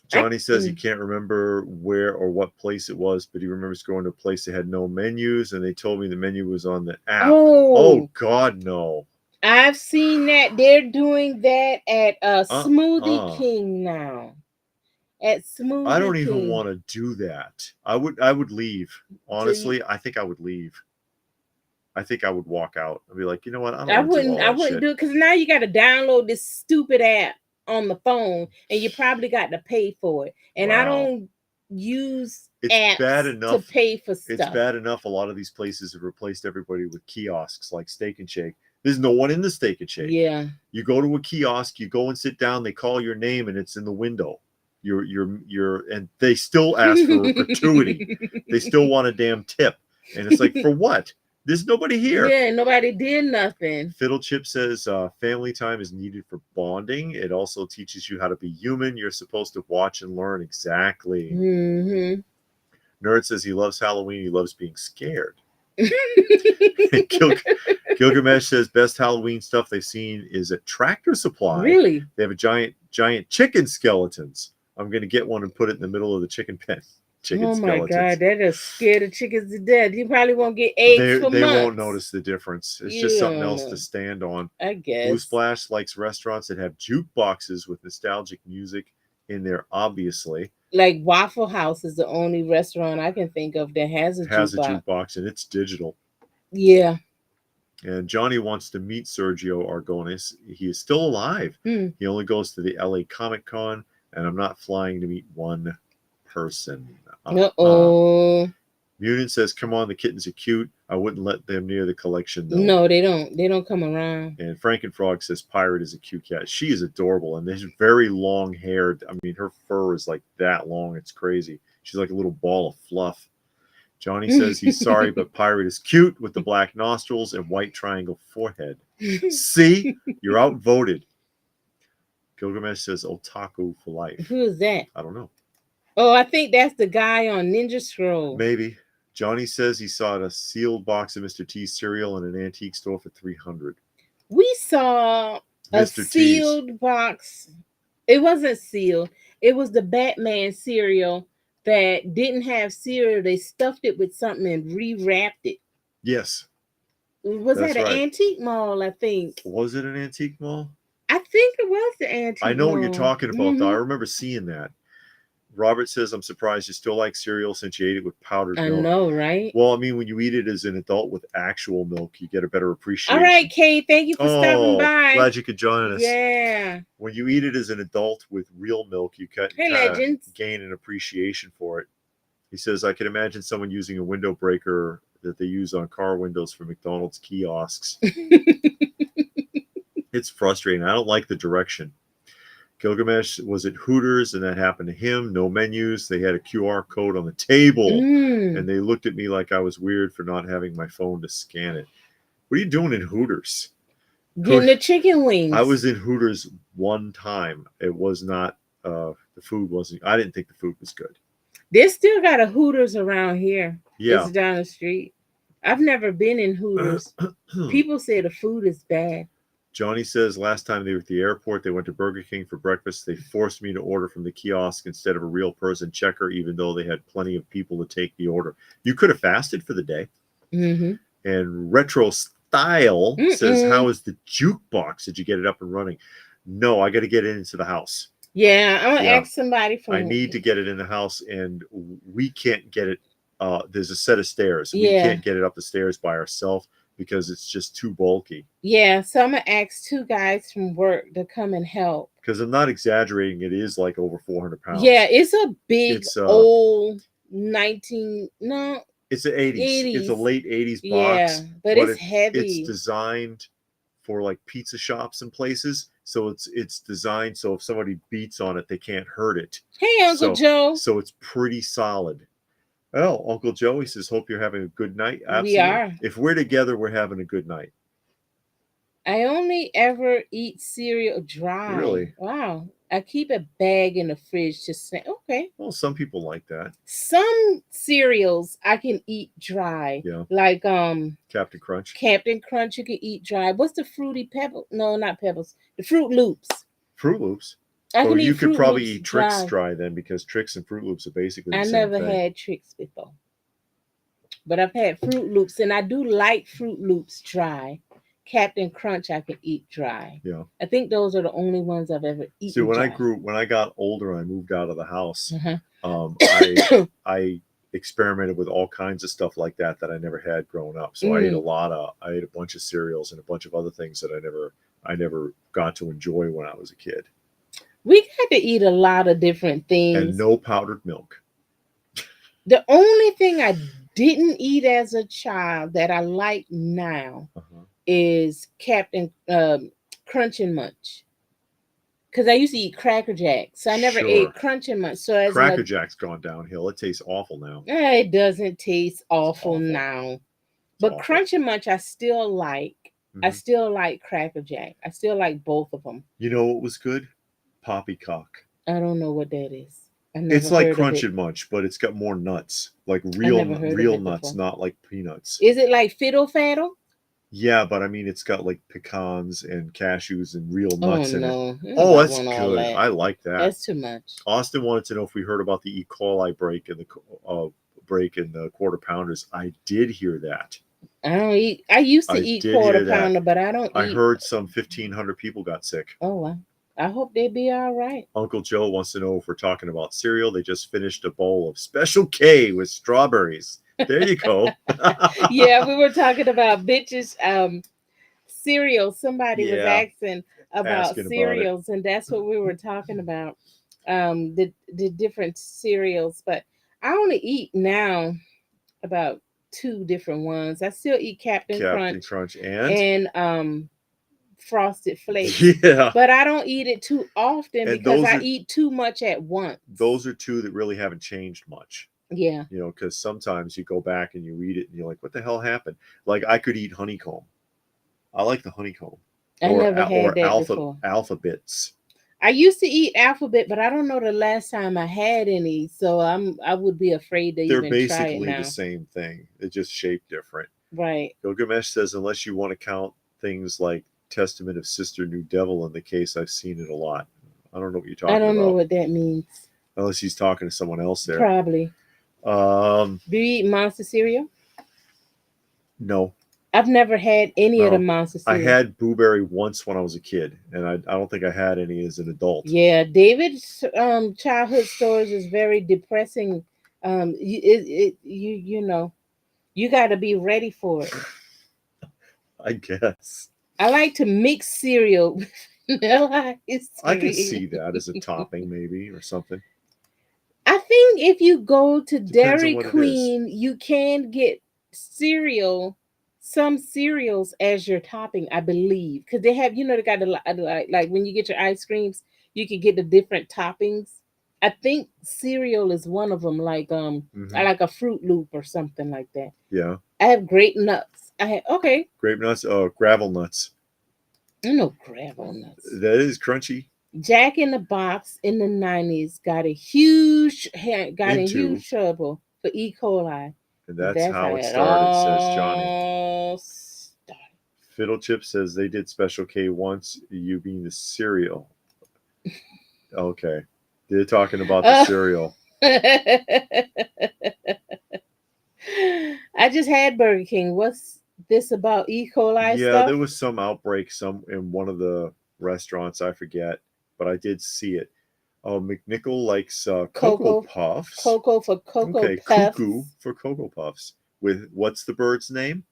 Johnny says he can't remember where or what place it was, but he remembers going to a place that had no menus, and they told me the menu was on the app. Oh God, no. I've seen that. They're doing that at Smoothie King now. At Smoothie I don't King. even want to do that. I would leave. Honestly, I think I would leave. I think I would walk out and be like, you know what? I wouldn't do it because now you got to download this stupid app on the phone, and you probably got to pay for it. And I don't use apps to pay for stuff. It's bad enough a lot of these places have replaced everybody with kiosks like Steak and Shake. There's no one in the Steak and Shake. Yeah. You go to a kiosk, you go and sit down, they call your name, and it's in the window. And they still ask for a gratuity. They still want a damn tip. And it's like, for what? There's nobody here. Yeah, nobody did nothing. Fiddle Chip says family time is needed for bonding. It also teaches you how to be human. You're supposed to watch and learn. Exactly. Nerd says he loves Halloween. He loves being scared. Gilgamesh says best Halloween stuff they've seen is at Tractor Supply. Really? They have a giant chicken skeletons. I'm going to get one and put it in the middle of the chicken pen. Oh my God, that just scared the chickens to death. You probably won't get eggs for months. They won't notice the difference. It's just something else to stand on. I guess. Blue Splash likes restaurants that have jukeboxes with nostalgic music in there, obviously. Like Waffle House is the only restaurant I can think of that has a jukebox, and it's digital. Yeah. And Johnny wants to meet Sergio Aragones. He is still alive. He only goes to the LA Comic Con, and I'm not flying to meet one person. Mutant says, come on, the kittens are cute. I wouldn't let them near the collection, though. No, they don't. They don't come around. And Frankenfrog says, Pirate is a cute cat. She is adorable. And there's very long hair. I mean, her fur is like that long. It's crazy. She's like a little ball of fluff. Johnny says he's sorry, but Pirate is cute with the black nostrils and white triangle forehead. See? You're outvoted. Gilgamesh says, otaku for life. Who is that? I don't know. Oh, I think that's the guy on Ninja Scroll. Maybe. Johnny says he saw a sealed box of Mr. T's cereal in an antique store for $300. We saw a sealed box. It wasn't sealed. It was the Batman cereal that didn't have cereal. They stuffed it with something and rewrapped it. Yes. Was that an antique mall, I think? Was it an antique mall? I think it was the antique mall. I know what you're talking about, though. I remember seeing that. Robert says, I'm surprised you still like cereal since you ate it with powdered milk. I know, right? Well, I mean, when you eat it as an adult with actual milk, you get a better appreciation. All right, Kate, thank you for stopping by. Glad you could join us. Yeah. When you eat it as an adult with real milk, you gain an appreciation for it. He says, I can imagine someone using a window breaker that they use on car windows for McDonald's kiosks. It's frustrating. I don't like the direction. Gilgamesh was at Hooters, and that happened to him. No menus. They had a QR code on the table, and they looked at me like I was weird for not having my phone to scan it. What are you doing in Hooters? Getting the chicken wings. I was in Hooters one time. It was not, the food wasn't, I didn't think the food was good. They still got a Hooters around here. Yeah. It's down the street. I've never been in Hooters. People say the food is bad. Johnny says last time they were at the airport, they went to Burger King for breakfast. They forced me to order from the kiosk instead of a real person checker, even though they had plenty of people to take the order. You could have fasted for the day. And Retro Style says, how is the jukebox? Did you get it up and running? No, I got to get it into the house. Yeah, I'm gonna Yeah. ask somebody from. I need to get it in the house, and we can't get it. There's a set of stairs. We Yeah. can't get it up the stairs by ourselves because it's just too bulky. Yeah, so I'm gonna ask 2 guys from work to come and help. Because I'm not exaggerating, it is like over 400 pounds. Yeah, it's a big It's old 19 no It's an 80s. It's a 80s. late 80s box. Yeah, but it's It's heavy. designed for like pizza shops and places. So it's designed so if somebody beats on it, they can't hurt it. Hey, Uncle Joe. So it's pretty solid. Oh, Uncle Joe, he says, hope you're having a good night. We are. If we're together, we're having a good night. I only ever eat cereal dry. Really? Wow. I keep a bag in the fridge to say, okay. Well, some people like that. Some cereals I can eat dry. Yeah. Like Captain Crunch. Captain Crunch you can eat dry. What's the Fruity Pebble? No, not Pebbles. The Fruit Loops. Fruit Loops. I can eat you could Fruit probably Loops eat Trix dry. dry then because Trix and Fruit Loops are basically the I same never thing. had Trix before. But I've had Fruit Loops, and I do like Fruit Loops dry. Captain Crunch I can eat dry. Yeah. I think those are the only ones I've ever eaten. See, when dry. when I got older and I moved out of the house, Uh-huh. I experimented with all kinds of stuff like that I never had growing up. So I ate a bunch of cereals and a bunch of other things that I never got to enjoy when I was a kid. We got to eat a lot of different things. And no powdered milk. The only thing I didn't eat as a child that I like now is Captain Crunch and Munch. Because I used to eat Cracker Jacks. So I never ate Crunch and Munch. So as Cracker Jack's gone downhill. It tastes awful now. It doesn't taste awful now. But Crunch and Munch I still like. I still like Cracker Jack. I still like both of them. You know what was good? Poppycock. I don't know what that is. It's like Crunch and Munch, but it's got more nuts, like real nuts, not like peanuts. Is it like Fiddle Faddle? Yeah, but I mean, it's got like pecans and cashews and real nuts in it. Oh, that's good. I like that. That's too much. Austin wanted to know if we heard about the E. coli break in the quarter pounders. I did hear that. I don't eat. I used to eat quarter pounder, but I don't. I heard some 1,500 people got sick. Oh wow. I hope they be all right. Uncle Joe wants to know if we're talking about cereal. They just finished a bowl of Special K with strawberries. There you go. Yeah, we were talking about bitches cereal. Somebody was asking about cereals, and that's what we were talking about. The different cereals, but I only eat now about 2 different ones. I still eat Captain Crunch and Frosted Flakes. Yeah. But I don't eat it too often because I eat too much at once. Those are 2 that really haven't changed much. Yeah. You know, because sometimes you go back and you eat it and you're like, what the hell happened? Like I could eat honeycomb. I like the honeycomb. I never had that before. Alphabets. I used to eat alphabet, but I don't know the last time I had any. So I would be afraid to even try it now. They're basically the same thing. They're just shaped different. Right. Gilgamesh says, unless you want to count things like Testament of Sister New Devil in the case, I've seen it a lot. I don't know what you're talking about. I don't know what that means. Unless he's talking to someone else there. Probably. Do you eat Monster cereal? No. I've never had any of the Monster cereal. I had Blueberry once when I was a kid, and I don't think I had any as an adult. Yeah, David's childhood stories is very depressing. You know, you got to be ready for it. I guess. I like to mix cereal with vanilla ice cream. I can see that as a topping, maybe, or something. I think if you go to Dairy Queen, you can get some cereals as your topping, I believe, because they have, they got like when you get your ice creams, you can get the different toppings. I think cereal is one of them, like I like a Fruit Loop or something like that. Yeah. I have grape nuts. Grape nuts. Oh, gravel nuts. I know gravel nuts. That is crunchy. Jack in the Box in the 90s got in huge trouble for E. coli. And that's how it started, says Johnny. Fiddle Chip says they did Special K once, you being the cereal. Okay. They're talking about the cereal. I just had Burger King. What's this about E. coli stuff? Yeah, there was some outbreak in one of the restaurants. I forget, but I did see it. Oh, McNichol likes Cocoa Cocoa, Puffs. Cocoa for Cocoa Okay, Puffs. Cuckoo for Cocoa Puffs. With what's the bird's name?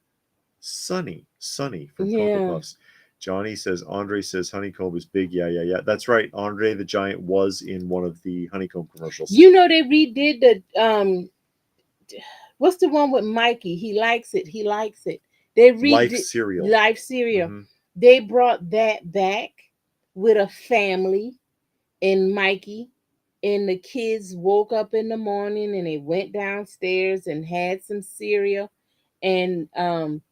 Sunny. Sunny from Cocoa Yeah. Puffs. Johnny says, Andre says honeycomb is big. Yeah, yeah, yeah. That's right. Andre the Giant was in one of the honeycomb commercials. You know they redid the what's the one with Mikey? He likes it. He likes it. They Life redid cereal. Life Cereal. Mhm. They brought that back with a family and Mikey. And the kids woke up in the morning and they went downstairs and had some cereal. And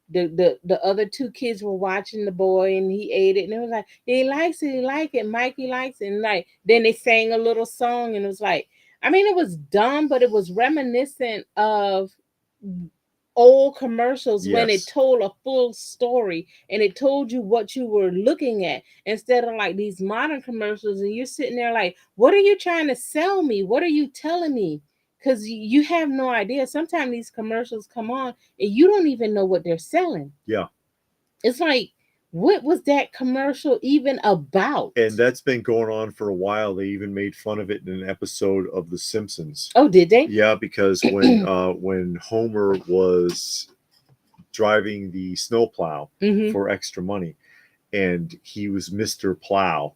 the other two kids were watching the boy and he ate it and it was like he likes it, he like it, Mikey likes it. And like then they sang a little song and it was like, I mean, it was dumb, but it was reminiscent of old commercials when it Yes. told a full story and it told you what you were looking at instead of like these modern commercials and you're sitting there like, what are you trying to sell me? What are you telling me? Because you have no idea. Sometimes these commercials come on and you don't even know what they're selling. Yeah. It's like, what was that commercial even about? And that's been going on for a while. They even made fun of it in an episode of The Simpsons. Oh, did they? Yeah, because when Homer was driving the snowplow Mhm. for extra money, and he was Mr. Plow,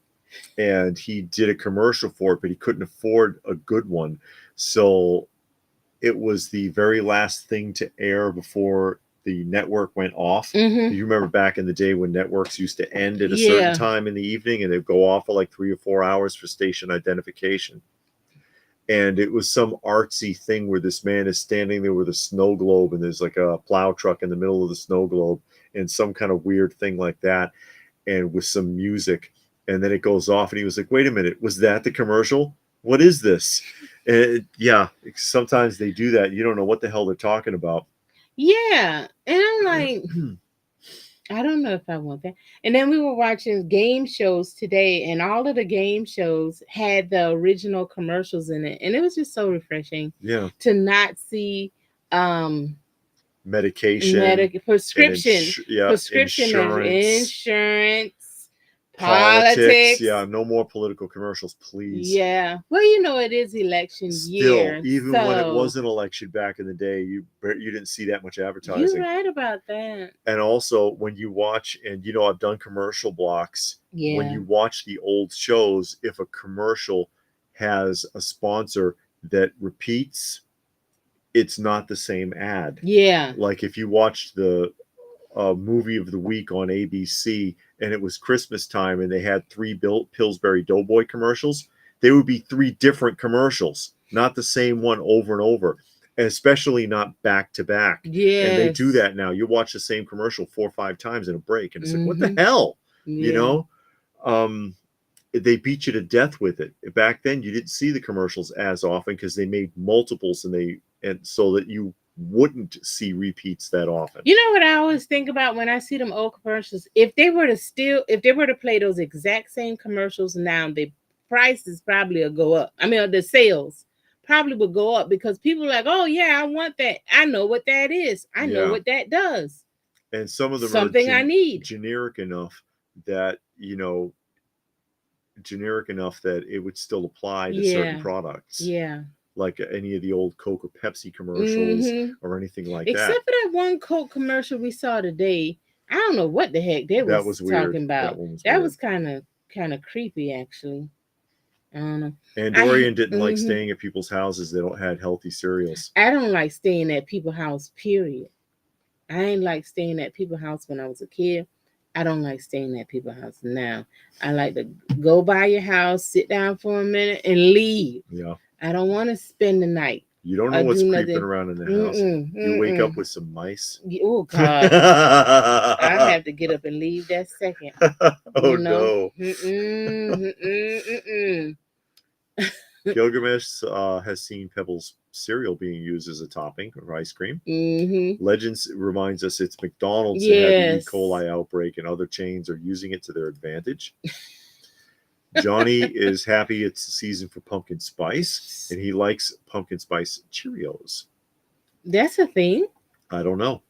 and he did a commercial for it, but he couldn't afford a good one, so it was the very last thing to air before the network went off. Mhm. You remember back in the day when networks used to end at a certain Yeah. time in the evening and they'd go off for like 3 or 4 hours for station identification. And it was some artsy thing where this man is standing there with a snow globe and there's like a plow truck in the middle of the snow globe and some kind of weird thing like that, and with some music. And then it goes off and he was like, wait a minute, was that the commercial? What is this? And yeah, sometimes they do that. You don't know what the hell they're talking about. Yeah. And I'm like, I don't know if I want that. And then we were watching game shows today, and all of the game shows had the original commercials in it, and it was just so refreshing Yeah. to not see Medication, prescription, prescription insurance, politics. Yeah, no more political commercials, please. Yeah. Well, you know, it is election year. Still, even when it was an election back in the day, you didn't see that much advertising. You're right about that. And also, when you watch, and you know, I've done commercial blocks. Yeah. When you watch the old shows, if a commercial has a sponsor that repeats, it's not the same ad. Yeah. Like if you watched the movie of the week on ABC and it was Christmas time and they had 3 Pillsbury Doughboy commercials, they would be 3 different commercials, not the same one over and over, and especially not back to back. Yeah. And they do that now. You watch the same commercial 4 or 5 times in a break and it's like, what the Mhm. hell? Yeah. You know? They beat you to death with it. Back then you didn't see the commercials as often because they made multiples and so that you wouldn't see repeats that often. You know what I always think about when I see them old commercials? If they were to play those exact same commercials now, the prices probably will go up. I mean, the sales probably would go up because people are like, oh yeah, I want that. I know what that is. I know what that does. And some of them something are I need. generic enough that, you know, it would still apply to certain products. Yeah. Like any of the old Coke or Pepsi commercials or anything like that. Except for that one Coke commercial we saw today. I don't know what the heck they was talking about. That was kind of creepy, actually. I don't know. And Dorian didn't like staying at people's houses that don't had healthy cereals. I don't like staying at people's house, period. I ain't like staying at people's house when I was a kid. I don't like staying at people's house now. I like to go by your house, sit down for a minute, and leave. Yeah. I don't want to spend the night. You don't know what's creeping around in the house. You wake up with some mice. Oh, God. I have to get up and leave that second. Oh, no. Gilgamesh has seen Pebbles cereal being used as a topping of ice cream. Legends reminds us it's McDonald's that had the E. coli outbreak and other chains are using it to their advantage. Johnny is happy it's the season for pumpkin spice, and he likes pumpkin spice Cheerios. That's a thing? I don't know.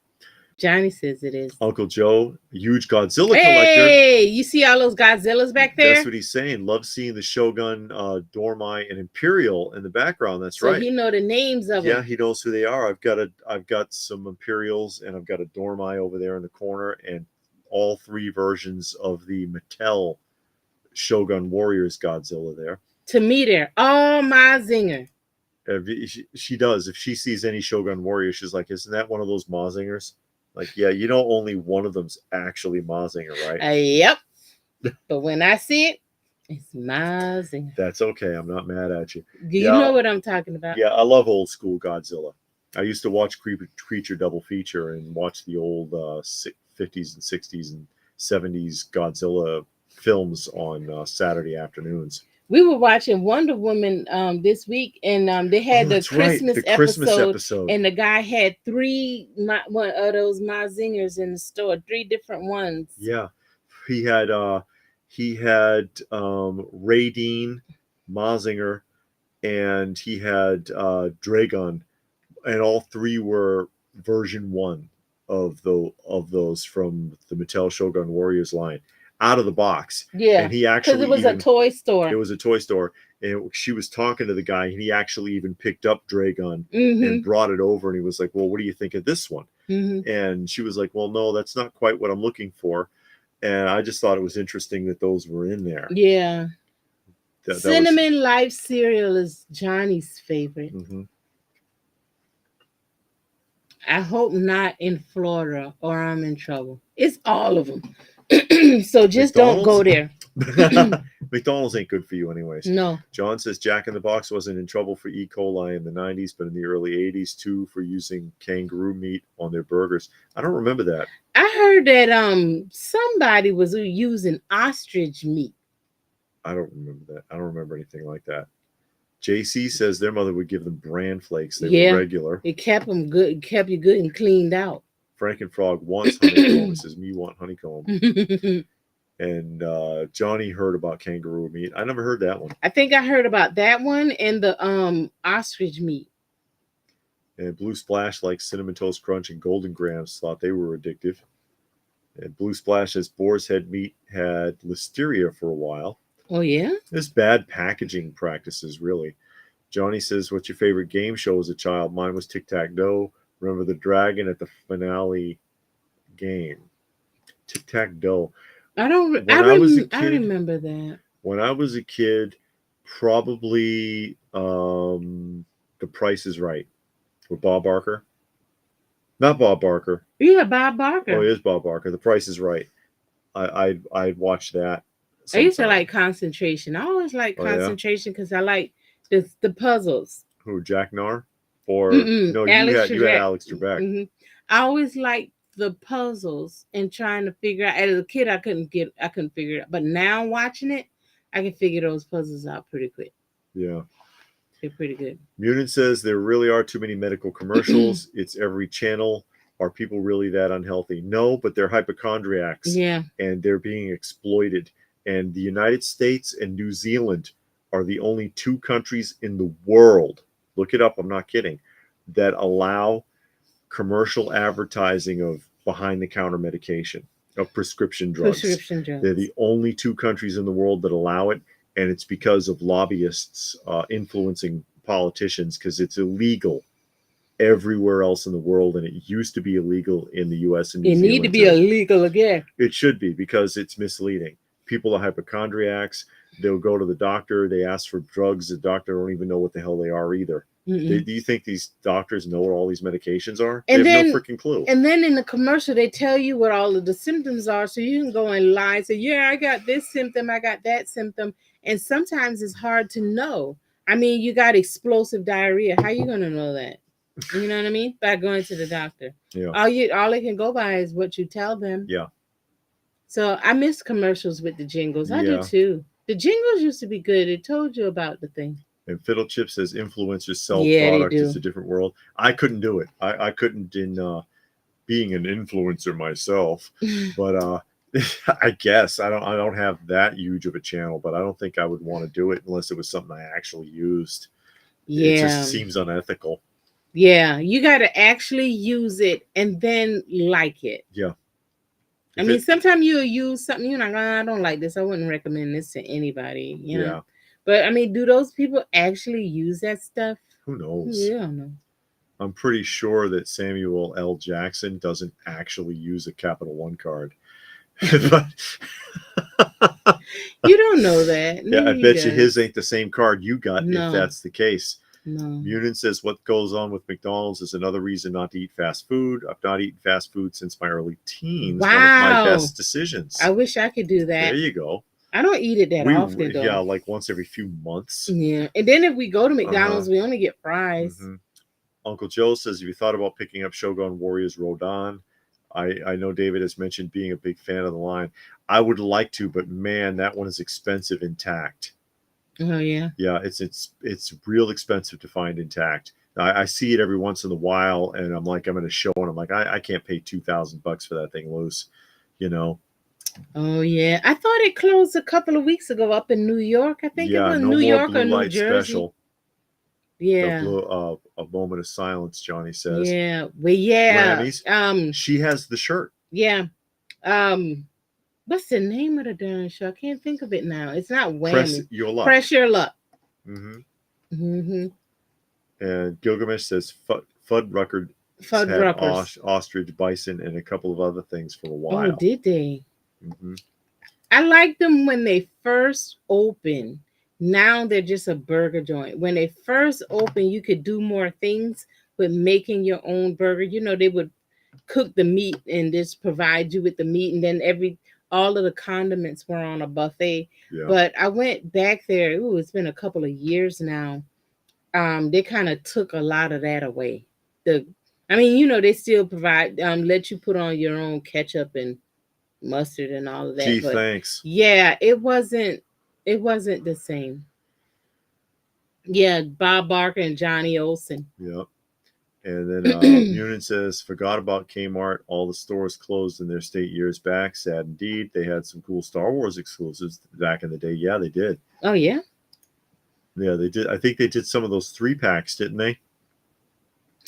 Johnny says it is. Uncle Joe, huge Godzilla collector. Hey, you see all those Godzillas back there? That's what he's saying. Love seeing the Shogun, Dormai, and Imperial in the background. That's So right. he know the names of Yeah, them. he knows who they are. I've got some Imperials, and I've got a Dormai over there in the corner, and all 3 versions of the Mattel Shogun Warriors Godzilla there. To me, there. Oh, my zinger. She does. If she sees any Shogun Warrior, she's like, "Isn't that one of those Mazingers?" Like, yeah, you know, only one of them's actually Mazinger, right? Yep. But when I see it, it's my zinger. That's okay. I'm not mad at you. You know what I'm talking about? Yeah, I love old school Godzilla. I used to watch Creature Double Feature and watch the old 50s and 60s and 70s Godzilla films on Saturday afternoons. We were watching Wonder Woman this week, and they had the Christmas episode, and the guy had 3 one of those Mazingers in the store, 3 different ones. Yeah, he had Raydeen, Mazinger, and he had Dragon, and all 3 were version 1 of those from the Mattel Shogun Warriors line, out of the box. Yeah, and he actually, because it was a toy store. It was a toy store, and she was talking to the guy, and he actually even picked up Dragon and brought it over, and he was like, "Well, what do you think of this one?" And she was like, "Well, no, that's not quite what I'm looking for." And I just thought it was interesting that those were in there. Yeah. Cinnamon Life cereal is Johnny's favorite. I hope not in Florida, or I'm in trouble. It's all of them. So just don't go there. McDonald's ain't good for you anyways. No. John says Jack in the Box wasn't in trouble for E. coli in the 90s, but in the early 80s too, for using kangaroo meat on their burgers. I don't remember that. I heard that somebody was using ostrich meat. I don't remember that. I don't remember anything like that. JC says their mother would give them bran flakes. They were regular. It kept them good. It kept you good and cleaned out. Frankenfrog wants honeycomb. It says me want honeycomb. And Johnny heard about kangaroo meat. I never heard that one. I think I heard about that one and the ostrich meat. And Blue Splash likes Cinnamon Toast Crunch and Golden Grams, thought they were addictive. And Blue Splash says Boar's Head meat had listeria for a while. Oh, yeah? There's bad packaging practices, really. Johnny says, what's your favorite game show as a child? Mine was Tic-Tac-Doe. Remember the dragon at the finale game. Tic-Tac-Doe. I remember that. When I was a kid, probably The Price is Right with Bob Barker. Not Bob Barker. Yeah, Bob Barker. Oh, it is Bob Barker. The Price is Right. I'd watch that. Sometime. I used to like Concentration. I always like Concentration because I like the puzzles. Who, Jack Nar? Or no, you had Alex Trebek. I always liked the puzzles and trying to figure out. As a kid, I couldn't figure it out. But now watching it, I can figure those puzzles out pretty quick. Yeah. They're pretty good. Munin says there really are too many medical commercials. It's every channel. Are people really that unhealthy? No, but they're hypochondriacs. Yeah. And they're being exploited. And the United States and New Zealand are the only 2 countries in the world, look it up, I'm not kidding, that allow commercial advertising of behind-the-counter medication, of prescription drugs. They're the only 2 countries in the world that allow it, and it's because of lobbyists influencing politicians, because it's illegal everywhere else in the world, and it used to be illegal in the U.S. and New Zealand. It need to be illegal again. It should be, because it's misleading. People are hypochondriacs. They'll go to the doctor. They ask for drugs. The doctor don't even know what the hell they are either. Do you think these doctors know what all these medications are? They have no freaking clue. And then in the commercial, they tell you what all of the symptoms are. So you can go and lie and say, yeah, I got this symptom. I got that symptom. And sometimes it's hard to know. I mean, you got explosive diarrhea. How are you going to know that? You know what I mean? By going to the doctor. Yeah. All they can go by is what you tell them. Yeah. So I miss commercials with the jingles. I do too. The jingles used to be good. It told you about the thing. And Fiddle Chip says influencers sell product. It's a different world. I couldn't do it. I couldn't in being an influencer myself. But I guess I don't have that huge of a channel, but I don't think I would want to do it unless it was something I actually used. Yeah. It just seems unethical. Yeah, you got to actually use it and then like it. Yeah. I If mean, it- sometimes you'll use something you're like, "Oh, I don't like this. I wouldn't recommend this to anybody, you know." yeah. But I mean, do those people actually use that stuff? Who knows? Yeah, I don't know. I'm pretty sure that Samuel L. Jackson doesn't actually use a Capital One card. But You don't know that. yeah, Maybe I he bet you does. his ain't the same card you got if No. that's the case. No. Munin says what goes on with McDonald's is another reason not to eat fast food. I've not eaten fast food since my early teens. One of my Wow. best decisions. I wish I could do There that. you go. I don't eat it that often though. Yeah, like once every few months. Yeah. And then if we go to McDonald's, we only get fries. Mhm. Uncle Joe says, have you thought about picking up Shogun Warriors Rodan? I know David has mentioned being a big fan of the line. I would like to, but man, that one is expensive intact. Oh yeah. Yeah, it's real expensive to find intact. I see it every once in a while, and I'm like, I'm at a show, and I'm like, I can't pay $2,000 for that thing loose, you know. Oh yeah. I thought it closed a couple of weeks ago up in New York. I think it was no New more York blue or New light Jersey. special. Yeah. A moment of silence, Johnny says. Yeah. Well, yeah. Grammys. She has the shirt. Yeah. What's the name of the darn show? I can't think of it now. It's not Whammy. Press Your Luck. Press Your Luck. Mm-hmm. Mm-hmm. And Gilgamesh says Fuddruckers had ostrich, bison, and a couple of other things for a while. Oh, did they? Mm-hmm. I liked them when they first opened. Now they're just a burger joint. When they first opened, you could do more things with making your own burger. You know, they would cook the meat and just provide you with the meat, and then all of the condiments were on a buffet. Yeah. But I went back there. Ooh, it's been a couple of years now. They kind of took a lot of that away. They still provide let you put on your own ketchup and mustard and all of that. Gee, thanks. Yeah, it wasn't the same. Yeah, Bob Barker and Johnny Olsen. Yep. And then Munin says, forgot about Kmart. All the stores closed in their state years back. Sad indeed. They had some cool Star Wars exclusives back in the day. Yeah, they did. Oh, yeah? Yeah, they did. I think they did some of those 3-packs, didn't they?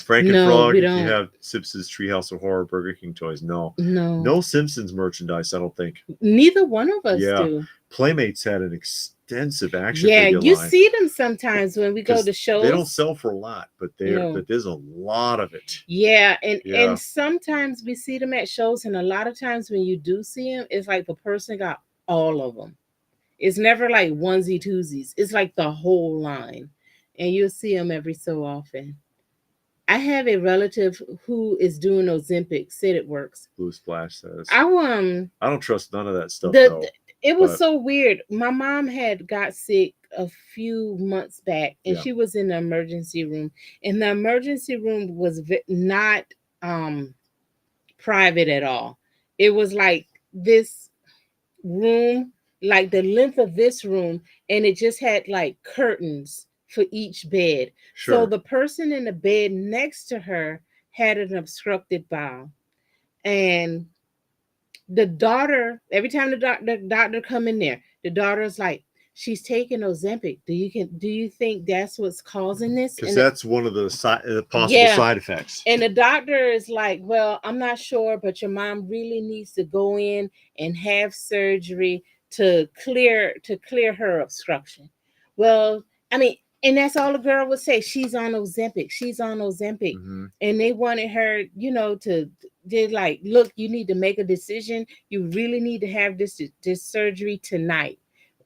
Frankenfrog, if you have Simpsons Treehouse of Horror, Burger King toys. No Simpsons merchandise, I don't think. Neither one of us do. Playmates had an extensive action figure you line. See them sometimes when we go to shows. They don't sell for a lot, but there's a lot of it. Yeah, and sometimes we see them at shows, and a lot of times when you do see them, it's like the person got all of them. It's never like onesie twosies. It's like the whole line, and you'll see them every so often. I have a relative who is doing Ozempic. Said it works. Blue Splash says. I don't trust none of that stuff though. It was so weird. My mom had got sick a few months back, and she was in the emergency room. And the emergency room was not private at all. It was like this room, like the length of this room, and it just had like curtains for each bed. Sure. So the person in the bed next to her had an obstructed bowel, and the daughter, every time the doctor come in there, the daughter's like, she's taking Ozempic. Do you think that's what's causing this? Because that's one of the possible side effects. And the doctor is like, well, I'm not sure, but your mom really needs to go in and have surgery to clear her obstruction. Well, I mean, and that's all the girl would say. She's on Ozempic. She's on Ozempic. Mm-hmm. And they wanted her, they're like, look, you need to make a decision. You really need to have this surgery tonight.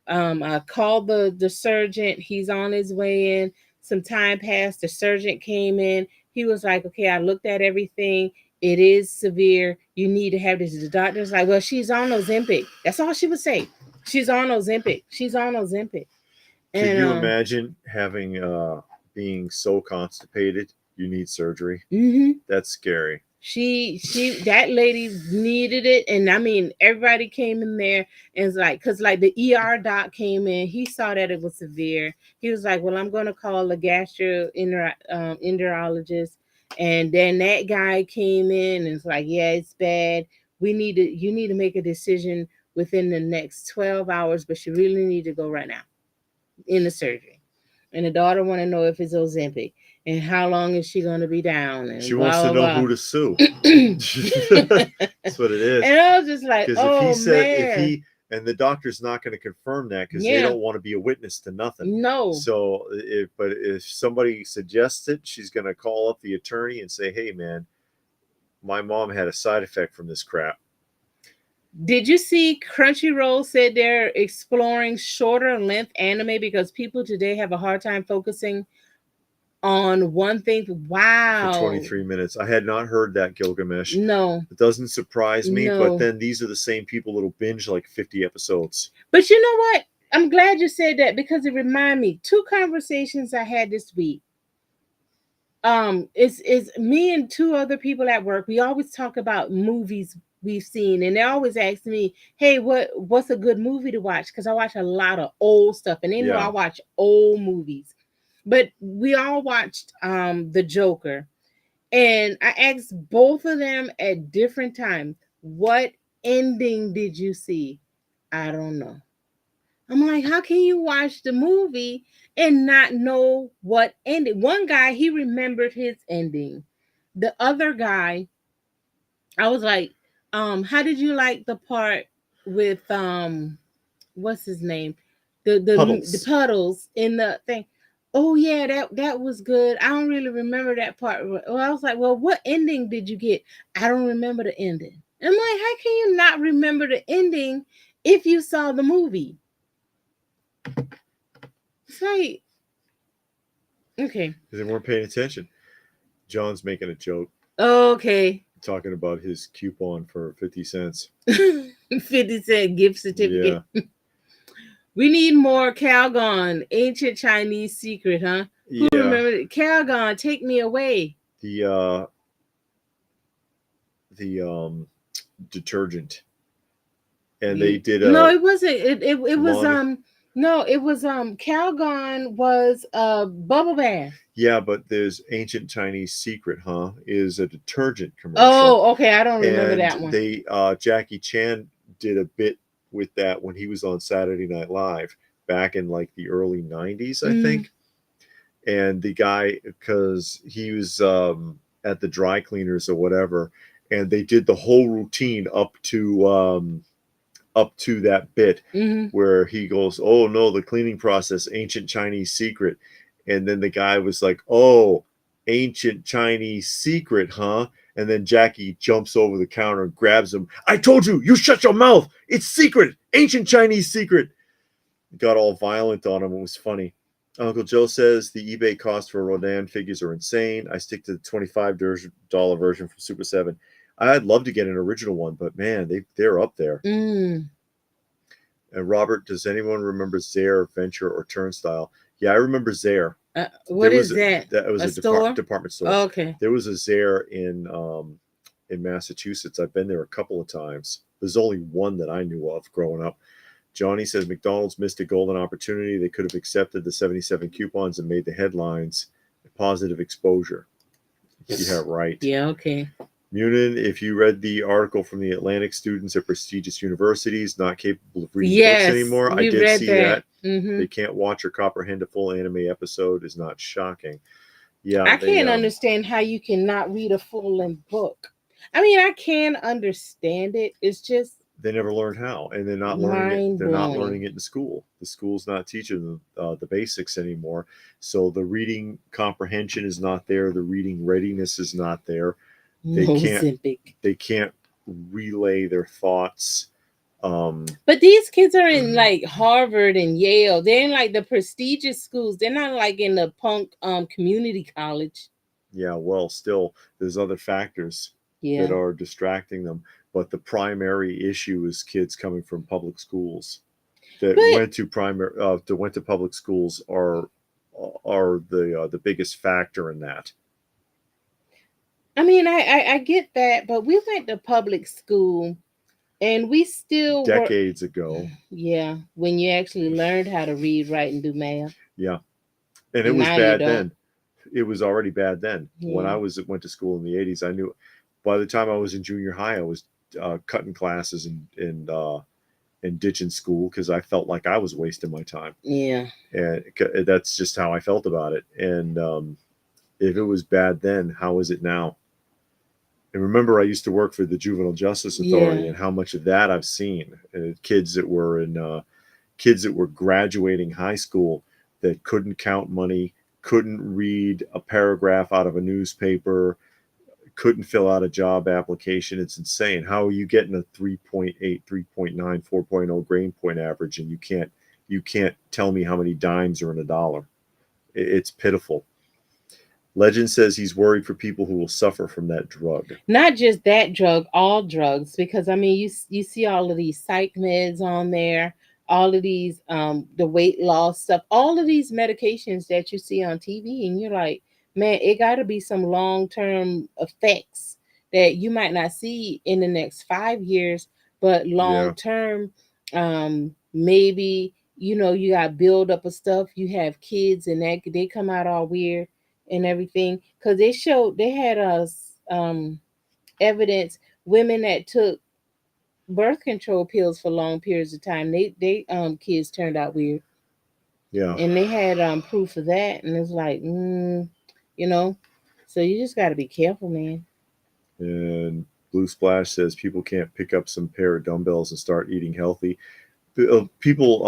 I called the surgeon. He's on his way in. Some time passed. The surgeon came in. He was like, okay, I looked at everything. It is severe. You need to have this. The doctor's like, well, she's on Ozempic. That's all she would say. She's on Ozempic. She's on Ozempic. Can you imagine having being so constipated you need surgery? Mm-hmm. That's scary. That lady needed it, and I mean everybody came in there and was like, because like the ER doc came in, he saw that it was severe. He was like, well, I'm going to call a gastroenterologist, and then that guy came in and was like, yeah, it's bad. You need to make a decision within the next 12 hours, but you really need to go right now in the surgery. And the daughter want to know if it's Ozempic. and how long is she going to be down, and She wants blah to know blah who to sue. blah. That's what it is. And I was just like, Because oh if man, he, and the doctor's not going to confirm that because they yeah, don't want to be a witness to nothing. no. So if somebody suggests it, she's going to call up the attorney and say, hey man, my mom had a side effect from this crap. Did you see Crunchyroll said they're exploring shorter length anime because people today have a hard time focusing on one thing? Wow. For 23 minutes. I had not heard that, Gilgamesh. No. It doesn't surprise me, No. but then these are the same people that'll binge like 50 episodes. But you know what? I'm glad you said that because it reminded me 2 conversations I had this week. It's me and 2 other people at work. We always talk about movies we've seen, and they always ask me, hey, what's a good movie to watch? Because I watch a lot of old stuff, and they know I watch old movies. But we all watched The Joker, and I asked both of them at different times, what ending did you see? I don't know. I'm like, how can you watch the movie and not know what ending? One guy, he remembered his ending. The other guy, I was like, how did you like the part with what's his name? The puddles in the thing. Oh yeah, that was good. I don't really remember that part. Well, I was like, well, what ending did you get? I don't remember the ending. I'm like, how can you not remember the ending if you saw the movie? It's like, okay. Because they weren't paying attention. John's making a joke. Okay. Talking about his coupon for 50 cents. 50-cent gift certificate. Yeah. We need more Calgon, ancient Chinese secret, huh? Who remember it? Calgon, take me away. The detergent. And they did no, it wasn't. It was no, it was Calgon was bubble bath. Yeah, but there's Ancient Chinese Secret, huh? Is a detergent commercial. Oh, okay. I don't remember that one. They Jackie Chan did a bit with that when he was on Saturday Night Live back in like the early 90s, I think. And the guy, because he was at the dry cleaners or whatever, and they did the whole routine up to that bit where he goes, oh no, the cleaning process, ancient Chinese secret. And then the guy was like, oh, ancient Chinese secret, huh? And then Jackie jumps over the counter and grabs him. I told you, you shut your mouth. It's secret, ancient Chinese secret. Got all violent on him. It was funny. Uncle Joe says the eBay cost for Rodan figures are insane. I stick to the $25 version from Super 7. I'd love to get an original one, but man, they're up there. And Robert, does anyone remember Zare, Venture, or Turnstile? Yeah, I remember Zare. What is that? That was a department store. Oh, okay. There was a Zare in Massachusetts. I've been there a couple of times. There's only one that I knew of growing up. Johnny says McDonald's missed a golden opportunity. They could have accepted the 77 coupons and made the headlines. Positive exposure. Yeah, right. Yeah, okay. Munin, if you read the article from the Atlantic students at prestigious universities not capable of reading books anymore, I did see that. They can't watch or comprehend a full anime episode is not shocking. Yeah, I can't understand how you cannot read a full-length book. I mean, I can understand it. It's just they never learned how, and they're not learning it. They're not learning it in school. The school's not teaching them the basics anymore. So the reading comprehension is not there. The reading readiness is not there. They can't relay their thoughts. But these kids are in like Harvard and Yale. They're in like the prestigious schools. They're not like in the punk community college. Yeah, well, still there's other factors that are distracting them. But the primary issue is kids coming from public schools that went to public schools are the biggest factor in that. I mean, I get that, but we went to public school, and we still decades ago. Yeah, when you actually learned how to read, write, and do math. Yeah, and it was bad then. It was already bad then. Yeah. When I went to school in the 80s, I knew. By the time I was in junior high, I was cutting classes and ditching school because I felt like I was wasting my time. Yeah, and that's just how I felt about it. And If it was bad then, how is it now? And remember, I used to work for the Juvenile Justice Authority, Yeah. and how much of that I've seen. Kids that were in kids that were graduating high school that couldn't count money, couldn't read a paragraph out of a newspaper, couldn't fill out a job application. It's insane. How are you getting a 3.8, 3.9, 4.0 grade point average, and you can't tell me how many dimes are in a dollar? It's pitiful. Legend says he's worried for people who will suffer from that drug. Not just that drug, all drugs, because I mean, you see all of these psych meds on there, all of these the weight loss stuff, all of these medications that you see on TV, and you're like, man, it got to be some long term effects that you might not see in the next 5 years, but Yeah, long term, maybe you got build up of stuff. You have kids, and that they come out all weird and everything, because they had us evidence women that took birth control pills for long periods of time, they kids turned out weird, yeah. and they had proof of that, and it's like, you know, so you just got to be careful, man. And Blue Splash says people can't pick up some pair of dumbbells and start eating healthy. People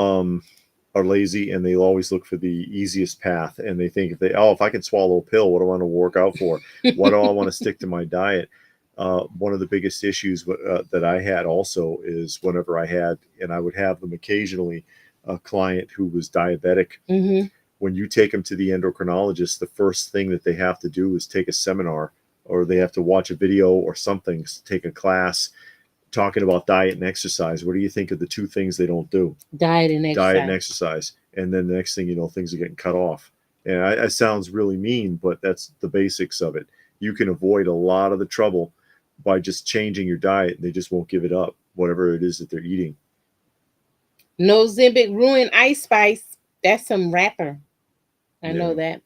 are lazy, and they always look for the easiest path, and they think if I can swallow a pill, what do I want to work out for? Why do I want to stick to my diet? One of the biggest issues that I had also is whenever and I would have them occasionally, a client who was diabetic. Hmm. When you take them to the endocrinologist, the first thing that they have to do is take a seminar, or they have to watch a video or something, take a class talking about diet and exercise. What do you think of the two things they don't do? Diet and Diet and exercise. exercise. And then the next thing you know, things are getting cut off. And it sounds really mean, but that's the basics of it. You can avoid a lot of the trouble by just changing your diet, and they just won't give it up, whatever it is that they're eating. No Zimbic ruin ice spice. That's some rapper. I know Yeah. that.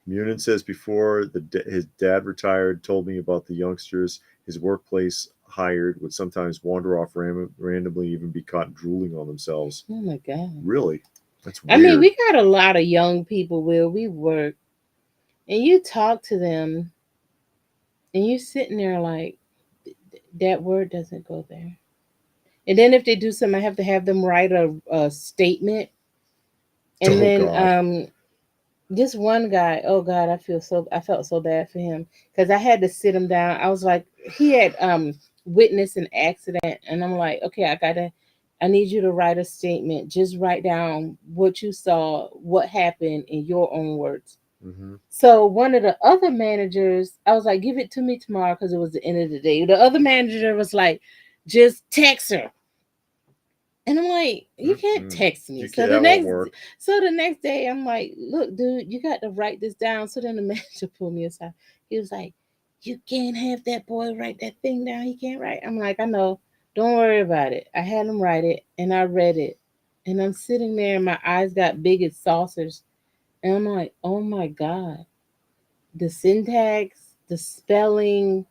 Munin says before his dad retired, told me about the youngsters his workplace hired would sometimes wander off randomly, even be caught drooling on themselves. Oh my god. Really? That's I mean, weird. we got a lot of young people where we work, and you talk to them, and you're sitting there like, that word doesn't go there. And then if they do something, I have to have them write a statement. And Oh then God. this one guy, oh God, I felt so bad for him, because I had to sit him down. I was like, he had witnessed an accident, and I'm like, okay, I need you to write a statement. Just write down what you saw, what happened in your own words. Hmm. So one of the other managers, I was like, give it to me tomorrow, because it was the end of the day. The other manager was like, just text her. And I'm like, you can't Mm-mm. text me. You can't, that won't work. So the next day, I'm like, look, dude, you got to write this down. So then the manager pulled me aside. He was like, you can't have that boy write that thing down. He can't write. I'm like, I know. Don't worry about it. I had him write it, and I read it. And I'm sitting there, and my eyes got big as saucers. And I'm like, oh my God. The syntax, the spelling,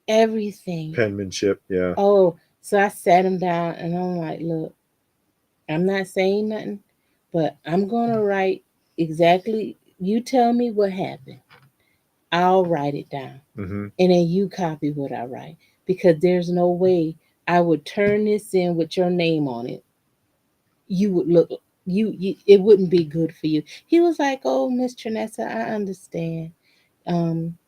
everything. Penmanship, yeah. Oh, so I sat him down, and I'm like, look, I'm not saying nothing, but I'm going to write exactly. You tell me what happened. I'll write it down. Hmm. And then you copy what I write. Because there's no way I would turn this in with your name on it. You would look, it wouldn't be good for you. He was like, oh, Miss Trinessa, I understand. Um,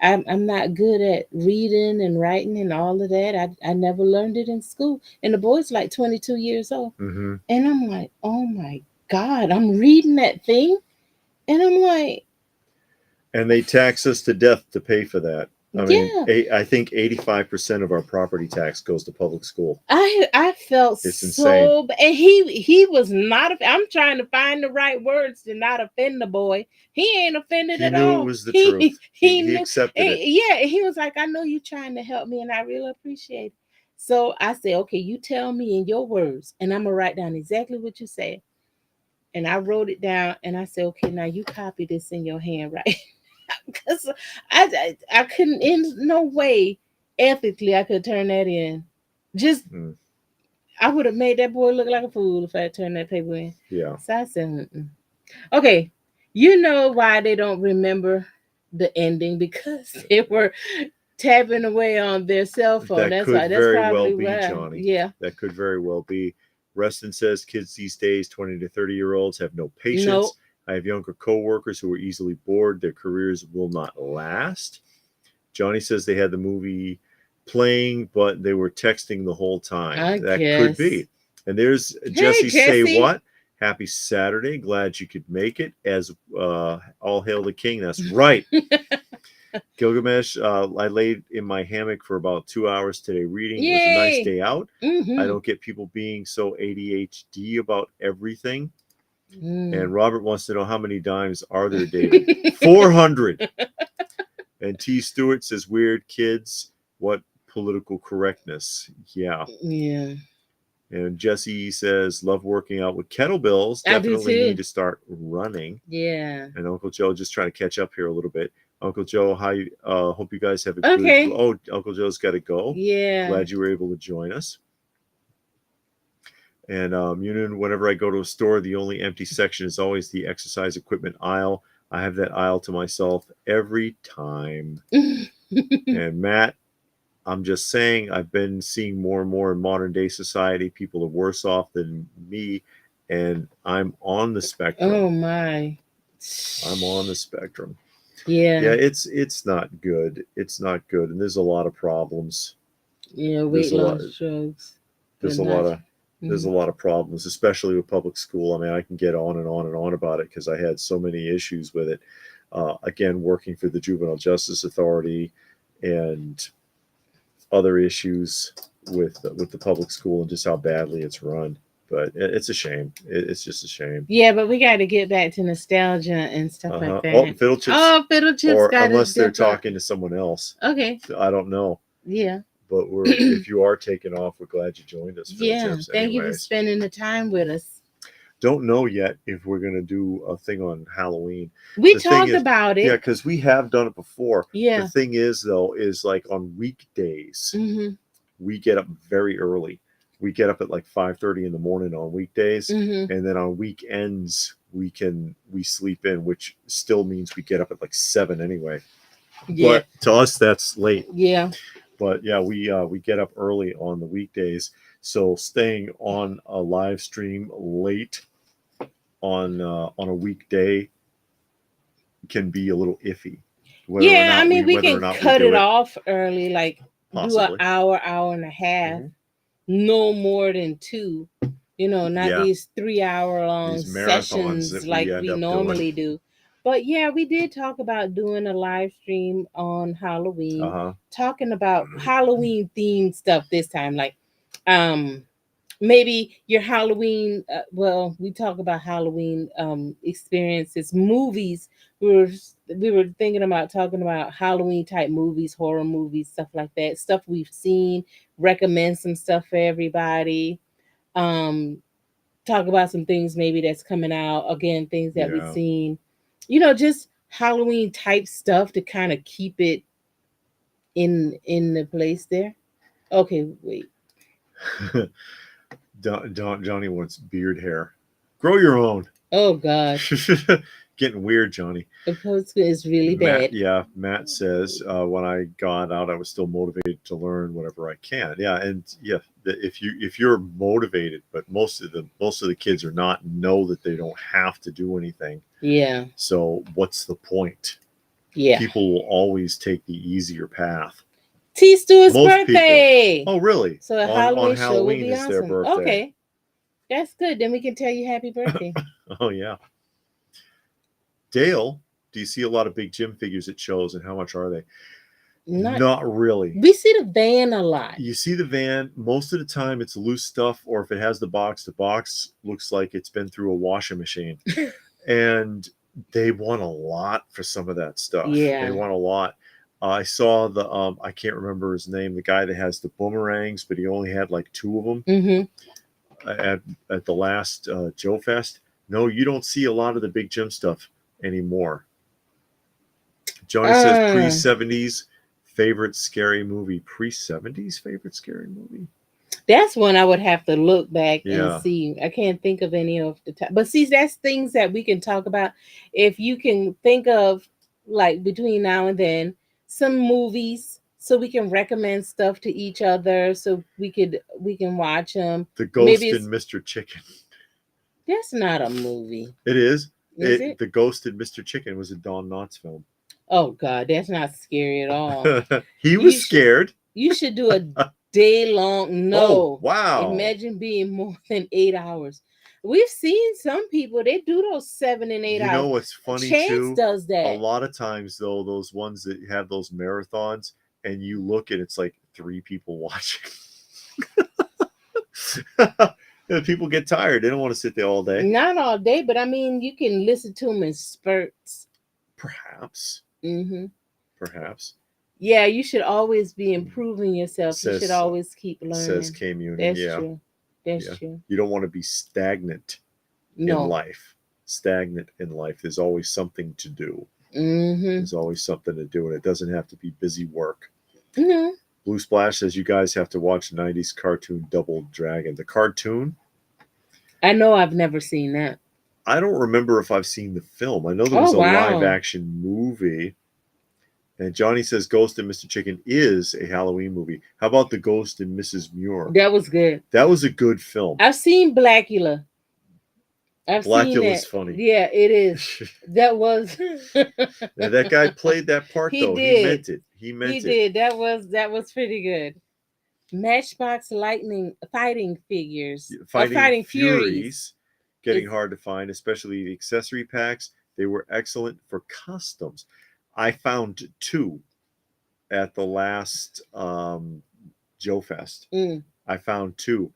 I'm not good at reading and writing and all of that. I never learned it in school. And the boy's like 22 years old. Hmm. And I'm like, oh my God, I'm reading that thing. And I'm like, And they tax us to death to pay for that. I mean, yeah. I think 85% of our property tax goes to public school. I felt It's insane. and he was not. I'm trying to find the right words to not offend the boy. He ain't offended He at knew it all. was the He truth. he He knew. accepted And it. yeah, he was like, I know you're trying to help me, and I really appreciate it. So I said, okay, you tell me in your words, and I'm gonna write down exactly what you said. And I wrote it down, and I said, okay, now you copy this in your handwriting. Because I couldn't, in no way ethically I could turn that in. Just Mm, I would have made that boy look like a fool if I had turned that paper in. yeah. So I said, mm-mm. Okay, You know why they don't remember the ending? Because they were tapping away on their cell phone. That That's could why. That's very well probably be, why. Johnny. Yeah. That could very well be. Reston says kids these days, 20 to 30-year-olds, have no patience. Nope. I have younger coworkers who are easily bored. Their careers will not last. Johnny says they had the movie playing, but they were texting the whole time. I That guess. could be. And there's Hey, Jesse. Say Jesse. what? Happy Saturday. Glad you could make it. As all hail the king. That's right. Gilgamesh, I laid in my hammock for about 2 hours today reading. It was a nice Yay. day out. Mm-hmm. I don't get people being so ADHD about everything. Mm. And Robert wants to know how many dimes are there, David? 400. And T. Stewart says, weird kids. What political correctness? Yeah. Yeah. And Jesse says, love working out with kettlebells. I do Definitely too. need to start running. Yeah. And Uncle Joe, just trying to catch up here a little bit. Uncle Joe, hi. Hope you guys have a Okay. good. Oh, Uncle Joe's got to go. Yeah. Glad you were able to join us. And whenever I go to a store, the only empty section is always the exercise equipment aisle. I have that aisle to myself every time. And Matt, I'm just saying, I've been seeing more and more in modern day society. People are worse off than me, and I'm on the spectrum. Oh my. I'm on the spectrum. Yeah. Yeah, it's not good. It's not good, and there's a lot of problems. Yeah, weight There's a lot. loss drugs. There's but a not- lot of there's a lot of problems, especially with public school. I mean, I can get on and on and on about it because I had so many issues with it. Again, working for the Juvenile Justice Authority and other issues with the public school and just how badly it's run. But it's a shame. It's just a shame. Yeah, but we got to get back to nostalgia and stuff like that. Oh, Fiddle Chips. Oh, Fiddle Chips Or got unless they're dip up. talking to someone else. Okay. I don't know. Yeah. But if you are taking off, we're glad you joined us. Fiddle Yeah. Chips, Thank you for anyways. spending the time with us. Don't know yet if we're going to do a thing on Halloween. We The thing talked is- about it. Yeah, because we have done it before. Yeah. The thing is, though, is like on weekdays, Mm-hmm. we get up very early. We get up at like 5:30 in the morning on weekdays, Mm-hmm. and then on weekends we sleep in, which still means we get up at like 7 anyway. Yeah. But to us, that's late. Yeah. But yeah, we get up early on the weekdays, so staying on a live stream late on a weekday can be a little iffy. Whether or Yeah, not I mean, we whether or can not we cut do it off early, like do Possibly. an hour and a half, Mhm. no more than 2. You know, not Yeah. these 3-hour long These marathons sessions that we like end we up normally do. But yeah, we did talk about doing a live stream on Halloween, Uh-huh. talking about Halloween themed stuff this time, like maybe your Halloween. Well, we talk about Halloween experiences, movies. We were thinking about talking about Halloween type movies, horror movies, stuff like that. Stuff we've seen. Recommend some stuff for everybody. Talk about some things maybe that's coming out. Again, things that we've Yeah. seen. You know, just Halloween type stuff to kind of keep it in the place there. Okay, wait. Johnny wants beard hair. Grow your own. Oh God. Getting weird, Johnny. The post is really bad. Matt says when I got out, I was still motivated to learn whatever I can. Yeah, and yeah, if you're motivated, but most of the kids are not, know that they don't have to do anything. Yeah. So what's the point? Yeah. People will always take the easier path. T. Stewart's Most birthday. Oh, really? So a on Halloween show will be is their awesome. birthday. Okay. That's good. Then we can tell you happy birthday. Oh yeah. Dale, do you see a lot of big Jim figures at shows, and how much are they? Not really. We see the van a lot. You see the van, most of the time it's loose stuff, or if it has the box looks like it's been through a washing machine. And they want a lot for some of that stuff. Yeah. They want a lot. I saw the I can't remember his name, the guy that has the boomerangs, but he only had like 2 of them Mm-hmm. at the last Joe Fest. No, you don't see a lot of the big Jim stuff anymore. Johnny says pre-70s favorite scary movie. Pre-70s favorite scary movie? That's one I would have to look back and Yeah. see. I can't think of any of the time. But see, that's things that we can talk about. If you can think of, like, between now and then, some movies, so we can recommend stuff to each other, so we can watch them. The Maybe Ghost it's in Mr. Chicken. that's not a movie, It is. is it? The Ghost in Mr. Chicken was a Don Knotts film. Oh God, that's not scary at all. He You was should scared. you should do a day long. Oh, No, wow. imagine being more than 8 hours. We've seen some people, they do those 7 and 8 You know hours. what's funny Chance too? does A that. lot of times, though, those ones that have those marathons, and you look and it's like 3 people watching. And people get tired. They don't want to sit there all day. Not all day, but I mean, you can listen to them in spurts. Perhaps. Hmm. Perhaps. Yeah, you should always be improving yourself. You should Says- always keep learning. Says K Munin. That's Yeah. true. That's Yeah. true. You don't want to be stagnant in No. life. Stagnant in life. There's always something to do. Mm-hmm. There's always something to do, and it doesn't have to be busy work. Mm-hmm. Blue Splash says you guys have to watch 90s cartoon Double Dragon. The cartoon? I know I've never seen that. I don't remember if I've seen the film. I know there was Oh, a wow. live action movie. And Johnny says Ghost and Mr. Chicken is a Halloween movie. How about The Ghost and Mrs. Muir? That was good. That was a good film. I've seen Blackula. I've seen Blackula's that. funny. Yeah, it is. That was. Now, that guy played that part, He though. He did. meant it. He meant He it. did. That was pretty good. Matchbox Lightning fighting figures. Fighting Furies. Furies. Getting It's- hard to find, especially the accessory packs. They were excellent for customs. I found 2 at the last Joe Fest. Mm. I found 2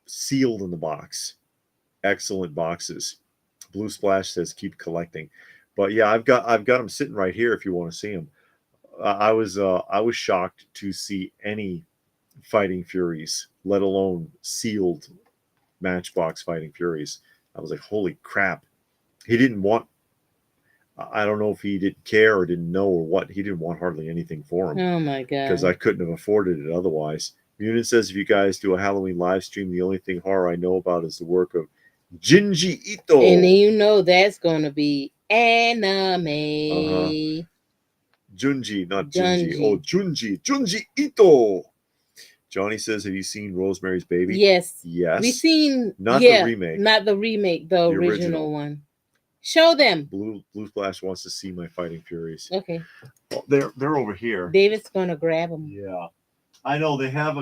sealed in the box. Excellent boxes. Blue Splash says keep collecting. But yeah, I've got them sitting right here if you want to see them. I was shocked to see any Fighting Furies, let alone sealed Matchbox Fighting Furies. I was like, holy crap. He didn't want, I don't know if he didn't care or didn't know or what. He didn't want hardly anything for him Oh my God. because I couldn't have afforded it otherwise. Munin says if you guys do a Halloween live stream, the only thing horror I know about is the work of Junji Ito. And then you know that's going to be anime. Junji, not Junji. Junji. Oh, Junji Ito. Johnny says, have you seen Rosemary's Baby? Yes. Yes. We've seen. Not the remake. Not the remake, the The original original. one. Show them. Blue Splash wants to see my Fighting Furies. Okay. Oh, they're over here. David's going to grab them. Yeah. I know they have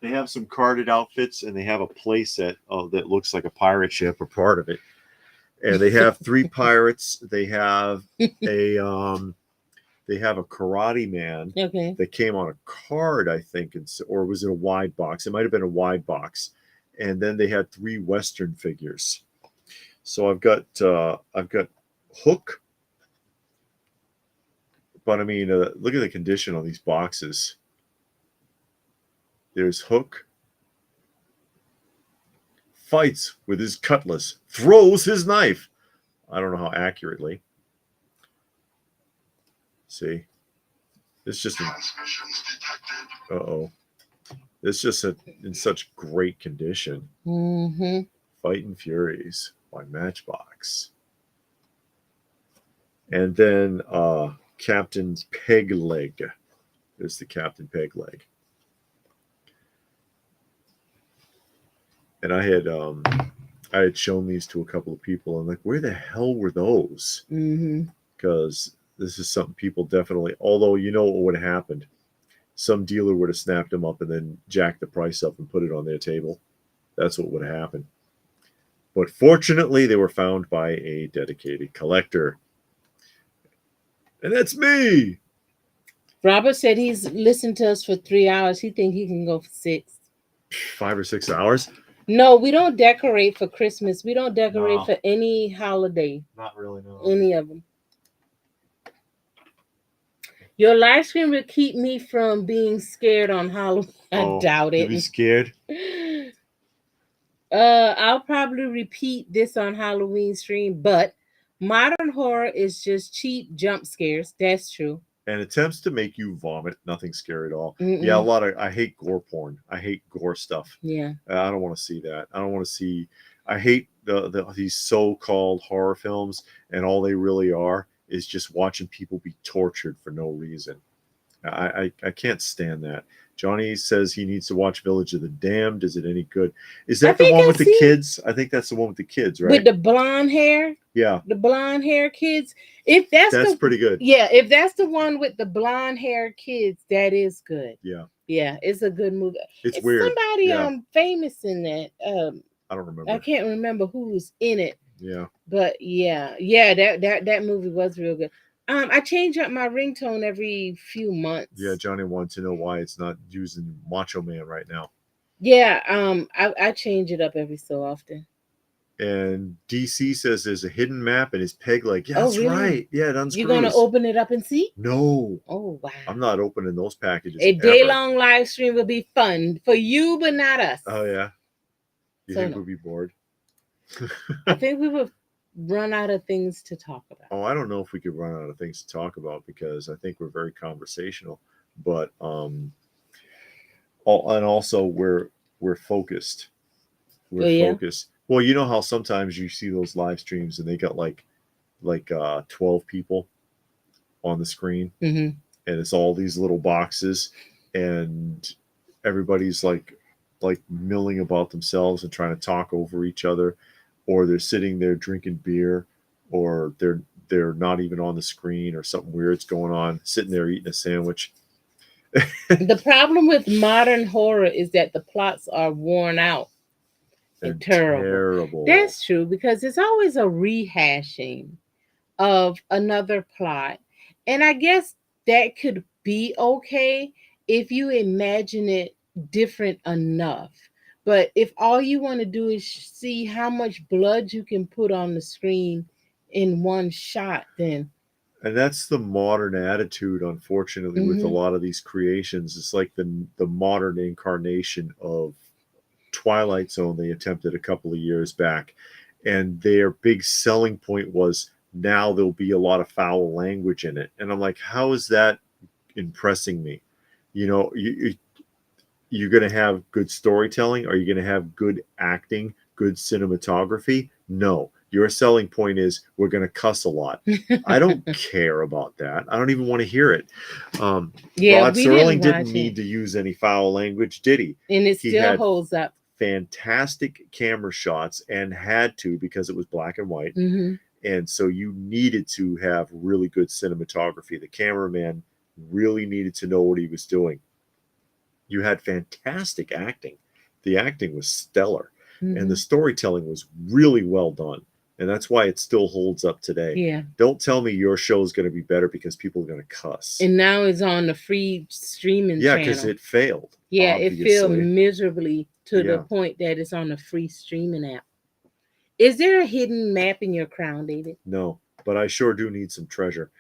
they have some carded outfits and they have a play set that looks like a pirate ship or part of it. And they have 3 pirates. They have a karate man Okay. that came on a card, I think, or was it a wide box? It might have been a wide box. And then they had 3 Western figures. So I've got Hook. But I mean, look at the condition on these boxes. There's Hook. Fights with his cutlass. Throws his knife. I don't know how accurately. See? It's just Transmissions detected. uh-oh. It's just in such great condition. Mm-hmm. Fighting Furies by Matchbox. And then Captain's Peg Leg. There's the Captain Peg Leg. And I had shown these to a couple of people. I'm like, where the hell were those? Mm-hmm. Because this is something people definitely, although you know what would have happened. Some dealer would have snapped them up and then jacked the price up and put it on their table. That's what would have happened. But fortunately, they were found by a dedicated collector. And that's me. Robert said he's listened to us for 3 hours. He think he can go for 6. 5 or 6 hours? No, we don't decorate for Christmas. We don't decorate No. for any holiday. Not really, no. Any of them. Your live stream will keep me from being scared on Halloween. I doubt You be it. scared? I'll probably repeat this on Halloween stream, but modern horror is just cheap jump scares. That's true. and attempts to make you vomit. Nothing scary at all. Mm-mm. Yeah, I hate gore porn. I hate gore stuff. Yeah. I don't want to see that. I don't want to see. I hate these so-called horror films, and all they really are is just watching people be tortured for no reason. I can't stand that. Johnny says he needs to watch Village of the Damned. Is it any good? Is I that the think one I've with the seen- kids? I think that's the one with the kids, right? With the blonde hair, Yeah, the blonde hair kids. If that's pretty good. Yeah, if that's the one with the blonde hair kids, that is good. Yeah, Yeah, it's a good movie. it's weird. Somebody Yeah. famous in that. I don't remember. I can't remember who was in it. Yeah. But yeah, that movie was real good. I change up my ringtone every few months. Yeah, Johnny wanted to know why it's not using Macho Man right now. Yeah, I change it up every so often. And DC says there's a hidden map, and his peg like, yeah, Oh, that's really? right. Yeah, it unscrews. You're gonna open it up and see? No, Oh wow. I'm not opening those packages. A ever. day-long live stream will be fun for you, but not us. Oh yeah. You So think no. we'll be bored? I think we would run out of things to talk about. Oh, I don't know if we could run out of things to talk about because I think we're very conversational. But and also we're focused. We're Oh, yeah? focused. Well, you know how sometimes you see those live streams and they got like 12 people on the screen, Mm-hmm. and it's all these little boxes, and everybody's like milling about themselves and trying to talk over each other, or they're sitting there drinking beer, or they're not even on the screen, or something weird's going on, sitting there eating a sandwich. The problem with modern horror is that the plots are worn out and terrible. That's true, because it's always a rehashing of another plot. And I guess that could be okay if you imagine it different enough. But if all you want to do is see how much blood you can put on the screen in one shot, then And that's the modern attitude, unfortunately, with a lot of these creations. It's like the modern incarnation of Twilight Zone they attempted a couple of years back. And their big selling point was now there'll be a lot of foul language in it. And I'm like, how is that impressing me? You know, you're going to have good storytelling? Are you going to have good acting, good cinematography? No. Your selling point is we're going to cuss a lot. I don't care about that. I don't even want to hear it. Rod Serling didn't need to use any foul language, did he? And it still holds up. Fantastic camera shots, and had to, because it was black and white. Mm-hmm. And so you needed to have really good cinematography. The cameraman really needed to know what he was doing. You had fantastic acting. The acting was stellar. Mm-hmm. And the storytelling was really well done. And that's why it still holds up today. Yeah. Don't tell me your show is going to be better because people are going to cuss. And now it's on the free streaming channel. Yeah, because it failed. Yeah, obviously. it failed miserably to the point that it's on the free streaming app. Is there a hidden map in your crown, David? No, but I sure do need some treasure.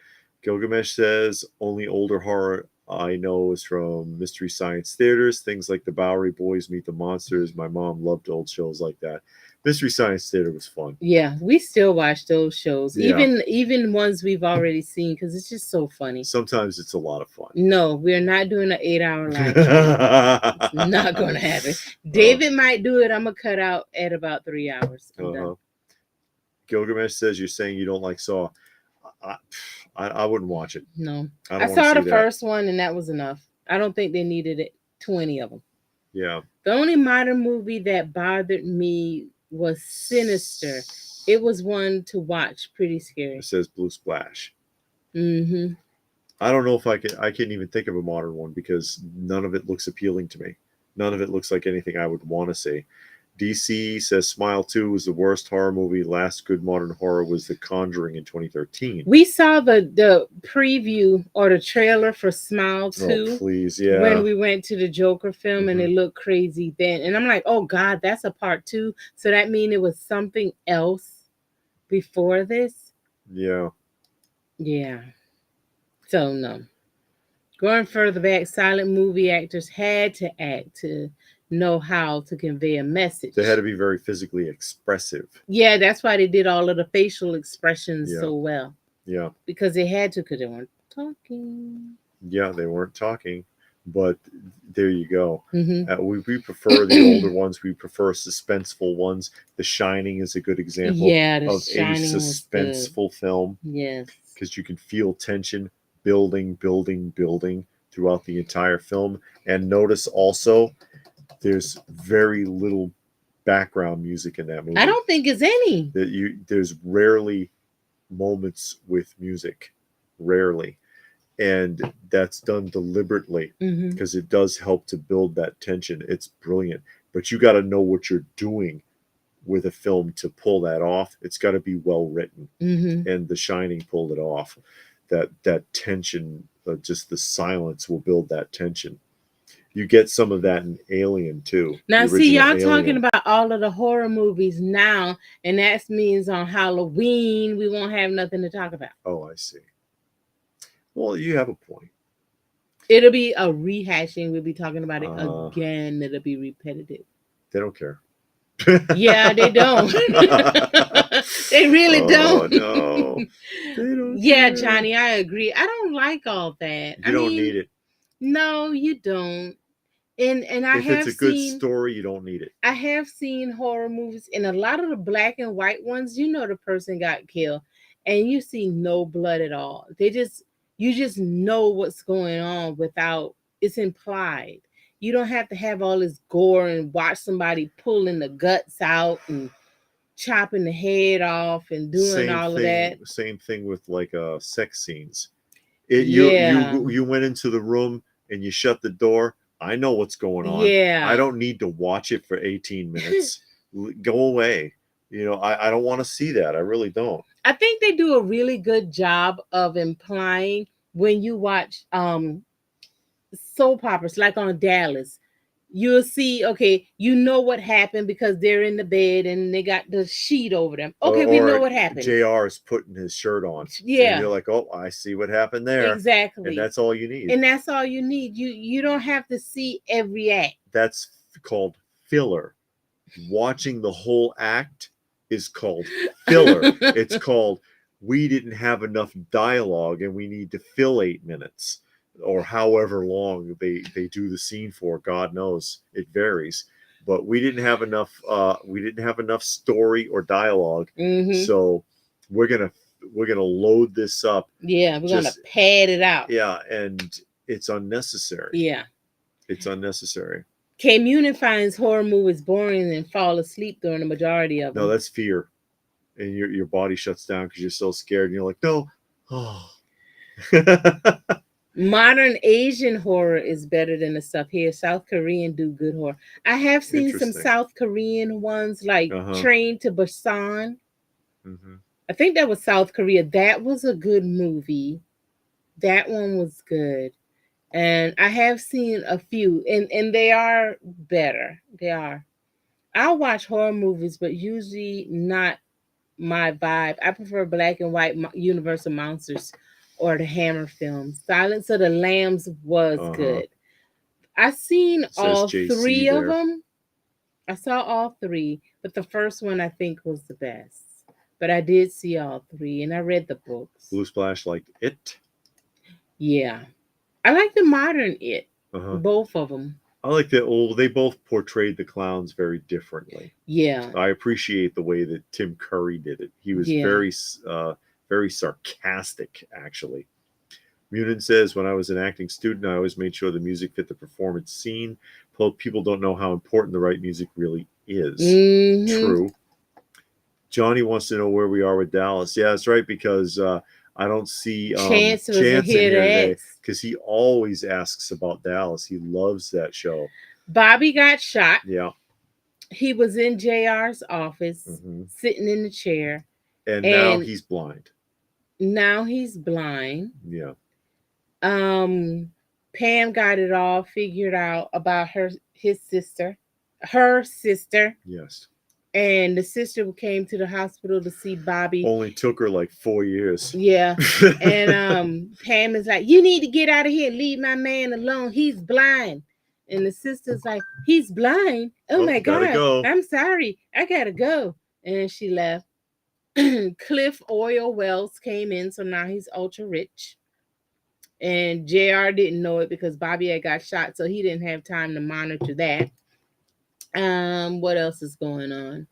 Gilgamesh says, only older horror I know is from Mystery Science Theaters, things like the Bowery Boys Meet the Monsters. My mom loved old shows like that. Mystery Science Theater was fun. Yeah, we still watch those shows, even ones we've already seen, because it's just so funny. Sometimes it's a lot of fun. No, we're not doing an 8-hour live stream. It's not going to happen. David might do it. I'm going to cut out at about 3 hours. Gilgamesh says you're saying you don't like Saw. I wouldn't watch it. No. I saw the first one, and that was enough. I don't think they needed 20 of them. Yeah. The only modern movie that bothered me was Sinister. It was one to watch. Pretty scary. It says Blue Splash. Mm-hmm. I don't know if I can't even think of a modern one because none of it looks appealing to me. None of it looks like anything I would want to see. DC says Smile 2 was the worst horror movie. Last good modern horror was The Conjuring in 2013. We saw the preview or the trailer for Smile 2. Oh, please, yeah. When we went to the Joker film, and it looked crazy then. And I'm like, oh, God, that's a part 2. So that means it was something else before this? Yeah. Yeah. So, no. Going further back, silent movie actors had to act to know how to convey a message. They had to be very physically expressive. Yeah, that's why they did all of the facial expressions so well. Yeah. Because they had to, because they weren't talking. Yeah, they weren't talking, but there you go. Mm-hmm. We prefer the older ones. We prefer suspenseful ones. The Shining is a good example Yeah, The of a Shining was good. suspenseful film Yes. because you can feel tension building, building, building throughout the entire film. And notice also, there's very little background music in that movie. I don't think it's any. There's rarely moments with music, rarely. And that's done deliberately Mm-hmm. because it does help to build that tension. It's brilliant, but you got to know what you're doing with a film to pull that off. It's got to be well written, Mm-hmm. and The Shining pulled it off. That tension, just the silence will build that tension. You get some of that in Alien too. Now, the see, original y'all Alien. talking about all of the horror movies now, and that means on Halloween we won't have nothing to talk about. Oh, I see. Well, you have a point. It'll be a rehashing. We'll be talking about it Uh, again. It'll be repetitive. They don't care. Yeah, they don't. They really Oh, don't. no. They don't Yeah, care. Johnny, I agree. I don't like all that. You don't need it. No, you don't. And I If have it's a good seen story, you don't need it. I have seen horror movies, and a lot of the black and white ones, you know, the person got killed, and you see no blood at all. You just know what's going on without it's implied. You don't have to have all this gore and watch somebody pulling the guts out and chopping the head off and doing all of that. Same thing with like sex scenes. Yeah. You went into the room and you shut the door. I know what's going on. Yeah. I don't need to watch it for 18 minutes. Go away. I don't want to see that. I really don't. I think they do a really good job of implying when you watch soap operas like on Dallas. You'll see, okay, you know what happened because they're in the bed and they got the sheet over them. Okay, we know what happened. JR is putting his shirt on. Yeah. And you're like, oh, I see what happened there. Exactly. And that's all you need. And that's all you need. You don't have to see every act. That's called filler. Watching the whole act is called filler. It's called we didn't have enough dialogue and we need to fill 8 minutes. Or however long they do the scene for, God knows, it varies. But we didn't have enough story or dialogue, so we're gonna load this up. Yeah, we're gonna pad it out. Yeah, and it's unnecessary. Yeah, it's unnecessary. K-Munin finds horror movies boring and fall asleep during the majority of them. No, that's fear, and your body shuts down because you're so scared, and you're like, no. Oh. Modern Asian horror is better than the stuff here. South Korean do good horror. I have seen some South Korean ones like Train to Busan. Mm-hmm. I think that was South Korea. That was a good movie. That one was good. And I have seen a few, and they are better. They are. I'll watch horror movies, but usually not my vibe. I prefer black and white Universal Monsters or the Hammer films. Silence of the Lambs was good. I've seen all three of them. I saw all three, but the first one I think was the best. But I did see all three, and I read the books. Blue Splash liked It. Yeah. I like the modern It. Both of them. I like that. Oh, they both portrayed the clowns very differently. Yeah. I appreciate the way that Tim Curry did it. He was very sarcastic, actually. Munin says, when I was an acting student, I always made sure the music fit the performance scene. People don't know how important the right music really is. True. Johnny wants to know where we are with Dallas. Yeah, that's right, because I don't see Chance in here today because he always asks about Dallas. He loves that show. Bobby got shot. Yeah. He was in JR's office, sitting in the chair. And now he's blind. Now he's blind. Yeah. Pam got it all figured out about her sister. Yes. And the sister came to the hospital to see Bobby. Only took her like 4 years. Yeah. And Pam is like, you need to get out of here. Leave my man alone. He's blind. And the sister's like, he's blind? Oh my God. Go. I'm sorry. I gotta go. And she left. Cliff Oil Wells came in, so now he's ultra rich. and JR didn't know it because Bobby had got shot, so he didn't have time to monitor that. What else is going on?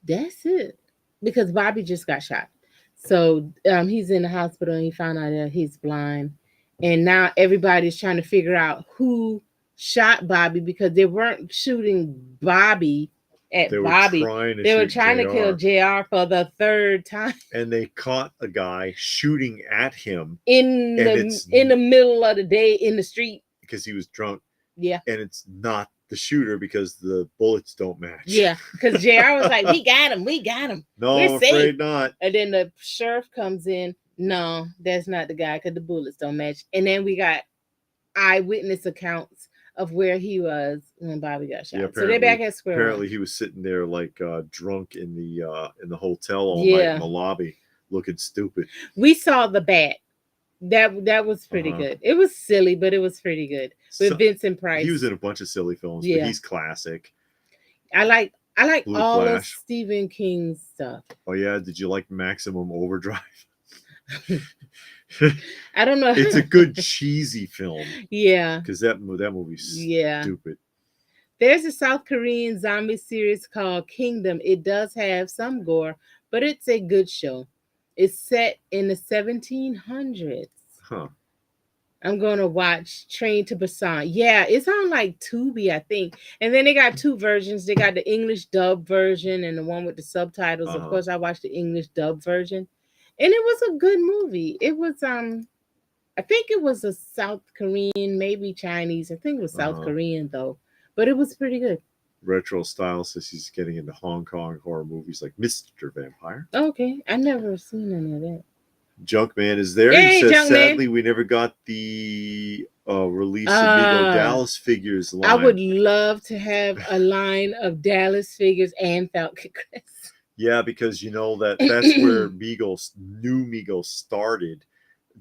That's it. Because Bobby just got shot. So he's in the hospital and he found out that he's blind. And now everybody's trying to figure out who shot Bobby because they weren't shooting Bobby at They were Bobby. trying to They were shoot trying to kill JR for the third time. And they caught a guy shooting at him in the middle of the day in the street because he was drunk. Yeah. And it's not the shooter because the bullets don't match. Yeah, because JR was like, we got him. No, we're I'm safe. afraid not. And then the sheriff comes in. No, that's not the guy because the bullets don't match. And then we got eyewitness accounts of where he was when Bobby got shot. Yeah, so they're back at square apparently one. he was sitting there like drunk in the hotel all night in the lobby, looking stupid. We saw the bat. That was pretty good. It was silly, but it was pretty good with Vincent Price. He was in a bunch of silly films, but he's classic. I like Blue all Flash. of Stephen King's stuff. Oh yeah, did you like Maximum Overdrive? I don't know. It's a good cheesy film. Yeah, because that movie's stupid. There's a South Korean zombie series called Kingdom. It does have some gore, but it's a good show. It's set in the 1700s. Huh. I'm going to watch Train to Busan. Yeah, it's on like Tubi, I think. And then they got two versions. They got the English dub version and the one with the subtitles. Of course, I watched the English dub version. And it was a good movie. It was, I think it was a South Korean, maybe Chinese. I think it was South Korean, though. But it was pretty good. Retro Style says he's getting into Hong Kong horror movies like Mr. Vampire. Okay, I never seen any of that. Junkman is there. Hey, he says, Junkman. Sadly, we never got the release of Mego Dallas figures line. I would love to have a line of Dallas figures and Falcon Crest. Yeah, because you know that's where New Mego started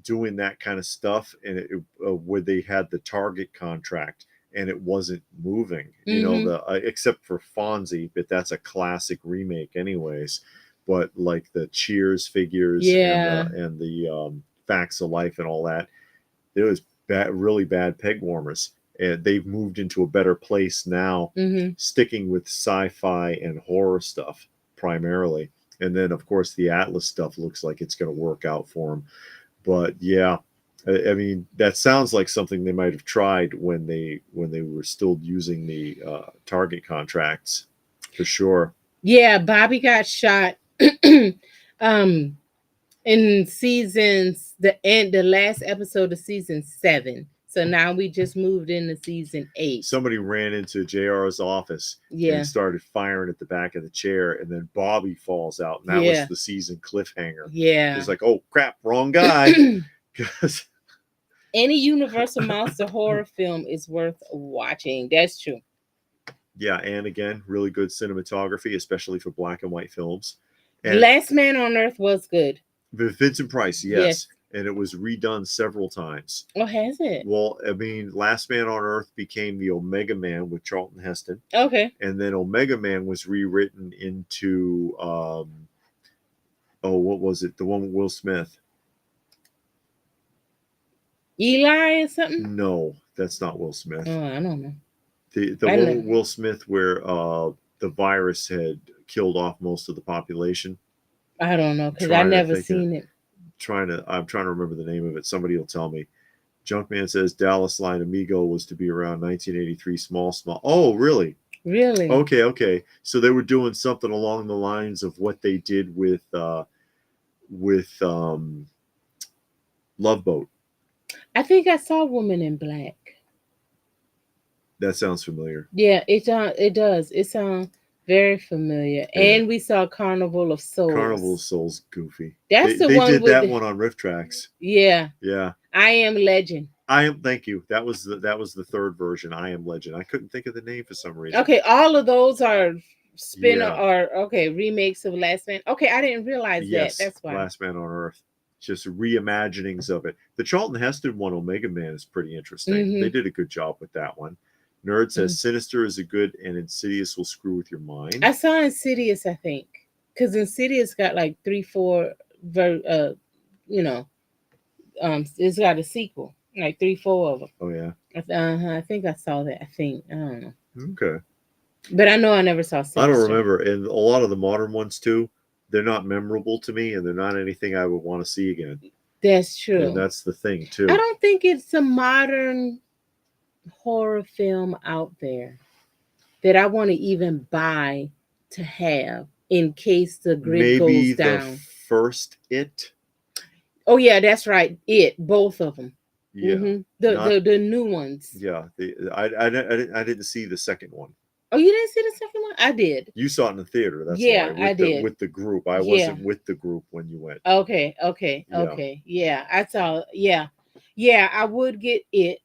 doing that kind of stuff, and where they had the Target contract and it wasn't moving. You know, except for Fonzie, but that's a classic remake, anyways. But like the Cheers figures and the Facts of Life and all that, there was really bad peg warmers. And they've moved into a better place now, sticking with sci-fi and horror stuff primarily. And then, of course, the Atlas stuff looks like it's going to work out for them. But yeah, I mean, that sounds like something they might have tried when they were still using the Target contracts, for sure. Yeah, Bobby got shot in the last episode of season 7. So now we just moved into season 8. Somebody ran into JR's office and started firing at the back of the chair, and then Bobby falls out, and that was the season cliffhanger. Yeah, it's like, oh crap, wrong guy. Because any Universal monster horror film is worth watching. That's true. Yeah, and again, really good cinematography, especially for black and white films. And Last Man on Earth was good. Vincent Price, yes. And it was redone several times. Oh, has it? Well, I mean, Last Man on Earth became the Omega Man with Charlton Heston. Okay. And then Omega Man was rewritten into, what was it? The one with Will Smith. Eli or something? No, that's not Will Smith. Oh, I don't know. The one with Will Smith where the virus had killed off most of the population. I don't know, because I never seen it. I'm trying to remember the name of it. Somebody will tell me. Junkman says Dallas line Amigo was to be around 1983. Small. Oh, really? Really? Okay. So they were doing something along the lines of what they did with Love Boat. I think I saw Woman in Black. That sounds familiar. Yeah, it does. It sounds very familiar. Yeah. And we saw Carnival of Souls. Carnival of Souls, goofy. That's they one did that one on Riff Tracks. Yeah. Yeah. I Am Legend. Thank you. That was the third version. I Am Legend. I couldn't think of the name for some reason. Okay, all of those are remakes of Last Man. Okay, I didn't realize that. That's why. Last Man on Earth. Just reimaginings of it. The Charlton Heston one, Omega Man, is pretty interesting. They did a good job with that one. Nerd says Sinister is a good and Insidious will screw with your mind. I saw Insidious, I think, because Insidious got like 3-4 it's got a sequel, like 3, 4 of them. Oh yeah. I think I saw that. I don't know, Okay. but I know I never saw. I don't Sinister. remember, and a lot of the modern ones too. They're not memorable to me, and they're not anything I would want to see again. That's true. And that's the thing too. I don't think it's a modern horror film out there that I want to even buy to have in case the grid Maybe goes down. the first It. Oh yeah, that's right. Both of them. Yeah. The new ones. Yeah. I didn't see the second one. Oh, you didn't see the second one? I did. You saw it in the theater. That's Yeah, why. I did. With the group. I Yeah. wasn't with the group when you went. Okay. Yeah. Yeah, I saw. Yeah, I would get it.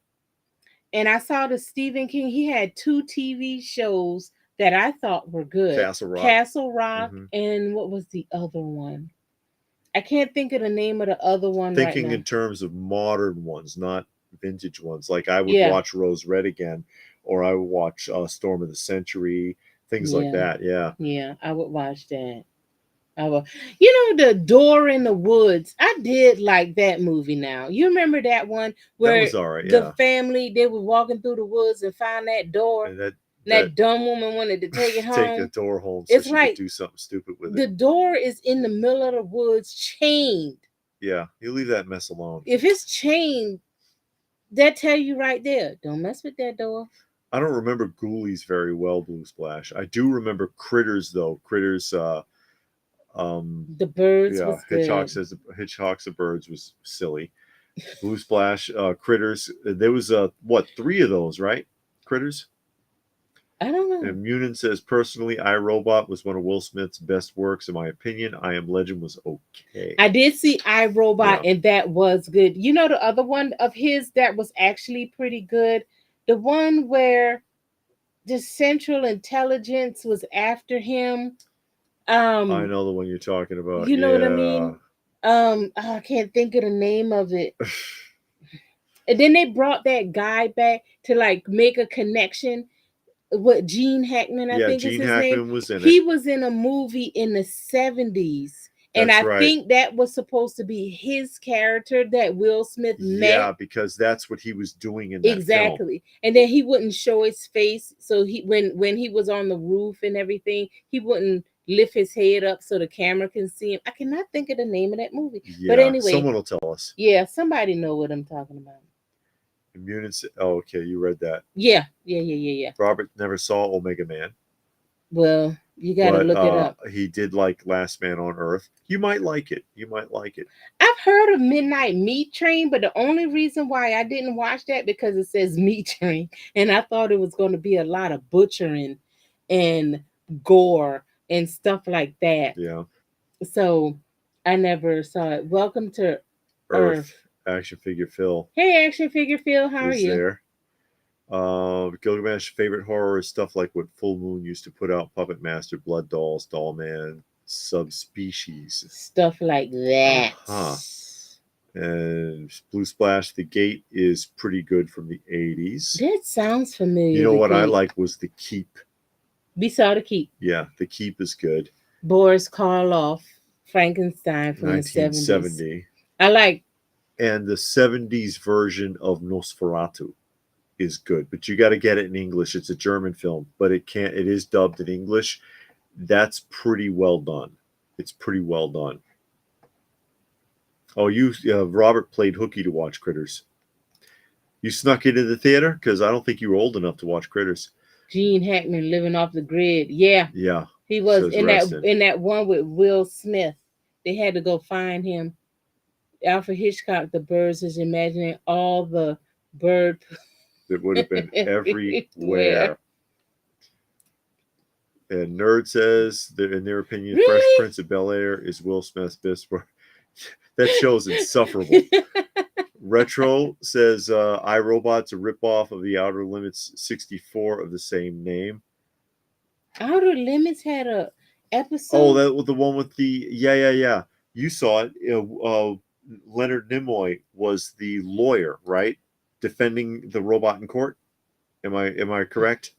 And I saw the Stephen King. He had 2 TV shows that I thought were good. Castle Rock, and what was the other one? I can't think of the name of the other one Thinking right now. in terms of modern ones, not vintage ones. Like I would Yeah. watch Rose Red again, or I would watch Storm of the Century, things like that. Yeah. Yeah, I would watch that. I would. You know, The Door in the Woods. I did like that movie now. You remember that one where That was all right, the family, they were walking through the woods and found that door. And that dumb woman wanted to take it home. Take the door home so It's she like could do something stupid with the it. door is in the middle of the woods, chained. Yeah, you leave that mess alone. If it's chained, that tell you right there, don't mess with that door. I don't remember Ghoulies very well, Blue Splash. I do remember Critters though. Critters. The Birds. Yeah, was good. Hitchcock's The Birds was silly. Blue Splash, Critters. There was 3 of those, right? Critters. I don't know. And Munin says, personally, I, Robot was one of Will Smith's best works, in my opinion. I Am Legend was okay. I did see I, Robot, and that was good. You know, the other one of his that was actually pretty good? The one where the Central Intelligence was after him. I know the one you're talking about. You know what I mean? I can't think of the name of it. And then they brought that guy back to like make a connection. What, Gene Hackman, I think Gene is his Hackman name. was in it. He was in a movie in the 70s. And That's I right. think that was supposed to be his character that Will Smith met. Yeah, because that's what he was doing in that Exactly. film. And then he wouldn't show his face. So he when he was on the roof and everything, he wouldn't lift his head up so the camera can see him. I cannot think of the name of that movie. Yeah, but anyway, someone will tell us. Yeah, somebody know what I'm talking about. Oh, okay, you read that. Yeah. Robert never saw Omega Man. Well, you got to look it up. He did like Last Man on Earth. You might like it. I've heard of Midnight Meat Train, but the only reason why I didn't watch that because it says Meat Train, and I thought it was going to be a lot of butchering and gore and stuff like that. Yeah. So I never saw it. Welcome to Earth. Action Figure Phil. Hey, Action Figure Phil, how are you? There. Gilgamesh favorite horror is stuff like what Full Moon used to put out: Puppet Master, Blood Dolls, Doll Man, Subspecies, stuff like that. And Blue Splash, The Gate is pretty good from the 80s. That sounds familiar. You know what I like was The Keep. We saw The Keep. Yeah, The Keep is good. Boris Karloff, Frankenstein from 1970. the 70s. I like. And the 70s version of Nosferatu is good, but you got to get it in English. It's a German film, but it is dubbed in English. That's pretty well done. It's pretty well done. Oh, Robert played hooky to watch Critters. You snuck into the theater because I don't think you were old enough to watch Critters. Gene Hackman living off the grid. Yeah, he was in that one with Will Smith. They had to go find him. Alfred Hitchcock, The Birds, is imagining all the bird. It would have been everywhere. And Nerd says that in their opinion, really? Fresh Prince of Bel-Air is Will Smith's best work. That show's insufferable. Retro says iRobot's a ripoff of the Outer Limits 64 of the same name. Outer Limits had a episode. Oh, that was the one with the yeah. You saw it. Leonard Nimoy was the lawyer, right? Defending the robot in court. Am I correct?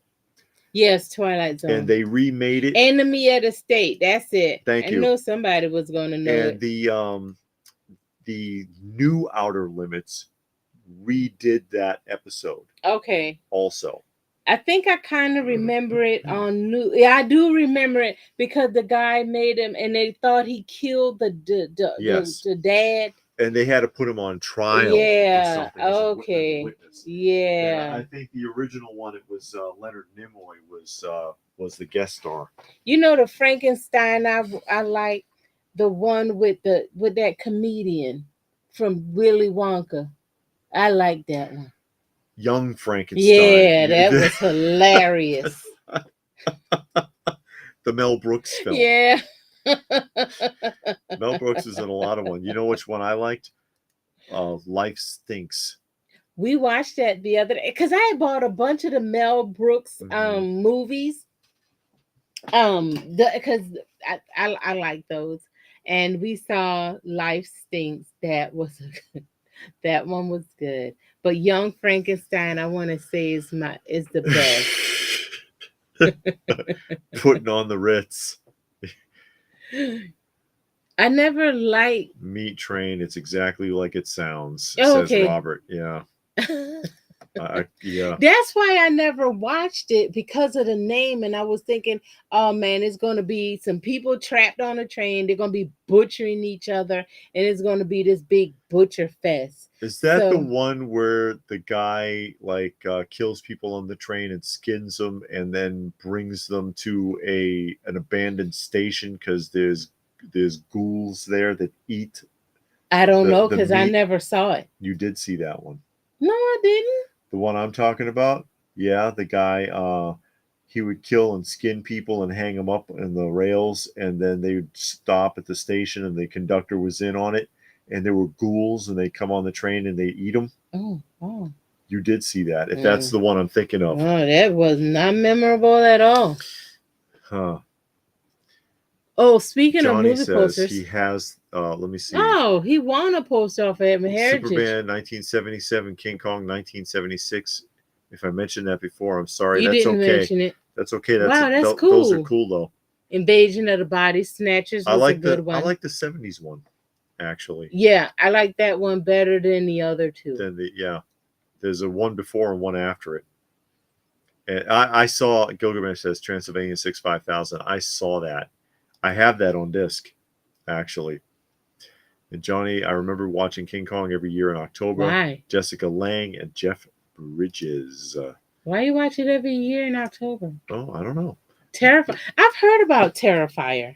Yes, Twilight Zone. And they remade it. Enemy of the State. That's it. Thank you. I know somebody was going to know and it. the new Outer Limits redid that episode Okay. also. I think I kind of remember it on new. Yeah, I do remember it because the guy made him, and they thought he killed Yes. the dad. And they had to put him on trial. Yeah. Or something as a Okay. witness. Yeah. And I think the original one, it was Leonard Nimoy was the guest star. You know the Frankenstein I like, the one with that comedian from Willy Wonka. I like that one. Young Frankenstein. Yeah, that was hilarious. The Mel Brooks film. Yeah. Mel Brooks is in a lot of one. You know which one I liked? Life Stinks. We watched that the other day because I had bought a bunch of the Mel Brooks movies. Because I like those, and we saw Life Stinks. That that one was good. But Young Frankenstein, I want to say is the best. Putting on the Ritz. I never liked Meat Train. It's exactly like it sounds, okay. says Robert. Yeah. Yeah. That's why I never watched it, because of the name. And I was thinking, oh man, it's going to be some people trapped on a train. They're going to be butchering each other, and it's going to be this big butcher fest. Is that the one where the guy kills people on the train and skins them and then brings them to an abandoned station because there's ghouls there that eat? I don't know, because I never saw it. You did see that one? No, I didn't. The one I'm talking about? Yeah, the guy, he would kill and skin people and hang them up in the rails, and then they would stop at the station and the conductor was in on it, and there were ghouls and they come on the train and they eat them. Oh. You did see that, if that's the one I'm thinking of. Oh, that was not memorable at all. Huh. Oh, speaking Johnny of movie posters, he has. Let me see. Oh, he won a poster off at Heritage. Superman 1977, King Kong 1976. If I mentioned that before, I'm sorry. You That's didn't okay. mention it. That's okay. That's cool. Those are cool though. Invasion of the Body Snatchers was a good one. I like the 70s one, actually. Yeah, I like that one better than the other two. There's a one before and one after it. And I saw Gilgamesh says Transylvania 65000. I saw that. I have that on disc, actually. And Johnny, I remember watching King Kong every year in October. Why? Jessica Lange and Jeff Bridges. Why you watch it every year in October? Oh, I don't know. I've heard about Terrifier.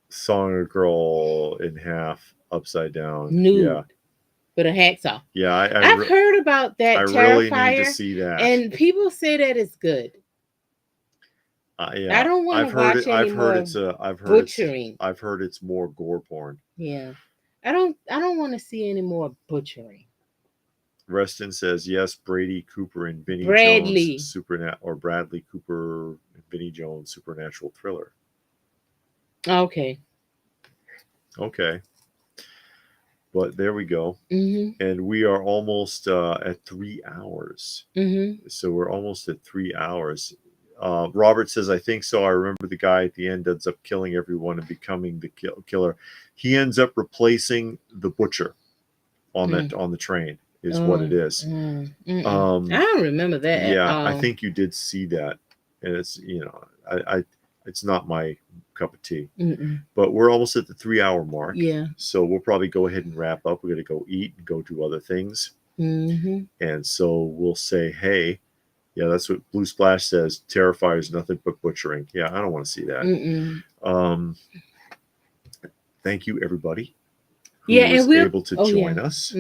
Sawing a girl in half, upside down. Nude. Yeah. With a hacksaw. Yeah, I've heard about that. I Terrifier, really need to see that. And people say that it's good. Yeah, I don't want to watch any more butchering. I've heard it's more gore porn. Yeah, I don't want to see any more butchering. Reston says yes. Brady Cooper and Vinnie Bradley Jones Bradley Cooper and Vinnie Jones supernatural thriller. Okay. But there we go. Mm-hmm. And we are almost at 3 hours. Mm-hmm. So we're almost at 3 hours. Robert says, I think so. I remember the guy at the end ends up killing everyone and becoming the killer. He ends up replacing the butcher on the train is what it is. I don't remember that. Yeah, I think you did see that. And it's, it's not my cup of tea. But we're almost at the 3 hour mark. Yeah. So we'll probably go ahead and wrap up. We're going to go eat and go do other things. And so we'll say, hey, yeah, that's what Blue Splash says. Terrifier is nothing but butchering. Yeah, I don't want to see that. Thank you, everybody who was able to join us.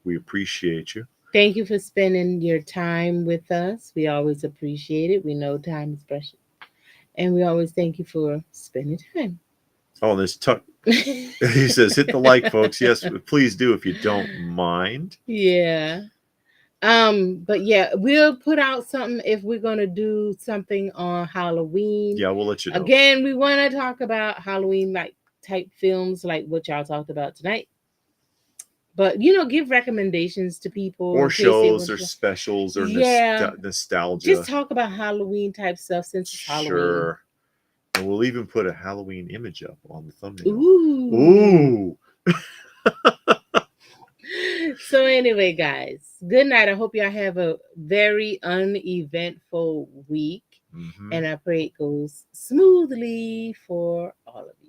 We appreciate you. Thank you for spending your time with us. We always appreciate it. We know time is precious. And we always thank you for spending time. Oh, there's Tuck. He says, hit the like, folks. Yes, please do if you don't mind. Yeah. But yeah, we'll put out something if we're gonna do something on Halloween. Yeah, we'll let you know. Again, we want to talk about Halloween type films like what y'all talked about tonight. But give recommendations to people, or shows, or specials, or nostalgia. Just talk about Halloween type stuff since it's Halloween. Sure. And we'll even put a Halloween image up on the thumbnail. Ooh. So anyway, guys, good night. I hope y'all have a very uneventful week, Mhm. and I pray it goes smoothly for all of you.